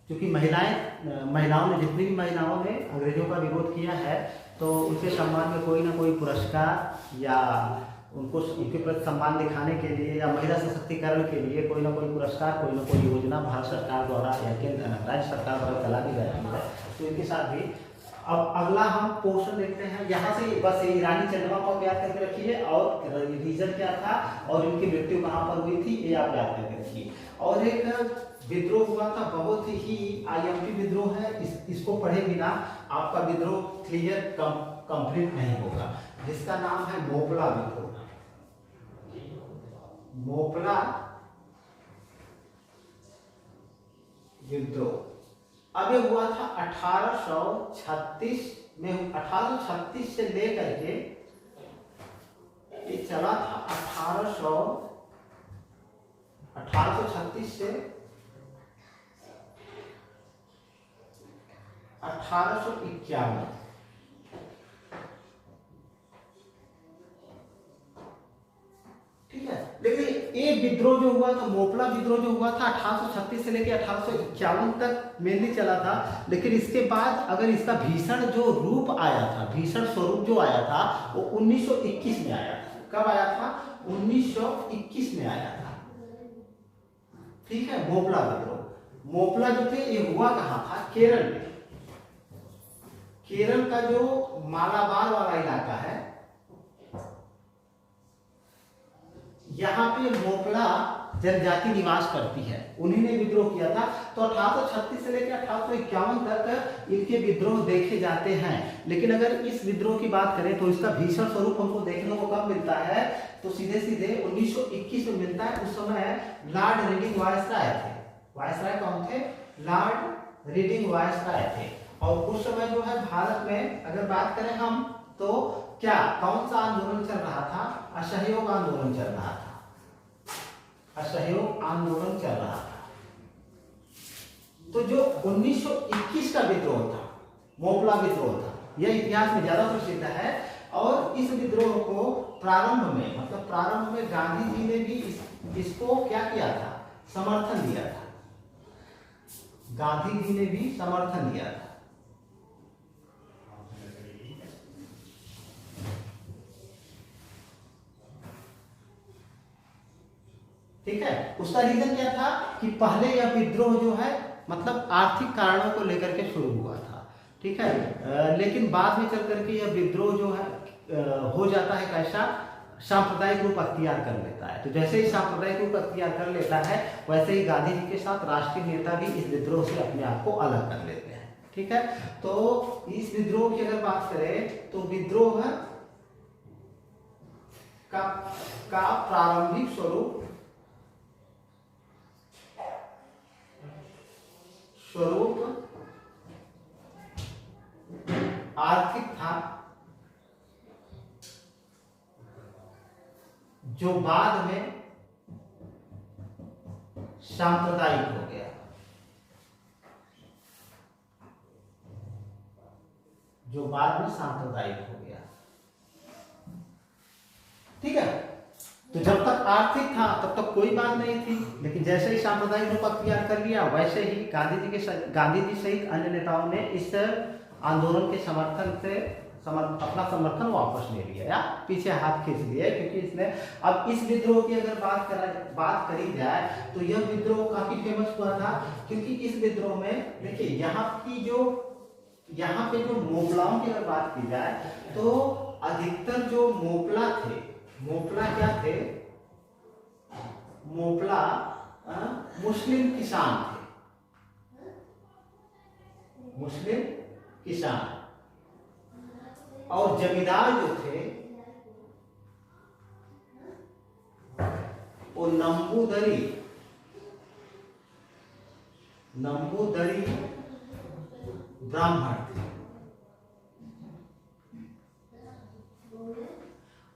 क्योंकि महिलाओं ने, जितनी भी महिलाओं ने अंग्रेजों का विरोध किया है, तो उनके सम्मान में कोई ना कोई पुरस्कार या उनको उनके प्रति सम्मान दिखाने के लिए या महिला सशक्तिकरण के लिए कोई ना कोई पुरस्कार, कोई ना कोई योजना भारत सरकार द्वारा या केंद्र राज्य सरकार द्वारा चला दी जाती है। तो इनके साथ भी अब अगला हम पोर्शन देखते हैं। यहाँ से बस ये रानी चेन्नम्मा को याद करके रखिए और रीजन क्या था और इनकी मृत्यु कहाँ पर हुई थी ये आप याद करके रखिए। और एक विद्रोह हुआ था, बहुत ही आईएमपी विद्रोह है, इसको पढ़े बिना आपका विद्रोह क्लियर कंप्लीट नहीं होगा, जिसका नाम है मोपला विद्रोह। मोपला विद्रोह अब ये हुआ था 1836 में। 1836 से लेकर के ये चला था 1836 से 1851। ठीक है, लेकिन ये विद्रोह जो हुआ था, मोपला विद्रोह जो हुआ था 1836 से लेकर 1851 तक मेनली चला था। लेकिन इसके बाद अगर इसका भीषण जो रूप आया था, भीषण स्वरूप जो आया था वो 1921 में आया था। कब आया था? 1921 में आया था। ठीक है, मोपला विद्रोह। मोपला जो थे ये हुआ कहाँ था? केरल में। केरल का जो मालाबार वाला इलाका है, यहाँ पे मोपला जनजाति निवास करती है, उन्हीं ने विद्रोह किया था। तो 1836 से लेकर 1851 तक इनके विद्रोह देखे जाते हैं। लेकिन अगर इस विद्रोह की बात करें तो इसका भीषण स्वरूप हमको देखने को कब मिलता है? तो सीधे सीधे 1921 में मिलता है। उस समय लॉर्ड रीडिंग वायसराय थे। वायसराय कौन थे? लॉर्ड रीडिंग वायसराय थे। और उस समय जो है भारत में अगर बात करें हम तो क्या कौन सा आंदोलन चल रहा था? असहयोग आंदोलन चल रहा था। असहयोग आंदोलन चल रहा था। तो जो 1921 का विद्रोह था, मोपला विद्रोह था, यह इतिहास में ज्यादा प्रसिद्ध है। और इस विद्रोह को प्रारंभ में, मतलब प्रारंभ में गांधी जी ने भी इसको क्या किया था? समर्थन दिया था। गांधी जी ने भी समर्थन दिया था। ठीक है, उसका रीजन क्या था कि पहले यह विद्रोह जो है मतलब आर्थिक कारणों को लेकर के शुरू हुआ था। ठीक है, लेकिन बाद में चल करके यह विद्रोह जो है हो जाता है कैसा? सांप्रदायिक रूप अख्तियार कर लेता है। तो जैसे ही सांप्रदायिक रूप अख्तियार कर लेता है वैसे ही गांधी जी के साथ राष्ट्रीय नेता भी इस विद्रोह से अपने आप को अलग कर लेते हैं। ठीक है, तो इस विद्रोह की अगर बात करें तो विद्रोह का प्रारंभिक स्वरूप आर्थिक था, जो बाद में सांप्रदायिक हो गया। जो बाद में सांप्रदायिक हो गया। ठीक है, तो जब तक आर्थिक था तब तक कोई बात नहीं थी। लेकिन जैसे ही सांप्रदायिक रूप अख्तियार कर लिया वैसे ही गांधी जी सहित अन्य नेताओं ने इस आंदोलन के समर्थन से अपना समर्थन वापस ले लिया या पीछे हाथ खींच लिया। क्योंकि इसने अब इस विद्रोह की अगर बात करी जाए तो यह विद्रोह काफी फेमस हुआ था। क्योंकि इस विद्रोह में देखिए यहाँ पे जो मोपलाओं की अगर बात की जाए तो अधिकतर जो मोपला थे, मोपला क्या थे? मोपला मुस्लिम किसान थे। मुस्लिम किसान। और जमींदार जो थे वो नंबूदरी ब्राह्मण थे।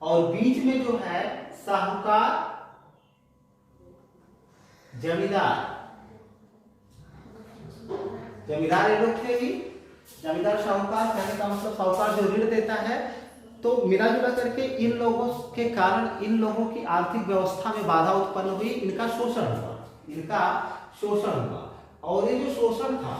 और बीच में जो है साहूकार, जमींदार ये लोग थे ही। जमींदार साहूकार कहने का मतलब साहूकार जो ऋण देता है। तो मिला जुला करके इन लोगों के कारण इन लोगों की आर्थिक व्यवस्था में बाधा उत्पन्न हुई। इनका शोषण हुआ। और ये जो शोषण था,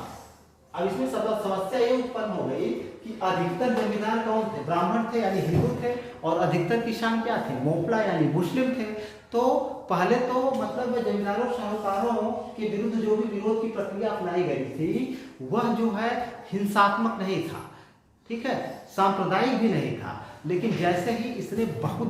अब इसमें समस्या ये उत्पन्न हो गई कि अधिकतर जमींदार कौन थे? ब्राह्मण थे यानी हिंदू थे। और अधिकतर किसान क्या थे? मोपला यानी मुस्लिम थे। तो पहले तो मतलब जमींदारों साहूकारों के विरुद्ध जो भी विरोध की प्रक्रिया अपनाई गई थी वह जो है हिंसात्मक नहीं था। ठीक है, सांप्रदायिक भी नहीं था। लेकिन जैसे ही इसने बहुत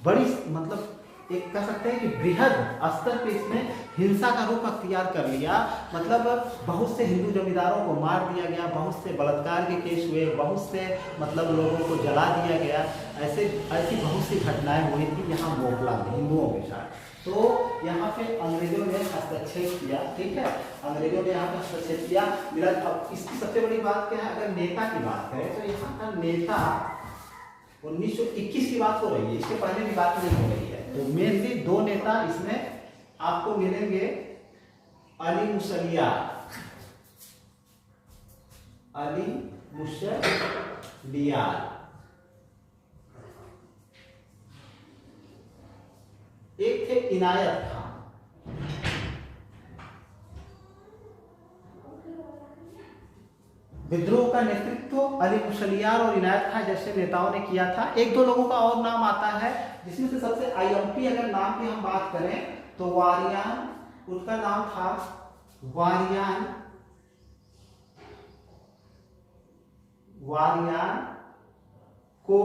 बड़ी मतलब एक कह सकते हैं कि बृहद स्तर पे इसने हिंसा का रूप अख्तियार कर लिया। मतलब बहुत से हिंदू जमींदारों को मार दिया गया, बहुत से बलात्कार के केस हुए, बहुत से मतलब लोगों को जला दिया गया। ऐसी बहुत सी घटनाएं हुई थी यहाँ मोपला में हिंदुओं के साथ। तो यहाँ पे अंग्रेजों ने हस्तक्षेप किया। ठीक है, अंग्रेजों ने यहाँ पे हस्तक्षेप किया। अब इसकी सबसे बड़ी बात क्या है? अगर नेता की बात करें तो यहाँ का नेता 1921 की बात हो रही है, इसके पहले की बात नहीं हो रही है। तो मेनली दो नेता इसमें आपको मिलेंगे। अली अली मुसलियार। एक थे इनायत खान। विद्रोह का नेतृत्व अली मुसलियार और इनायत खान जैसे नेताओं ने किया था। एक दो लोगों का और नाम आता है, जिसमें से सबसे आईएमपी अगर नाम की हम बात करें तो वारियान, उसका नाम था वारियान को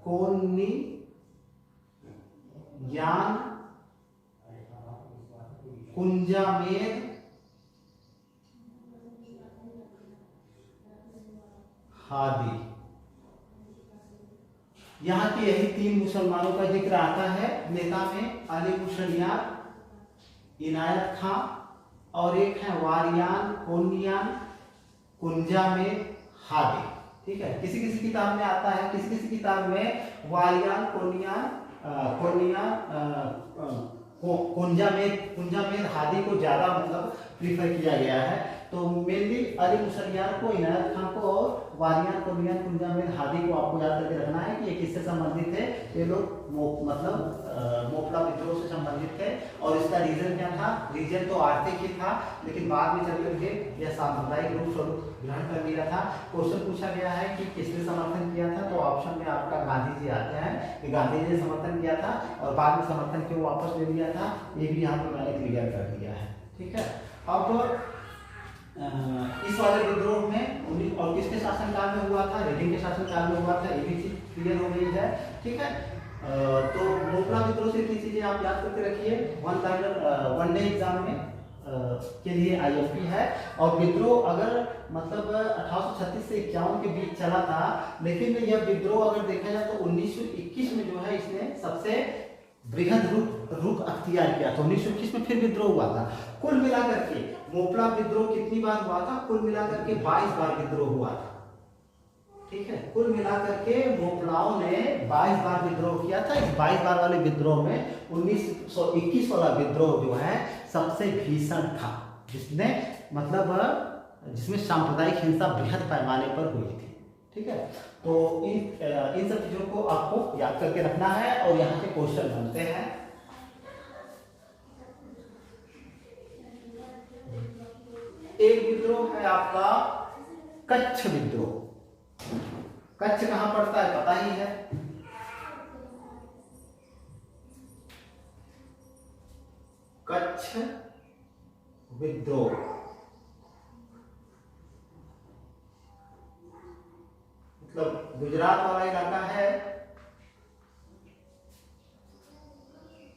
कोन्नियान कुंजामेर हादी। यहाँ के यही तीन मुसलमानों का जिक्र आता है। नेता में अली मुसलियार, इनायत खां और एक है वारियान कोनियान कुंजामेर हादी। ठीक है, किसी किसी किताब में आता है, किसी किसी किताब में वारियान कोनियान कुंजामेर हादी को ज्यादा मतलब प्रीफर किया गया है। तो मेनली अली मुसलियार को, इनायत खान को और वारियान कोनियान कुंजामेर हादी को आपको याद करके रखना है कि ये किससे संबंधित है। ये लोग मतलब मोपला विद्रोह से संबंधित थे। और इसका रीजन क्या था? रीजन तो आर्थिक ही था, लेकिन बाद में चल करके यह सांप्रदायिक रूप स्वरूप ग्रहण कर लिया था। क्वेश्चन पूछा गया है कि किसने समर्थन किया था, तो ऑप्शन में आपका गांधी जी आते हैं कि गांधी जी ने समर्थन किया था और बाद में समर्थन क्यों वापस ले लिया था, ये भी यहाँ पर मैंने क्लियर कर दिया है। ठीक है, अब इस वाले विद्रोह में और किसके शासनकाल में हुआ था? रेड्डी के शासनकाल में हुआ था। ये भी चीज क्लियर हो गई है। ठीक है, तो मोपला विद्रोह से इतनी चीजें आप याद करके रखिए। वन डे एग्जाम में के लिए आईएमपी है। और विद्रोह अगर मतलब 1836 से 51 के बीच चला था, लेकिन यह विद्रोह अगर देखा जाए तो 1921 में जो है इसने सबसे बृहद रुख अख्तियार किया था। 1921 में फिर विद्रोह हुआ था। कुल मिलाकर के मोपला विद्रोह कितनी बार हुआ था? कुल मिलाकर के 22 बार विद्रोह हुआ था। ठीक है, कुल मिलाकर के मोपलाओं ने 22 बार विद्रोह किया था। इस 22 बार वाले विद्रोह में 1921 वाला विद्रोह जो है सबसे भीषण था, जिसमें सांप्रदायिक हिंसा बृहद पैमाने पर हुई थी। ठीक है, तो इन सब चीजों को आपको याद करके रखना है और यहाँ के क्वेश्चन बनते हैं। एक विद्रोह है आपका कच्छ विद्रोह। कच्छ कहां पड़ता है पता ही है। कच्छ विद्रोह मतलब गुजरात वाला इलाका है।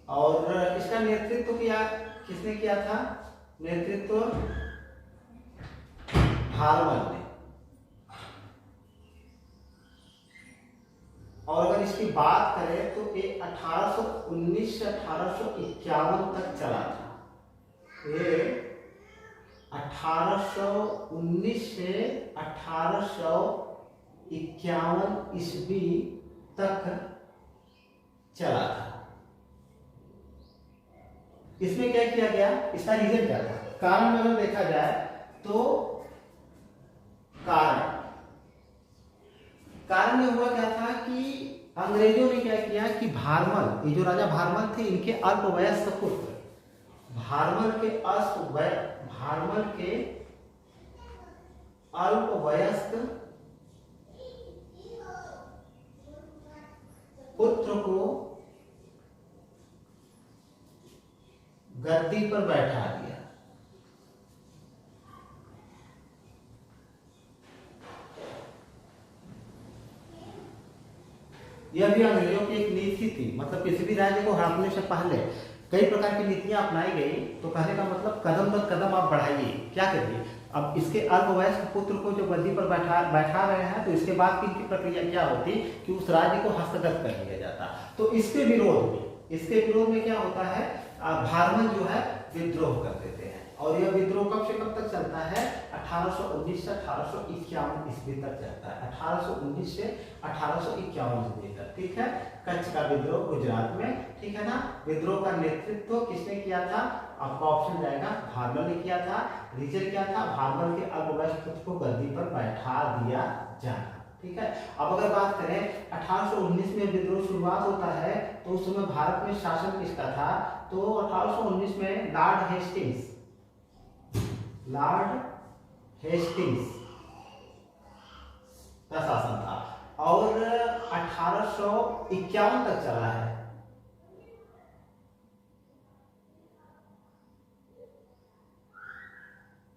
और इसका नेतृत्व किसने किया था? नेतृत्व भारमल ने। और अगर इसकी बात करें तो ये 1819 से 1851 तक चला था। ये 1819 से 1851 ईस्वी तक चला था। इसमें क्या किया गया? इसका रीजन क्या था? कारण में अगर देखा जाए तो कारण में हुआ क्या था कि अंग्रेजों ने क्या किया कि भारमल, ये जो राजा भारमल थे, इनके अल्पवयस्क पुत्र भारमल के अल्पवयस्क पुत्र को गद्दी पर बैठा दिया। यह भी अंग्रेजों की एक नीति थी। मतलब किसी भी राज्य को हड़पने से पहले कई प्रकार की नीतियां अपनाई गई। तो कहने का मतलब कदम दर कदम आप बढ़ाइए। क्या करिए? अब इसके अल्पवयस्क पुत्र को जो गद्दी पर बैठा रहे हैं, तो इसके बाद की इनकी प्रक्रिया क्या होती कि उस राज्य को हस्तगत कर लिया जाता। तो इसके विरोध में क्या होता है? भारमल जो है विद्रोह कर देते हैं। और यह विद्रोह कब से कब तक चलता है? 1819 से 1851 ईस्वी तक चलता है। 1819 से 1851 ईस्वी तक, ठीक है। कच्छ का विद्रोह गुजरात में, ठीक है ना। विद्रोह का नेतृत्व किसने किया था? आपका ऑप्शन जाएगा भारमल ने किया था। रीजन क्या था? भारमल के अल्पवयस्क पुत्र को गद्दी पर बैठा दिया जाना, ठीक है। अब अगर बात करें 1819 में विद्रोह शुरुआत होता है तो उस समय भारत में शासन किसका था? तो 1819 में लॉर्ड हेस्टिंग्स का शासन था और 1851 तक चला है।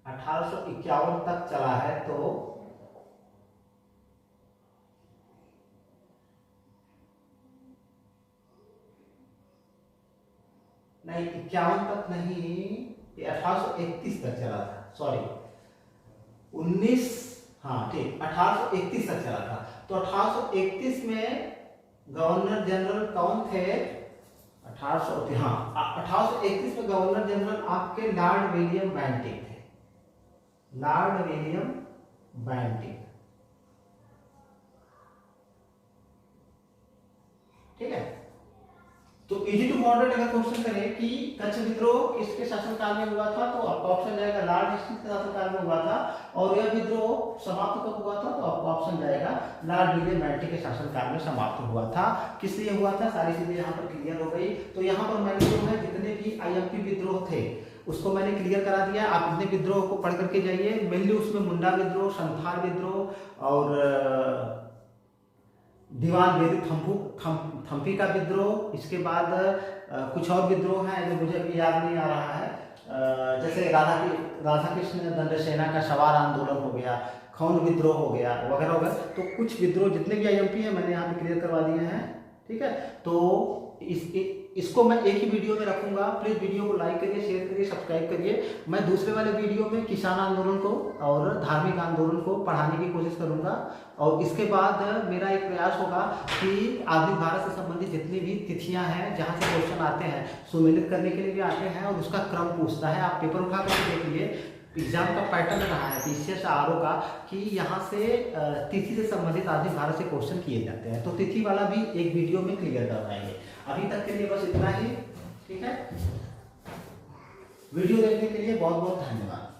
1851 तक चला है। तो नहीं, 51 तक नहीं, ये 1831 तक चला था, सॉरी 19, हाँ ठीक, 1831 तक चला था। तो 1831 में गवर्नर जनरल कौन थे? 1831 में गवर्नर जनरल आपके लॉर्ड विलियम बेंटिंक थे। लॉर्ड विलियम बेंटिंक, ठीक है। तो इजी टू मॉडरेट अगर क्वेश्चन करें कि कच्छ विद्रोह किसके शासनकाल में हुआ था, तो आपका ऑप्शन जाएगा लॉर्ड हेस्टिंग्स के शासनकाल में हुआ था। और यह विद्रोह समाप्त कब हुआ था? तो आपका ऑप्शन जाएगा लॉर्ड विलियम बेंटिंक के शासनकाल में समाप्त हुआ था। किस लिए हुआ था? सारी चीजें यहाँ पर क्लियर हो गई। तो यहाँ पर मैंने जो है जितने भी IMP विद्रोह थे उसको मैंने क्लियर करा दिया। आप इतने विद्रोह को पढ़ करके जाइए। मेनली उसमें मुंडा विद्रोह, संथाल विद्रोह और दीवान बेदी थम्पी का विद्रोह, इसके बाद कुछ और विद्रोह हैं जो मुझे अभी याद नहीं आ रहा है, जैसे राधा कृष्ण दंड सेना का सवार आंदोलन हो गया, खौन विद्रोह हो गया, वगैरह वगैरह। तो कुछ विद्रोह जितने भी IMP हैं मैंने यहाँ पे क्लियर करवा दिए हैं, ठीक है। तो इसको मैं एक ही वीडियो में रखूंगा। प्लीज वीडियो को लाइक करिए, शेयर करिए, सब्सक्राइब करिए। मैं दूसरे वाले वीडियो में किसान आंदोलन को और धार्मिक आंदोलन को पढ़ाने की कोशिश करूंगा। और इसके बाद मेरा एक प्रयास होगा कि आधुनिक भारत से संबंधित जितनी भी तिथियां हैं जहां से क्वेश्चन आते हैं सुमेलित करने के लिए भी आते हैं और उसका क्रम पूछता है। आप पेपर उठा करके देखिए, एग्जाम का पैटर्न रहा है PCS RO का कि यहाँ से तिथि से संबंधित आधुनिक भारत से क्वेश्चन किए जाते हैं। तो तिथि वाला भी एक वीडियो में क्लियर करवाएंगे। अभी तक के लिए बस इतना ही, ठीक है। वीडियो देखने के लिए बहुत बहुत धन्यवाद।